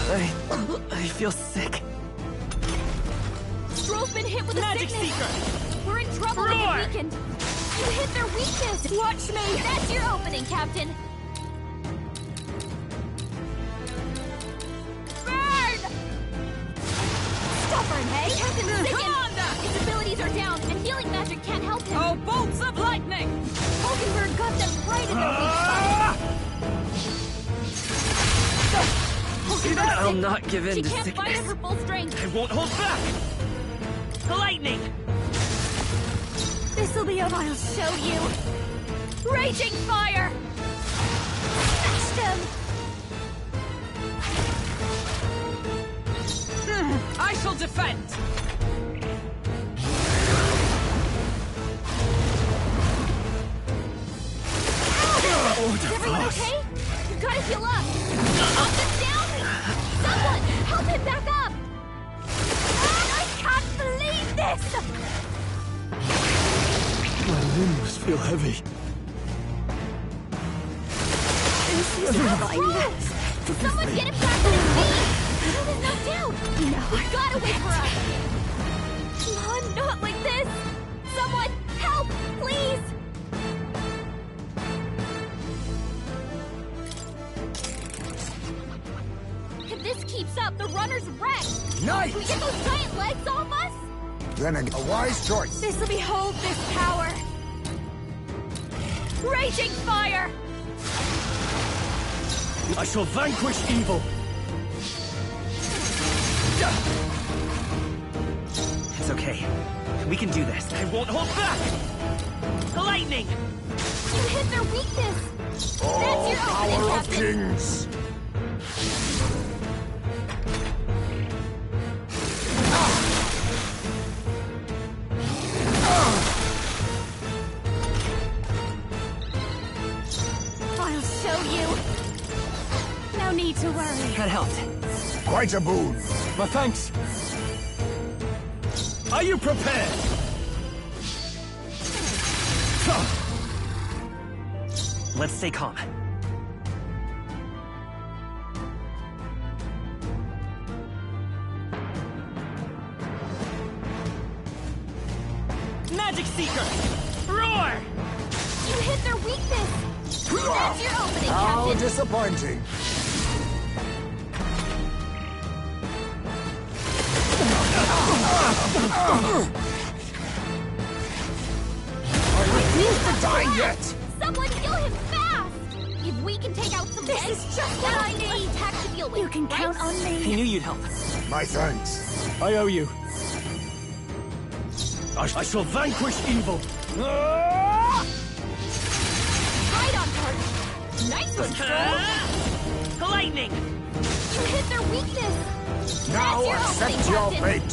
I feel sick. Stroll's been hit with a Magic sickness. Seeker! We're in trouble with Roar! him weakened. You hit their weakness. Watch me. That's your opening, Captain. Burn! Stubborn, hey? Captain sickened. His abilities are down, and healing magic magic can't help him. Oh, bolts of lightning! Hulkenberg got them right in their weak spot. See that? I'll not give in She to can't fight sickness. at her full strength. I won't hold back! The lightning! This'll be over. I'll show you. Raging fire! Smashed him! I shall defend! Is everyone okay? You've got to heal up. Up and down! Someone, help him back up! I can't believe this! My limbs feel heavy. Someone get him back to his feet! He's knocked out! No, you gotta wait for us! Come on, not like this! Someone, help, please! If this keeps up, the runner's wrecked! Nice! Can we get those giant legs off us? Then a wise choice. This'll behold this power! Raging fire! I shall vanquish evil. It's okay. We can do this. I won't hold back! The lightning! You hit their weakness! That's your Power opening, of Captain! kings. I'll show you! No need to worry. That helped. Quite a boon. My thanks. Are you prepared? Let's stay calm. Magic Seeker! Roar! You hit their weakness! That's your opening, How Captain! disappointing. I refuse to die yet! Someone heal him fast! If we can take out some legs, is just what what I I need attack to deal with. You can right? count on I me. knew you'd help. My thanks. I owe you. I shall vanquish evil. Right on target. Nice one, Stroll. The lightning! You hit their weakness. Now That's your accept opening, your Captain. fate.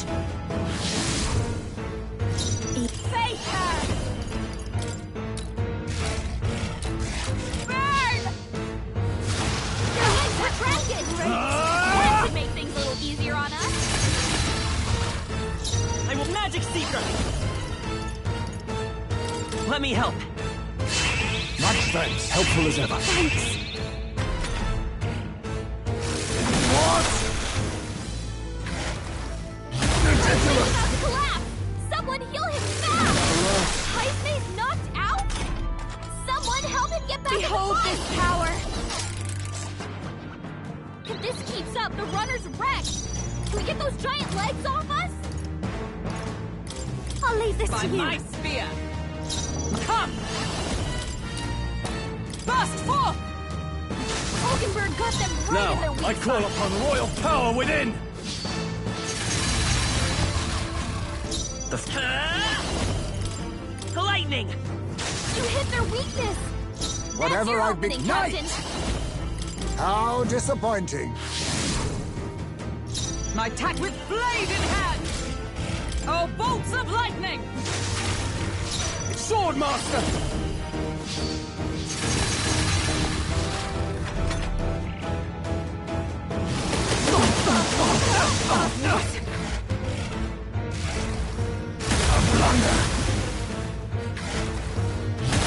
Face her! Burn! Your legs are dragging! That should make things a little easier on us. I will Magic Seeker! Let me help. Much thanks. Helpful as ever. Thanks. What? He's about to collapse! Someone heal him fast! Heismay's knocked out? Someone help him get back Behold in the this fight! power! If this keeps up, the runner's wrecked! Can we get those giant legs off us? I'll leave this By to you. my spear! Come! Burst forth! Hulkenberg got them right in their Now, weak I call spot. upon royal power within. The lightning! You hit their weakness! Whatever That's your I've opening, been. Captain. How disappointing. My attack with blade in hand! Oh, bolts of lightning! Swordmaster! A blunder.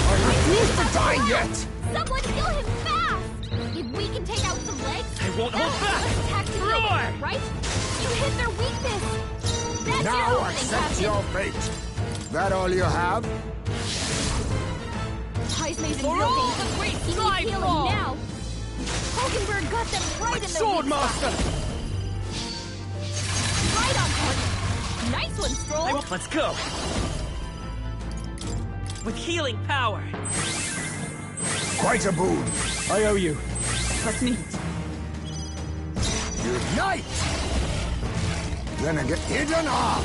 I refuse to die yet. Someone heal him fast! If we can take out some legs, I won't hold that's back. less attack to deal with, Roar! right? You hit their weakness! That's your Now opening, accept Captain. your fate. That all you have? Heismay's in For real all danger. that we He needs strive healing for. now. Hulkenberg got them right in their weak spot. Swordmaster! Right on target. Nice one, Stroll. Let's go! with healing power. Quite a boon. I owe you. Let's meet. Unite! Then I get hidden arm.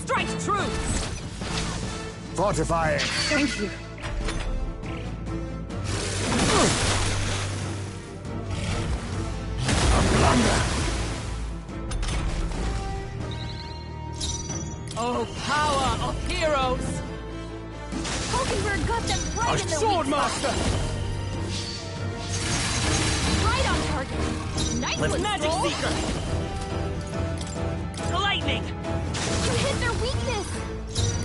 Strike true! Fortifying. Thank you. A blunder. Oh, power of heroes! Hulkenberg got them right in the Sword weak Master! spot. Right on target. Nice Let's one, magic Stroll. seeker. Lightning. You hit their weakness.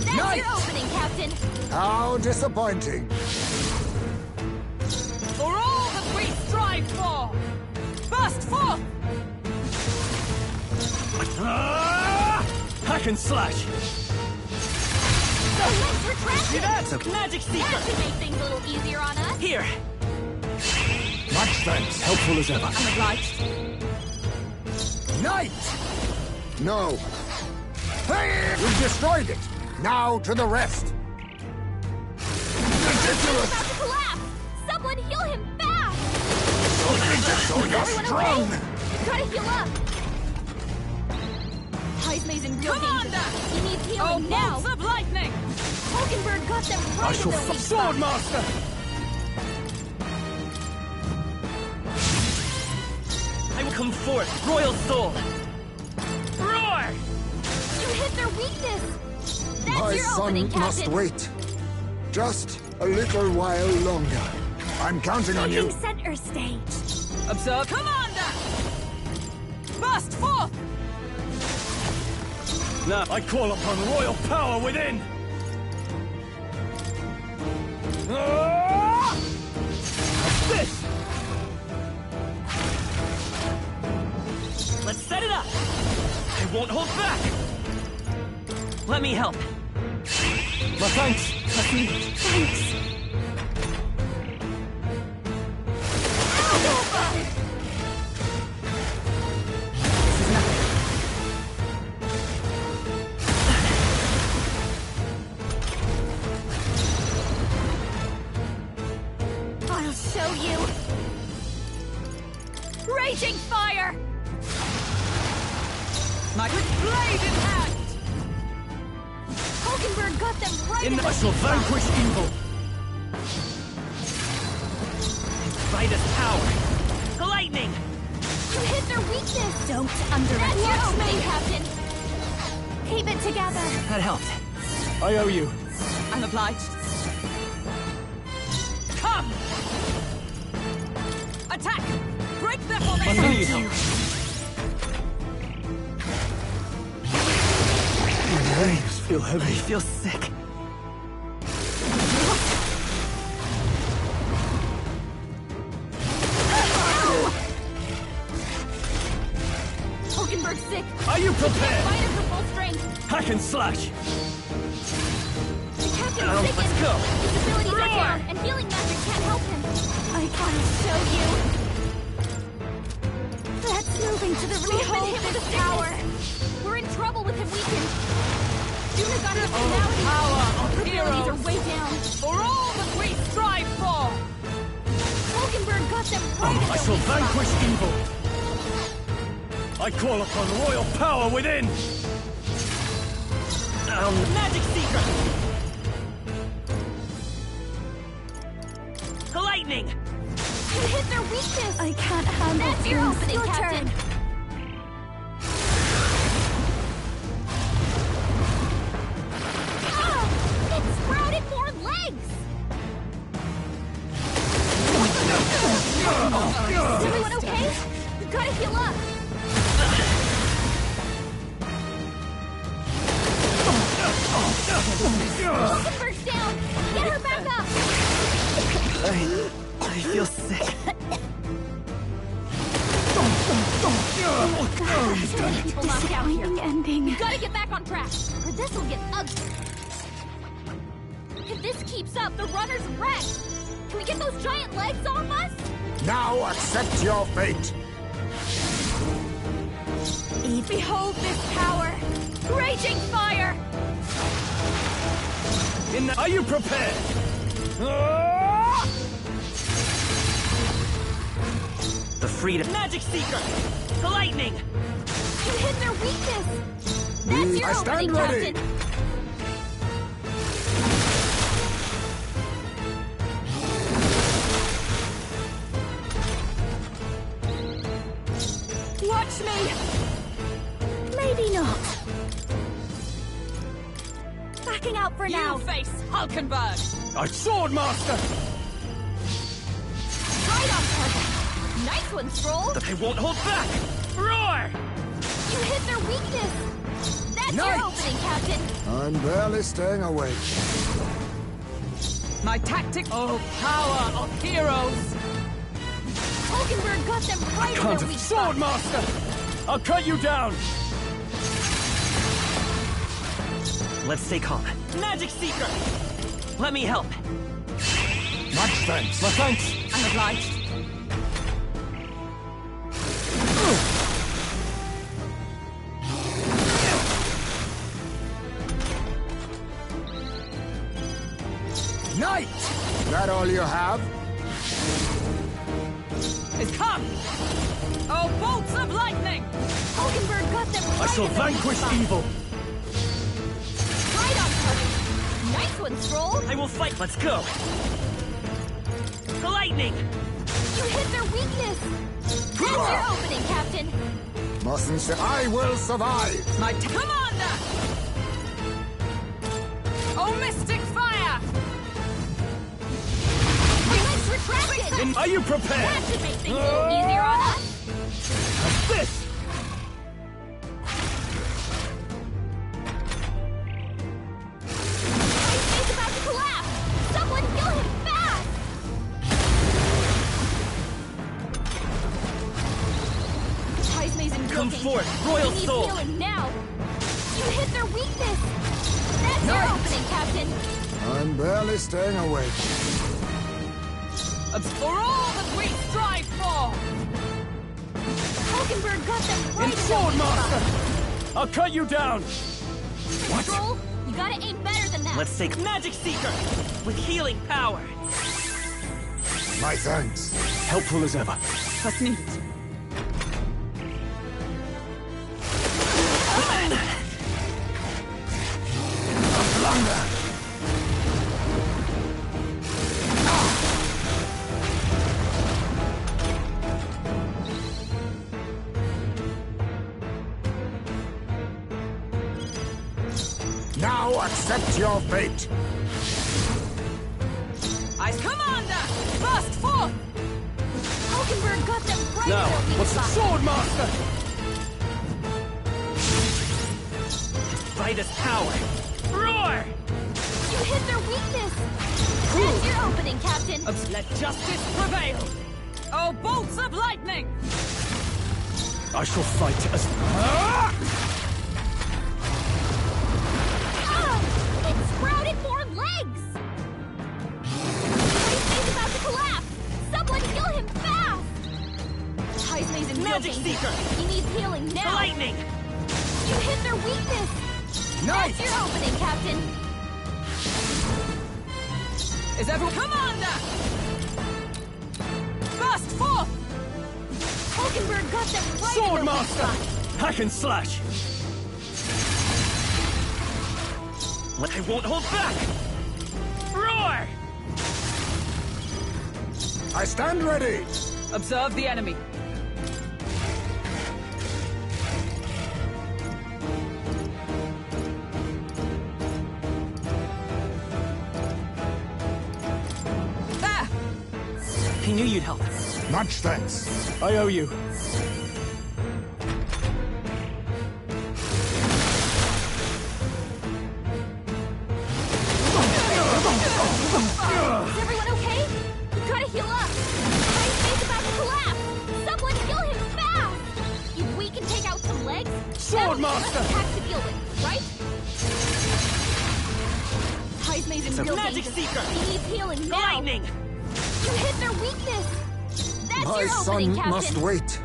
That's Nice. your opening, Captain. How disappointing. For all that we strive for! Burst forth! Hack and slash! The legs retracted. See that? Magic seeker. That should make things a little easier on us. Here. Much thanks. Helpful as ever. I'm obliged. Knight! No. We've destroyed it. Now to the rest. He's Ridiculous! about to collapse. Someone heal him fast. So you're Everyone strong! okay? Gotta heal up. Heismay's in real danger. Commander! He needs Oh, healing now. bolts of lightning! Hulkenberg got them right in the weak Sword spot. Master! I will come forth, royal soul. Roar! You hit their weakness. That's My your son opening, must Captain. wait. Just a little while longer. I'm counting on you. Taking center stage. Observe. Commander! Burst forth! Now I call upon royal power within! This! Let's set it up. I won't hold back. Let me help. My thanks! Let's meet. Thanks. I'll show you. Raging fire! My blade in hand! Hulkenberg got them right in the I shall weak spot. vanquish evil! Vitus power. Lightning. You hit their weakness. Don't That's underestimate. your That's opening, me, Captain. Keep it together. That helped. I owe you. I'm obliged. Come! Attack! Break their formation! My legs feel heavy. I feel sick. Hulkenberg's sick. Are you He can't prepared? fight him to full strength. Hack and slash! The captain's sick let's and go. his abilities are Roar! down, and healing magic can't help him. I gotta show you. Let's move into the We room hold with him this with a power. We're in trouble with him weakened. Juna got his personality. power of Her abilities heroes. are way down. For all that we strive for! Hulkenberg got them right in I their shall weak spot. vanquish evil! I call upon royal power within! Magic seeker. Lightning. You hit their weakness. I can't handle That's your things. opening, Your Captain. turn. Ah! It sprouted more legs. Is everyone okay? We gotta heal up. Hulkenberg's down. Get her back up. I feel sick. People knocked out here. Disappointing ending. We gotta get back on track, or this'll get ugly. If this keeps up, the runner's wrecked. Can we get those giant legs off us? Now accept your fate. Eve. Behold this power! Raging fire! Are you prepared? The freedom. Magic Seeker! The lightning! You hit their weakness! That's your opening, Captain! Watch me! Maybe not. Backing out for now. You face Hulkenberg! Our sword master! Right on target! Nice one, Stroll! I won't hold back! Roar! You hit their weakness! That's your opening, Captain! I'm barely staying awake. My tactic... Oh, power of heroes! Hulkenberg got them right in their weak spot! Sword master! I'll cut you down! Let's stay calm. Magic Seeker! Let me help. Much thanks. My thanks. I'm obliged. Knight! That all you have? Is come! Oh, bolts of lightning! Hulkenberg got them right I shall in their weak vanquish spot. evil. Right on target! Nice one, Stroll! I will fight. Let's go. The lightning! You hit their weakness! That's your opening, Captain! Mustn't say I will survive! My commander! Oh, mystic fire! My legs retracted! Are you prepared? That should make things a little easier on us! This! He's about to collapse! Someone kill him fast! Heismay's in Come danger. forth, Royal He needs Soul. healing now! You hit their weakness! That's your opening, Captain! I'm barely staying awake. For all that we strive for! Hulkenberg got them right in their Sword weak master! spot. I'll cut you down! Stroll, you gotta aim better than that! Let's take Magic Seeker! With healing power! My thanks. Helpful as ever. Was nicht. Now accept your fate. Ice Commander! Burst forth! Hulkenberg got them right Now, in their weak what's the spot. sword master? By this power! Roar! You hit their weakness! That's your opening, Captain! Let justice prevail! Oh, bolts of lightning! I shall fight as... It sprouted more legs! Heismay's about to collapse! Someone kill him fast! Heismay's in real Magic danger. Seeker! He needs healing now! The lightning! You hit their weakness! Knight! That's your opening, Captain! Is everyone... Commander! Burst forth! Hulkenberg got them right Sword in their weak master! spot. Hack and slash! I won't hold back! Roar! I stand ready. Observe the enemy. There! He knew you'd help. Much thanks. I owe you. Is everyone okay? You gotta heal up! Heismay's about to collapse! Someone kill him fast! If we can take out some legs, Sword that'll be master! less attack to deal with, right? Heismay's in real Magic danger. Seeker! He needs healing The now! lightning! You hit their weakness! That's My your opening, son Captain! must wait.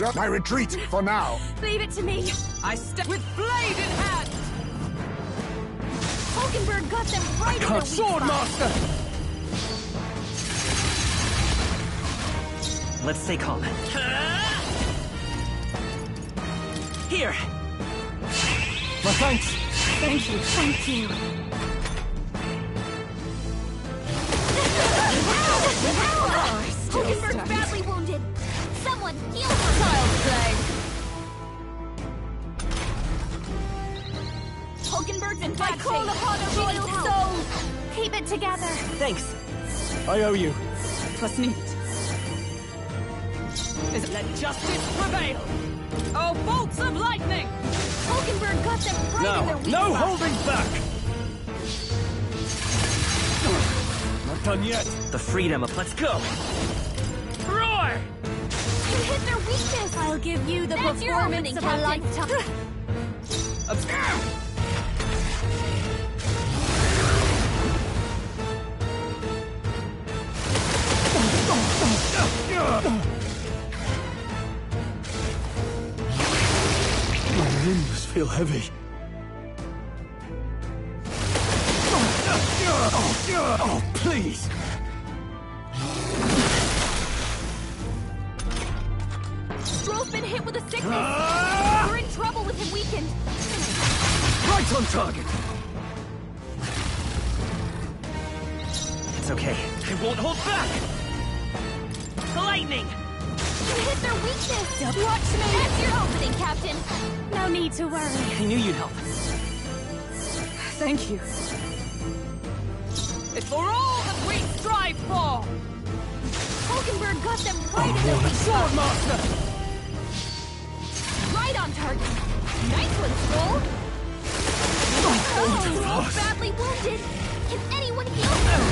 Just my retreat for now. Leave it to me. I step with blade in hand! Hulkenberg got them right in their weak Sword spot. Master! Let's stay calm. Here! My thanks! Thank you. Thank you. Hulkenberg's badly wounded. Someone heal her. Child's play. Hulkenberg's in bad shape. I call upon a royal soul. Keep it together. Thanks. I owe you. Twas neat. Let justice prevail! Oh, bolts of lightning! Hulkenberg got them right in their weak No spot. holding back! Not done yet. The freedom of let's go! Roar! You hit their weakness. I'll give you the That's your performance opening, of a Captain. lifetime. My limbs feel heavy. Oh, please! Stroll's been hit with a sickness. We're in trouble with him weakened. Right on target! It's okay. I won't hold back! Lightning! You hit their weakness. Watch me. That's your opening, Captain. No need to worry. I knew you'd help. Thank you. It's for all that we strive for! Hulkenberg got them right in their weak spot. Sword Master! Right on target. Nice one, Stroll. Stroll's badly wounded. Can anyone heal him?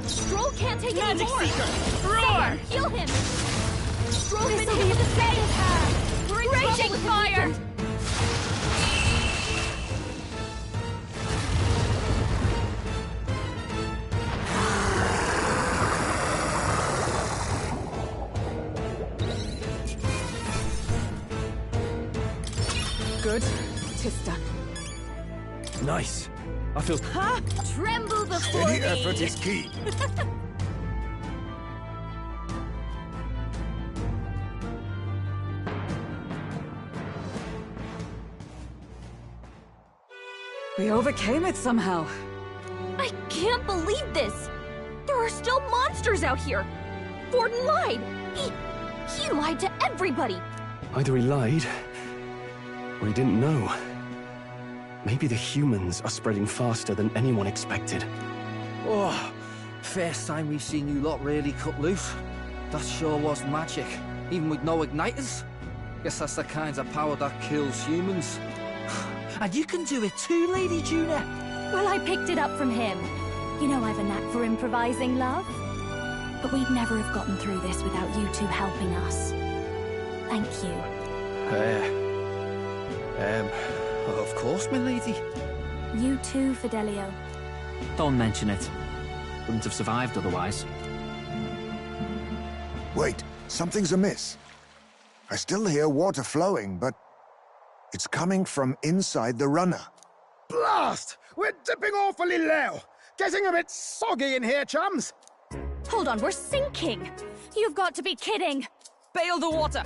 Stroll can't take any Magic more. Seeker! Someone heal him. Stroll's been hit with a sickness. We're in trouble with him weakened. Good. 'Tis done. Nice. I feel... Huh? Tremble before Any me. effort is key. We overcame it somehow. I can't believe this! There are still monsters out here! Forden lied! He lied to everybody! Either he lied, or he didn't know. Maybe the humans are spreading faster than anyone expected. Oh, first time we've seen you lot really cut loose. That sure was magic, even with no igniters. Guess that's the kind of power that kills humans. And you can do it too, Lady Juna. Well, I picked it up from him. You know I've a knack for improvising, love. But we'd never have gotten through this without you two helping us. Thank you. Of course, my lady. You too, Fidelio. Don't mention it. Wouldn't have survived otherwise. Wait, something's amiss. I still hear water flowing, but it's coming from inside the runner. Blast! We're dipping awfully low. Getting a bit soggy in here, chums. Hold on, we're sinking! You've got to be kidding! Bail the water!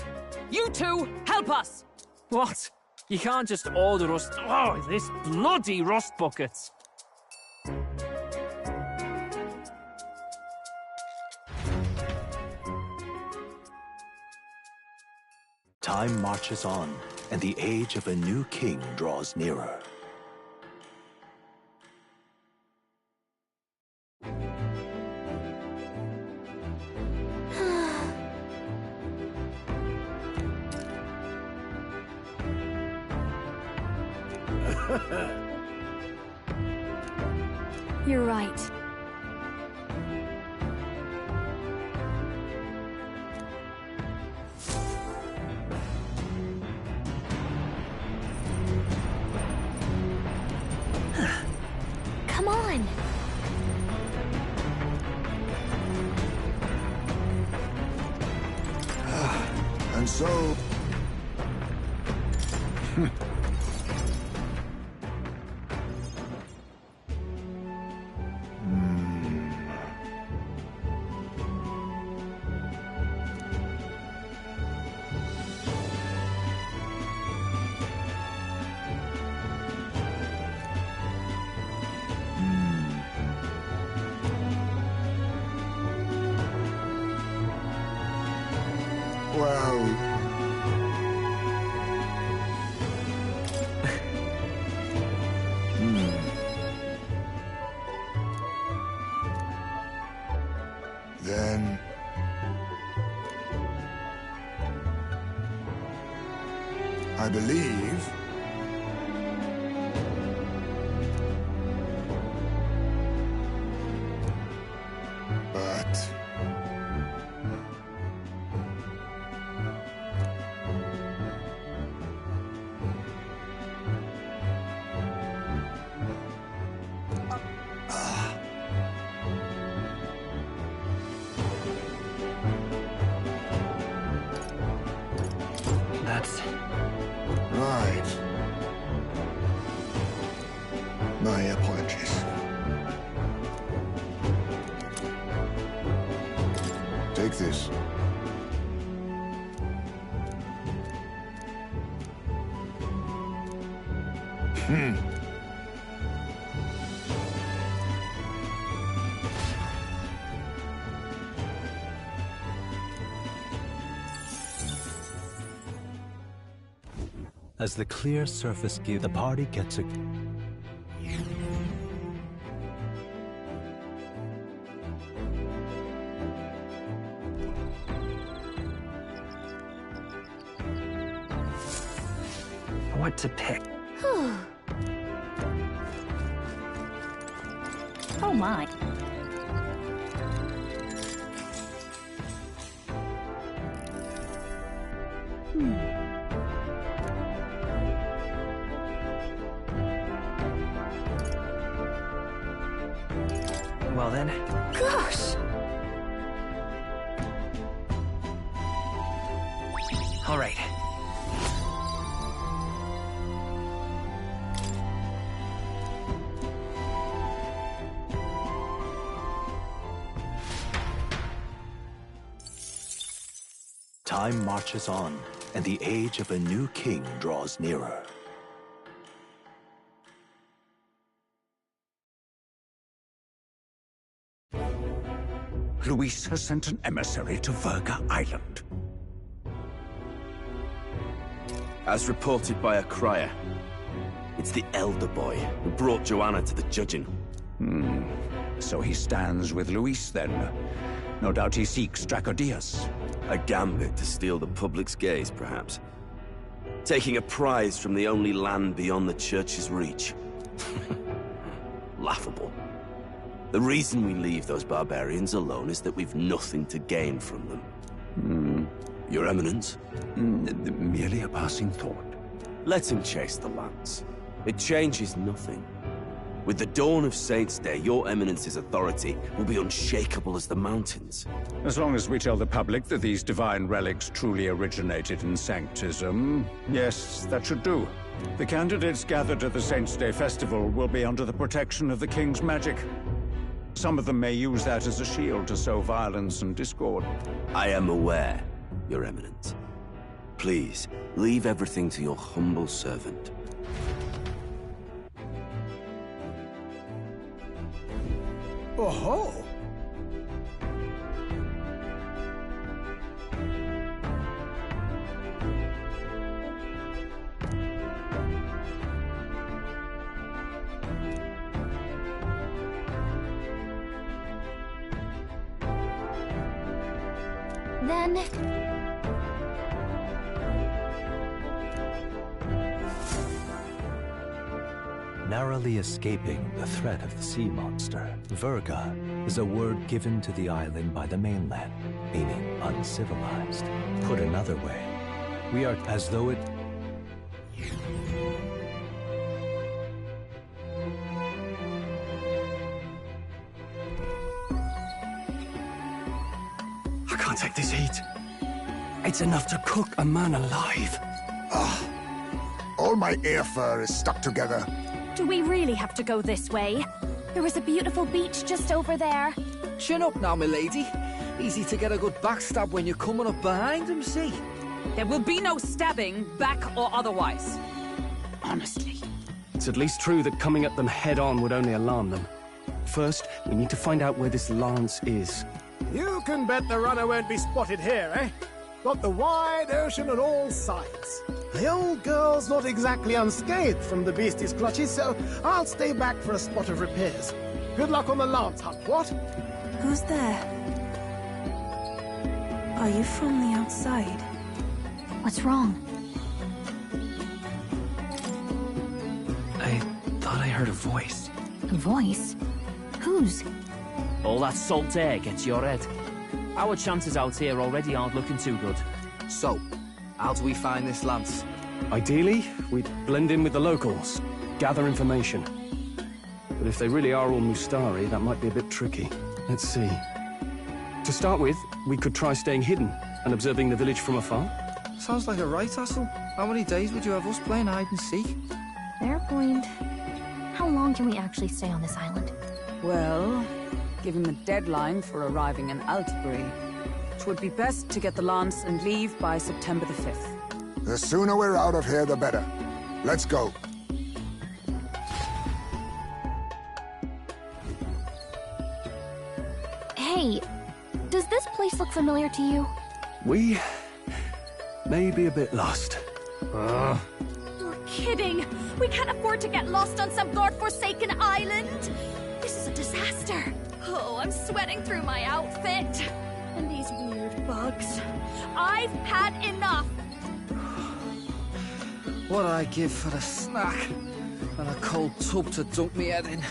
You two, help us! What? You can't just order us... Oh, this bloody rust buckets! Time marches on, and the age of a new king draws nearer. You're right. So... Well... Then... I believe... But... That's... Right. My apologies. Take this. As the clear surface gives, the party gets a... What to pick? Oh my. Well then. Gosh! All right. Time marches on, and the age of a new king draws nearer. Luis has sent an emissary to Verga Island. As reported by a crier, it's the elder boy who brought Joanna to the judging. So he stands with Luis, then. No doubt he seeks Dracodius. A gambit to steal the public's gaze, perhaps. Taking a prize from the only land beyond the church's reach. Laughable. The reason we leave those barbarians alone is that we've nothing to gain from them. Your Eminence? Merely a passing thought. Let him chase the lance. It changes nothing. With the dawn of Saints' Day, your Eminence's authority will be unshakable as the mountains. As long as we tell the public that these divine relics truly originated in Sanctism, yes, that should do. The candidates gathered at the Saints' Day festival will be under the protection of the King's magic. Some of them may use that as a shield to sow violence and discord. I am aware, Your Eminence. Please, leave everything to your humble servant. Oh-ho! Then... Narrowly escaping the threat of the sea monster, Verga is a word given to the island by the mainland, meaning uncivilized. Put another way, we are as though it... I can't take this heat. It's enough to cook a man alive. All my ear fur is stuck together. Do we really have to go this way? There was a beautiful beach just over there. Chin up now, milady. Easy to get a good backstab when you're coming up behind him, see? There will be no stabbing, back or otherwise. Honestly. It's at least true that coming at them head-on would only alarm them. First, we need to find out where this lance is. You can bet the runner won't be spotted here, eh? Got the wide ocean on all sides. The old girl's not exactly unscathed from the beastie's clutches, so I'll stay back for a spot of repairs. Good luck on the lance hunt, what? Who's there? Are you from the outside? What's wrong? I thought I heard a voice. A voice? Whose? All that salt air gets your head. Our chances out here already aren't looking too good. So, how do we find this lance? Ideally, we'd blend in with the locals, gather information. But if they really are all Mustari, that might be a bit tricky. Let's see. To start with, we could try staying hidden and observing the village from afar. Sounds like a right hassle. How many days would you have us playing hide and seek? Fair point. How long can we actually stay on this island? Well, given the deadline for arriving in Altibury, it would be best to get the lance and leave by September the 5th. The sooner we're out of here, the better. Let's go. Hey, does this place look familiar to you? We may be a bit lost. You're kidding! We can't afford to get lost on some godforsaken island! This is a disaster! Oh, I'm sweating through my outfit! And these weird bugs. I've had enough! What I give for a snack and a cold tub to dunk me head in.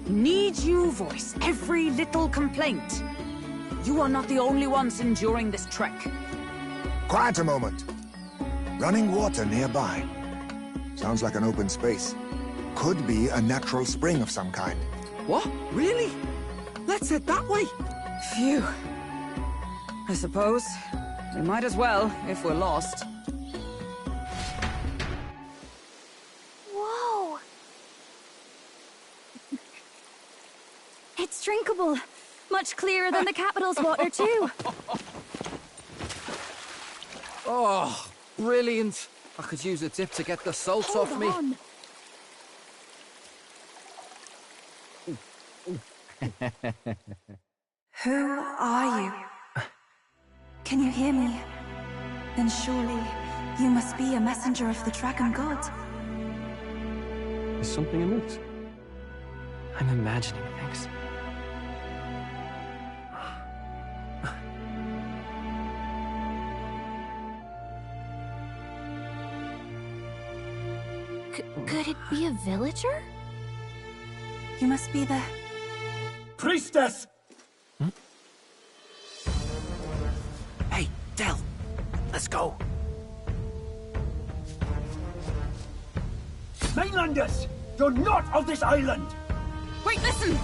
Need you voice every little complaint. You are not the only ones enduring this trek. Quiet a moment. Running water nearby. Sounds like an open space. Could be a natural spring of some kind. What? Really? Let's head that way. Phew. I suppose we might as well if we're lost. Whoa! It's drinkable. Much clearer than the capital's water, too. Oh, brilliant. I could use a dip to get the salt off me. Who are you? Can you hear me? Then surely you must be a messenger of the Dragon God. Is something amiss? I'm imagining things. Could it be a villager? You must be the... Priestess! Hey, Del. Let's go. Mainlanders! You're not of this island! Wait, listen!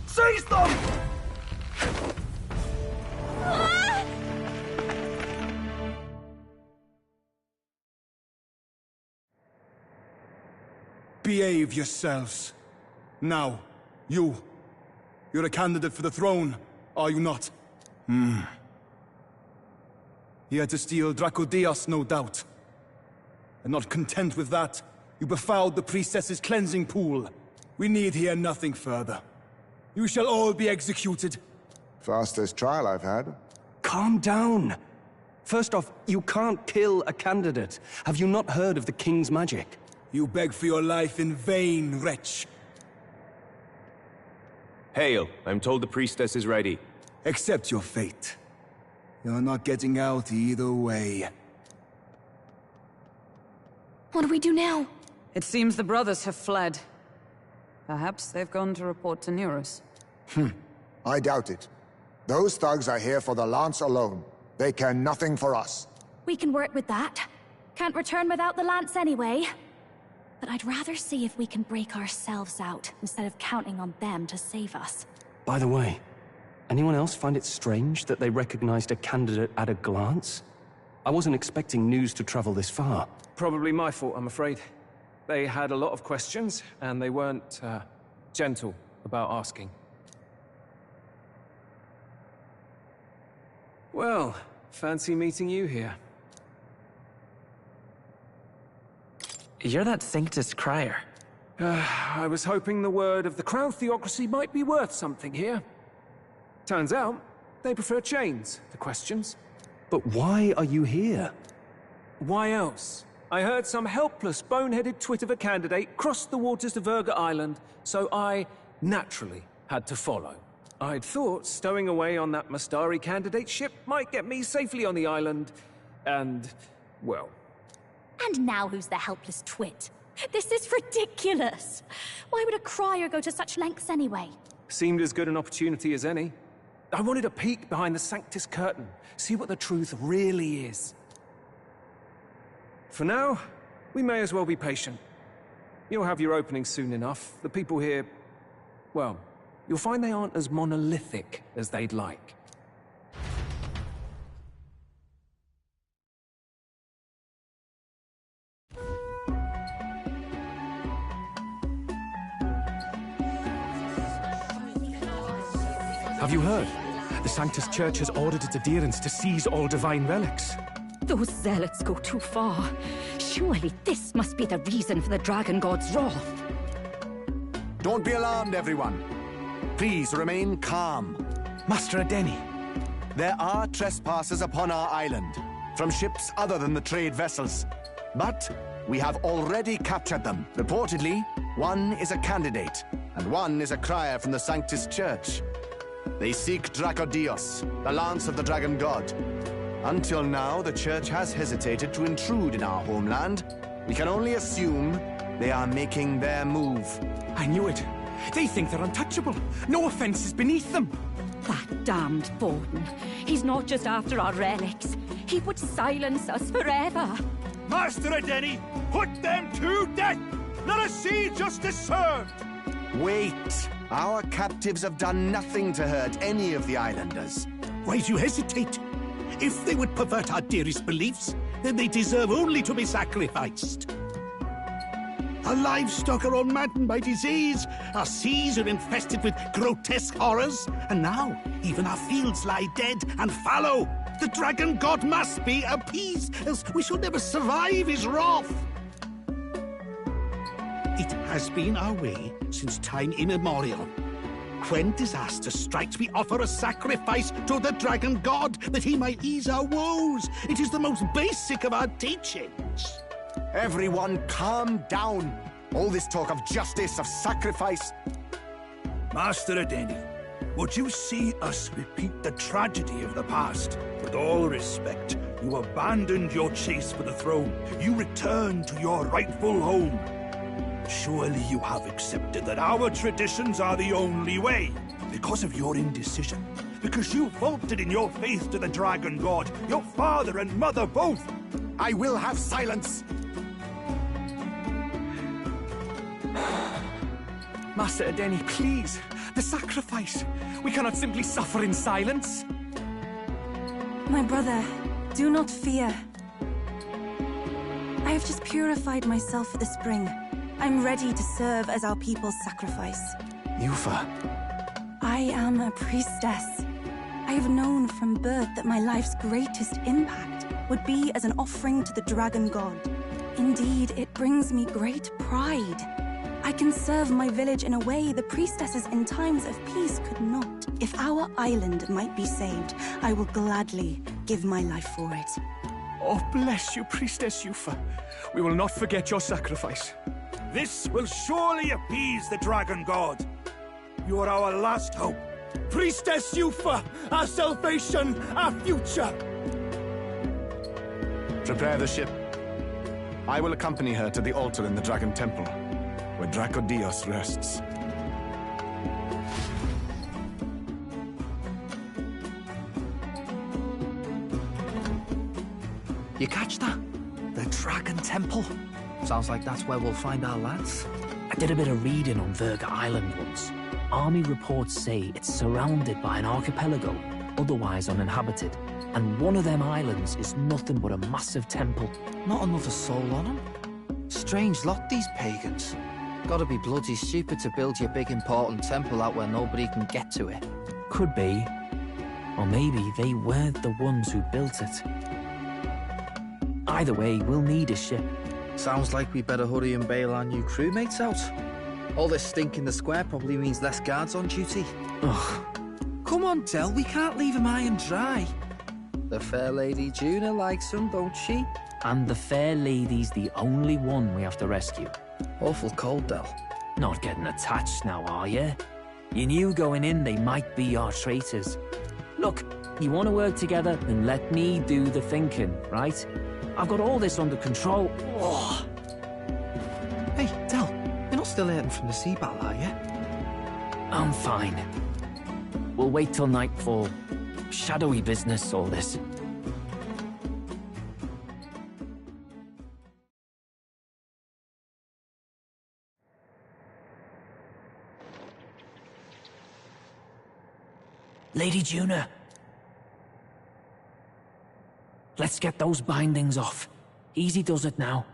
Seize them! Behave yourselves. Now, you're a candidate for the throne, are you not? Here to steal Dracodias, no doubt. And not content with that, you befouled the priestess's cleansing pool. We need hear nothing further. You shall all be executed. Fastest trial I've had. Calm down. First off, you can't kill a candidate. Have you not heard of the king's magic? You beg for your life in vain, wretch. Hail, I'm told the priestess is ready. Accept your fate. You're not getting out either way. What do we do now? It seems the brothers have fled. Perhaps they've gone to report to Neurus. I doubt it. Those thugs are here for the lance alone. They care nothing for us. We can work with that. Can't return without the lance anyway. But I'd rather see if we can break ourselves out, instead of counting on them to save us. By the way, anyone else find it strange that they recognized a candidate at a glance? I wasn't expecting news to travel this far. Probably my fault, I'm afraid. They had a lot of questions, and they weren't, gentle about asking. Well, fancy meeting you here. You're that Sanctus crier. I was hoping the word of the Crown Theocracy might be worth something here. Turns out, they prefer chains to questions. But why are you here? Why else? I heard some helpless, boneheaded twit of a candidate crossed the waters to Verga Island, so I, naturally, had to follow. I'd thought stowing away on that Mastari candidate ship might get me safely on the island, and, well... And now who's the helpless twit? This is ridiculous! Why would a crier go to such lengths anyway? Seemed as good an opportunity as any. I wanted a peek behind the Sanctus curtain, see what the truth really is. For now, we may as well be patient. You'll have your opening soon enough. The people here, well, you'll find they aren't as monolithic as they'd like. Have you heard? The Sanctus Church has ordered its adherents to seize all divine relics. Those zealots go too far. Surely this must be the reason for the Dragon God's wrath. Don't be alarmed, everyone. Please remain calm. Master Adeni. There are trespassers upon our island, from ships other than the trade vessels. But we have already captured them. Reportedly, one is a candidate, and one is a crier from the Sanctus Church. They seek Dracodios, the lance of the Dragon God. Until now, the Church has hesitated to intrude in our homeland. We can only assume they are making their move. I knew it. They think they're untouchable. No offense is beneath them. That damned Borden. He's not just after our relics. He would silence us forever. Master Adeni, put them to death! Let us see justice served! Wait! Our captives have done nothing to hurt any of the islanders. Why do you hesitate? If they would pervert our dearest beliefs, then they deserve only to be sacrificed. Our livestock are all maddened by disease, our seas are infested with grotesque horrors, and now even our fields lie dead and fallow. The Dragon God must be appeased, else we shall never survive his wrath. It has been our way since time immemorial. When disaster strikes, we offer a sacrifice to the Dragon God that he might ease our woes. It is the most basic of our teachings. Everyone calm down. All this talk of justice, of sacrifice... Master Adeni, would you see us repeat the tragedy of the past? With all respect, you abandoned your chase for the throne. You returned to your rightful home. Surely you have accepted that our traditions are the only way. Because of your indecision. Because you faltered in your faith to the Dragon God. Your father and mother both. I will have silence. Master Adeni, please. The sacrifice. We cannot simply suffer in silence. My brother, do not fear. I have just purified myself for the spring. I'm ready to serve as our people's sacrifice. Yufa. I am a priestess. I have known from birth that my life's greatest impact would be as an offering to the Dragon God. Indeed, it brings me great pride. I can serve my village in a way the priestesses in times of peace could not. If our island might be saved, I will gladly give my life for it. Oh, bless you, Priestess Yufa. We will not forget your sacrifice. This will surely appease the Dragon God. You are our last hope. Priestess Yufa, our salvation, our future. Prepare the ship. I will accompany her to the altar in the Dragon Temple, where Dracodios rests. You catch that? The Dragon Temple? Sounds like that's where we'll find our lads. I did a bit of reading on Verga Island once. Army reports say it's surrounded by an archipelago, otherwise uninhabited. And one of them islands is nothing but a massive temple. Not another soul on them. Strange lot, these pagans. Gotta be bloody stupid to build your big important temple out where nobody can get to it. Could be. Or maybe they weren't the ones who built it. Either way, we'll need a ship. Sounds like we better hurry and bail our new crewmates out. All this stink in the square probably means less guards on duty. Ugh. Come on, Del, we can't leave him high and dry. The fair lady Juna likes him, don't she? And the fair lady's the only one we have to rescue. Awful cold, Del. Not getting attached now, are you? You knew going in they might be our traitors. Look, you want to work together, then let me do the thinking, right? I've got all this under control. Oh. Hey, Del, you're not still hurting from the sea battle, are you? I'm fine. We'll wait till nightfall. Shadowy business, all this. Lady Juna. Let's get those bindings off. Easy does it now.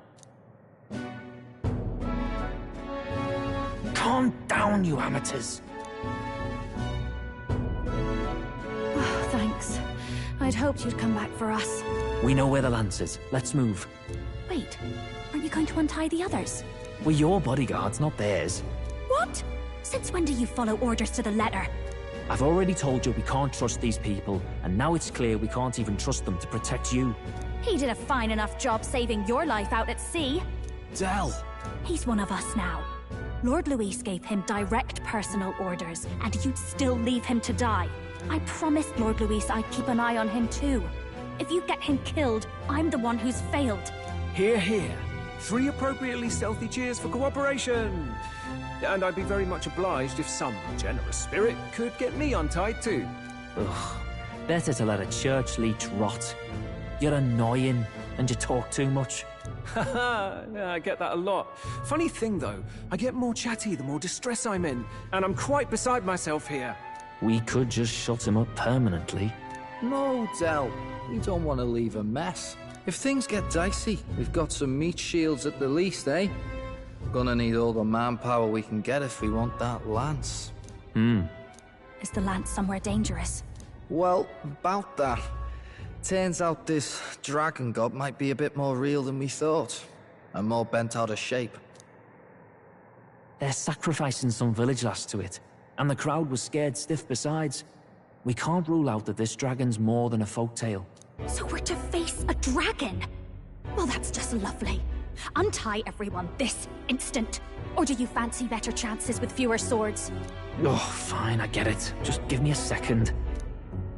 Calm down, you amateurs. Oh, thanks. I'd hoped you'd come back for us. We know where the lance is. Let's move. Wait, aren't you going to untie the others? We're your bodyguards, not theirs. What? Since when do you follow orders to the letter? I've already told you we can't trust these people, and now it's clear we can't even trust them to protect you. He did a fine enough job saving your life out at sea. Del! He's one of us now. Lord Luis gave him direct personal orders, and you'd still leave him to die. I promised Lord Luis I'd keep an eye on him too. If you get him killed, I'm the one who's failed. Hear, hear. 3 appropriately stealthy cheers for cooperation. And I'd be very much obliged if some generous spirit could get me untied too. Ugh. Better to let a church leech rot. You're annoying, and you talk too much. Haha, I get that a lot. Funny thing though, I get more chatty the more distress I'm in, and I'm quite beside myself here. We could just shut him up permanently. No, Del. We don't want to leave a mess. If things get dicey, we've got some meat shields at the least, eh? Gonna need all the manpower we can get if we want that lance. Is the lance somewhere dangerous? Well, about that. Turns out this dragon god might be a bit more real than we thought. And more bent out of shape. They're sacrificing some village lass to it, and the crowd was scared stiff besides. We can't rule out that this dragon's more than a folktale. So we're to face a dragon? Well, that's just lovely. Untie everyone this instant. Or do you fancy better chances with fewer swords? Oh, fine, I get it. Just give me a second.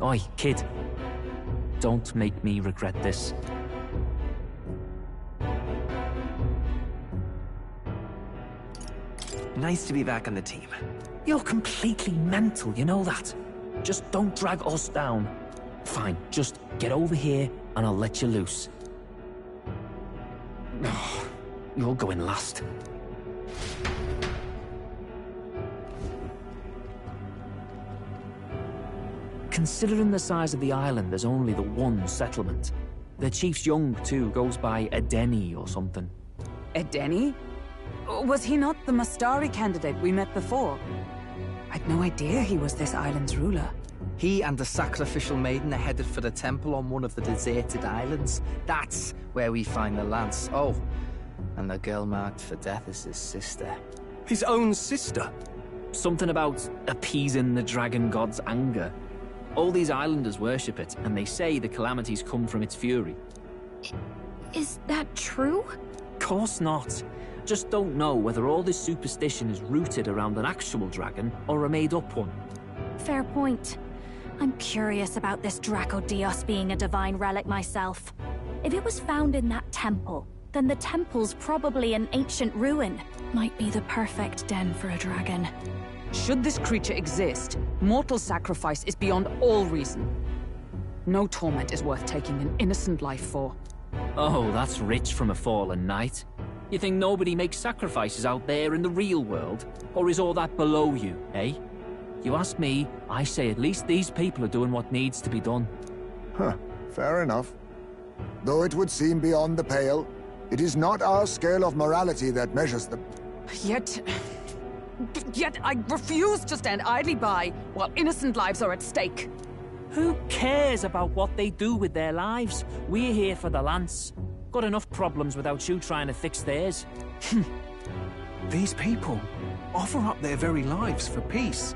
Oi, kid. Don't make me regret this. Nice to be back on the team. You're completely mental, you know that? Just don't drag us down. Fine, just get over here and I'll let you loose. Oh, you're going last. Considering the size of the island, there's only the one settlement. The chief's young, too, goes by Edeni or something. Edeni? Was he not the Mastari candidate we met before? I'd no idea he was this island's ruler. He and the sacrificial maiden are headed for the temple on one of the deserted islands. That's where we find the lance. Oh, and the girl marked for death is his sister. His own sister? Something about appeasing the dragon god's anger. All these islanders worship it, and they say the calamities come from its fury. Is that true? Course not. Just don't know whether all this superstition is rooted around an actual dragon or a made-up one. Fair point. I'm curious about this Draco Dios being a divine relic myself. If it was found in that temple, then the temple's probably an ancient ruin. Might be the perfect den for a dragon. Should this creature exist, mortal sacrifice is beyond all reason. No torment is worth taking an innocent life for. Oh, that's rich from a fallen knight. You think nobody makes sacrifices out there in the real world? Or is all that below you, eh? You ask me, I say at least these people are doing what needs to be done. Huh. Fair enough. Though it would seem beyond the pale, it is not our scale of morality that measures them. Yet I refuse to stand idly by while innocent lives are at stake. Who cares about what they do with their lives? We're here for the Lance. Got enough problems without you trying to fix theirs. These people offer up their very lives for peace.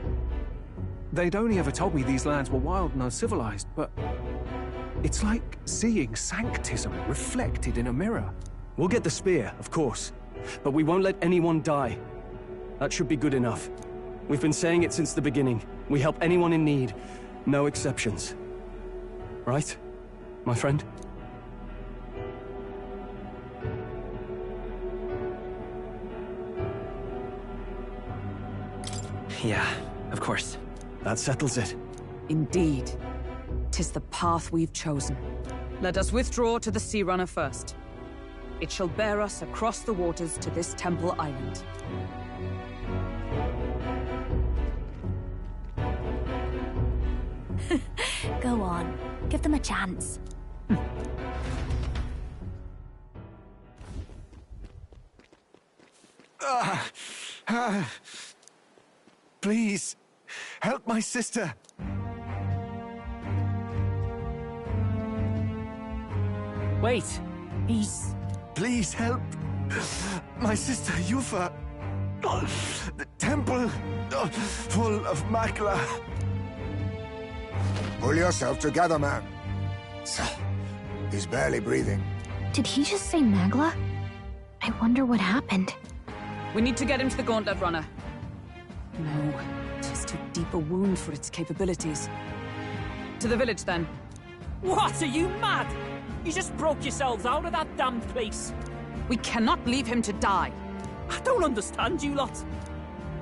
They'd only ever told me these lands were wild and uncivilized, but it's like seeing sanctism reflected in a mirror. We'll get the spear, of course, but we won't let anyone die. That should be good enough. We've been saying it since the beginning. We help anyone in need, no exceptions. Right, my friend? Yeah, of course. That settles it. Indeed. 'Tis the path we've chosen. Let us withdraw to the Sea Runner first. It shall bear us across the waters to this temple island. Go on. Give them a chance. Please, help my sister. Wait, he's... Please help my sister Yufa. The temple full of Makla. Pull yourself together, man. He's barely breathing. Did he just say Magla? I wonder what happened. We need to get him to the Gauntlet Runner. No, tis too deep a wound for its capabilities. To the village, then. What, are you mad? You just broke yourselves out of that damn place. We cannot leave him to die. I don't understand you lot.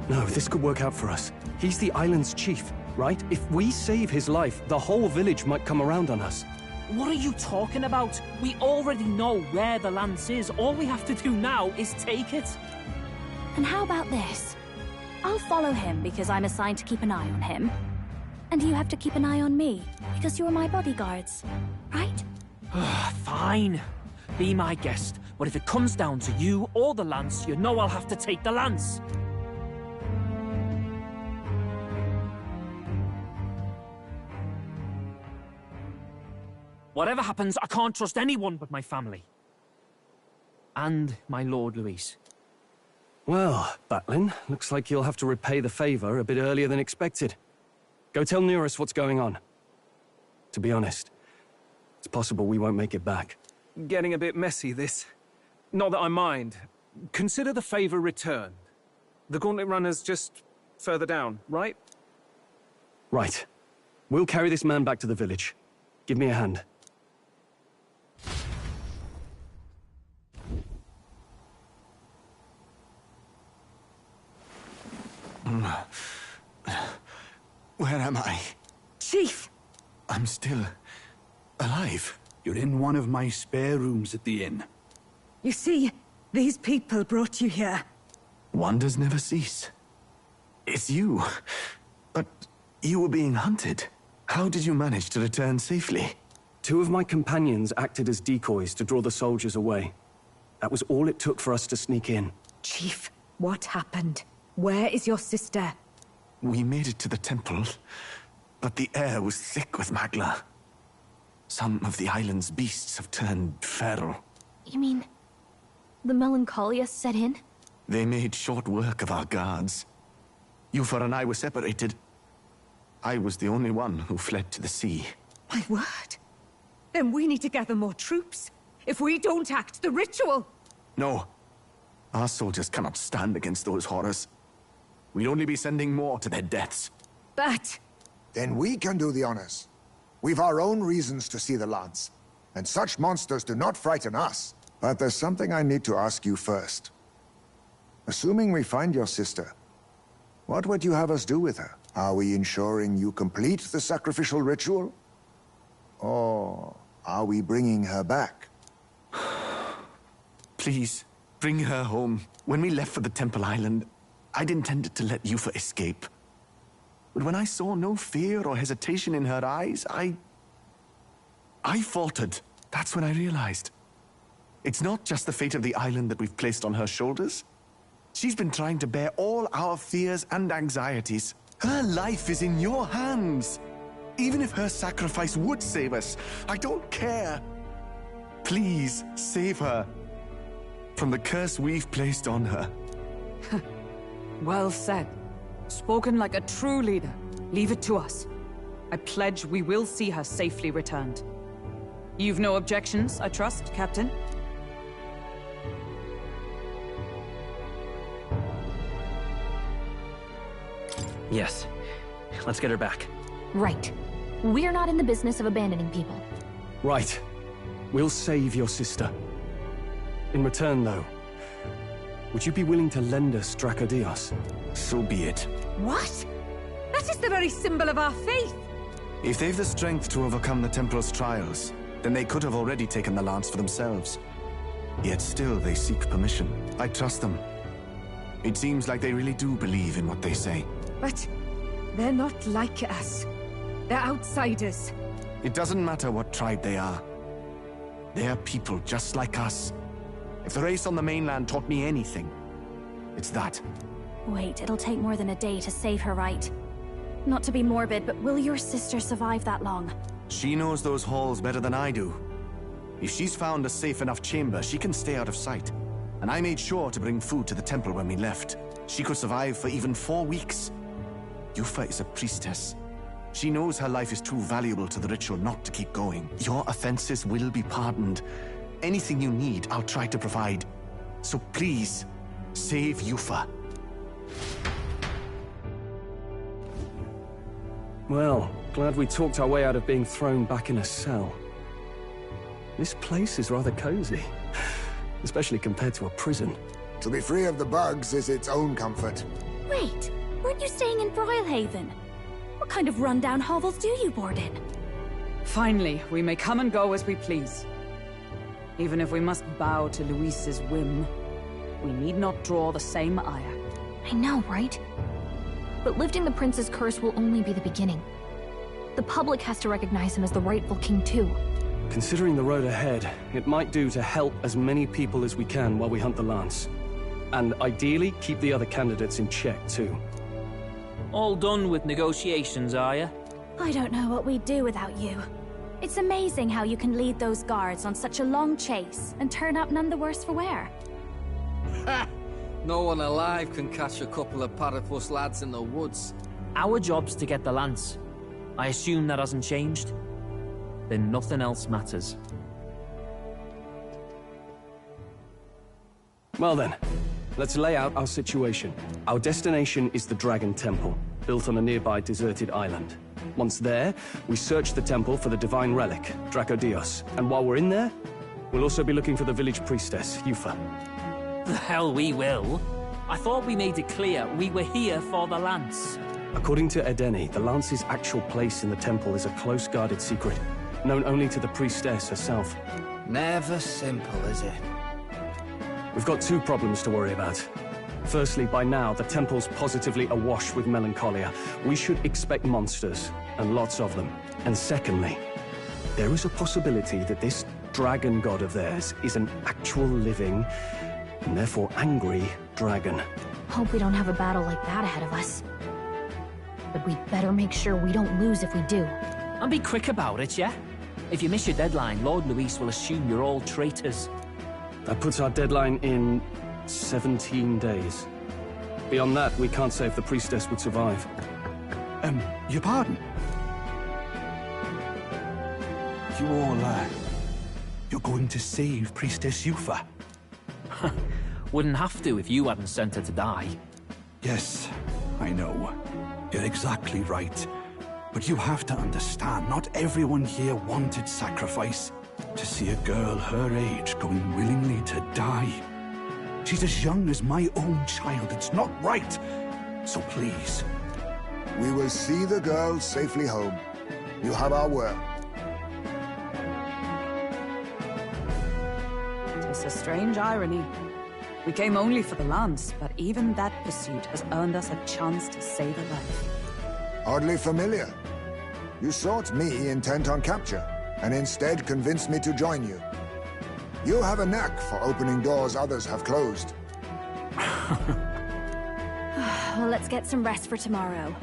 No, this could work out for us. He's the island's chief, right? If we save his life, the whole village might come around on us. What are you talking about? We already know where the lance is. All we have to do now is take it. And how about this? I'll follow him because I'm assigned to keep an eye on him. And you have to keep an eye on me because you're my bodyguards, right? Fine. Be my guest. But if it comes down to you or the lance, you know I'll have to take the lance. Whatever happens, I can't trust anyone but my family. And my Lord Luis. Well, Batlin, looks like you'll have to repay the favor a bit earlier than expected. Go tell Neurus what's going on. To be honest, it's possible we won't make it back. Getting a bit messy, this. Not that I mind. Consider the favor returned. The Gauntlet Runner's just further down, right? Right. We'll carry this man back to the village. Give me a hand. Where am I? Chief! I'm still alive. You're in one of my spare rooms at the inn. You see, these people brought you here. Wonders never cease. It's you. But you were being hunted. How did you manage to return safely? 2 of my companions acted as decoys to draw the soldiers away. That was all it took for us to sneak in. Chief, what happened? Where is your sister? We made it to the temple, but the air was thick with Magla. Some of the island's beasts have turned feral. You mean... the melancholia set in? They made short work of our guards. Yufa and I were separated. I was the only one who fled to the sea. My word. Then we need to gather more troops. If we don't act, the ritual... No. Our soldiers cannot stand against those horrors. We'd only be sending more to their deaths. But... Then we can do the honors. We've our own reasons to see the lance. And such monsters do not frighten us. But there's something I need to ask you first. Assuming we find your sister, what would you have us do with her? Are we ensuring you complete the sacrificial ritual? Or are we bringing her back? Please, bring her home. When we left for the Temple Island, I'd intended to let Yufa escape. But when I saw no fear or hesitation in her eyes, I I faltered. That's when I realized. It's not just the fate of the island that we've placed on her shoulders. She's been trying to bear all our fears and anxieties. Her life is in your hands. Even if her sacrifice would save us, I don't care. Please, save her. From the curse we've placed on her. Well said. Spoken like a true leader. Leave it to us. I pledge we will see her safely returned. You've no objections, I trust, Captain? Yes. Let's get her back. Right. We're not in the business of abandoning people. Right. We'll save your sister. In return, though, would you be willing to lend us Dracodios? So be it. What? That is the very symbol of our faith. If they've the strength to overcome the Templars' trials, then they could have already taken the lance for themselves. Yet still they seek permission. I trust them. It seems like they really do believe in what they say. But they're not like us. They're outsiders. It doesn't matter what tribe they are. They're people just like us. If the race on the mainland taught me anything, it's that. Wait, it'll take more than a day to save her, right? Not to be morbid, but will your sister survive that long? She knows those halls better than I do. If she's found a safe enough chamber, she can stay out of sight. And I made sure to bring food to the temple when we left. She could survive for even 4 weeks. Yufa is a priestess. She knows her life is too valuable to the ritual not to keep going. Your offenses will be pardoned. Anything you need, I'll try to provide. So please, save Yufa. Well, glad we talked our way out of being thrown back in a cell. This place is rather cozy, especially compared to a prison. To be free of the bugs is its own comfort. Wait, weren't you staying in Broilhaven? What kind of rundown hovels do you board in? Finally, we may come and go as we please. Even if we must bow to Luis's whim, we need not draw the same ire. I know, right? But lifting the prince's curse will only be the beginning. The public has to recognize him as the rightful king too. Considering the road ahead, it might do to help as many people as we can while we hunt the lance. And ideally, keep the other candidates in check too. All done with negotiations, are you? I don't know what we'd do without you. It's amazing how you can lead those guards on such a long chase and turn up none the worse for wear. Ha! No one alive can catch a couple of platypus lads in the woods. Our job's to get the lance. I assume that hasn't changed? Then nothing else matters. Well then, let's lay out our situation. Our destination is the Dragon Temple, built on a nearby deserted island. Once there, we search the temple for the divine relic, Dracodios. And while we're in there, we'll also be looking for the village priestess, Yufa. The hell we will. I thought we made it clear we were here for the lance. According to Edeni, the lance's actual place in the temple is a close-guarded secret, known only to the priestess herself. Never simple, is it? We've got 2 problems to worry about. Firstly, by now, the temple's positively awash with melancholia. We should expect monsters, and lots of them. And secondly, there is a possibility that this dragon god of theirs is an actual living, and therefore angry, dragon. Hope we don't have a battle like that ahead of us. But we'd better make sure we don't lose if we do. And be quick about it, yeah? If you miss your deadline, Lord Luis will assume you're all traitors. That puts our deadline in 17 days. Beyond that, we can't say if the priestess would survive. Your pardon? You all, you're going to save Priestess Yufa? Wouldn't have to if you hadn't sent her to die. Yes, I know. You're exactly right. But you have to understand, not everyone here wanted sacrifice. To see a girl her age going willingly to die. She's as young as my own child. It's not right. So please. We will see the girl safely home. You have our word. It's a strange irony. We came only for the lance, but even that pursuit has earned us a chance to save a life. Oddly familiar. You sought me intent on capture. and instead convinced me to join you. You have a knack for opening doors others have closed. Well, let's get some rest for tomorrow.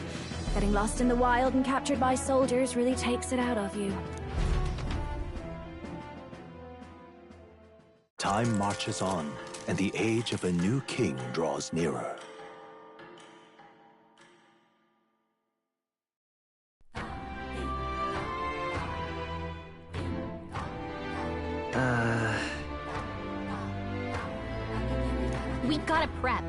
Getting lost in the wild and captured by soldiers really takes it out of you. Time marches on, and the age of a new king draws nearer. We gotta prep.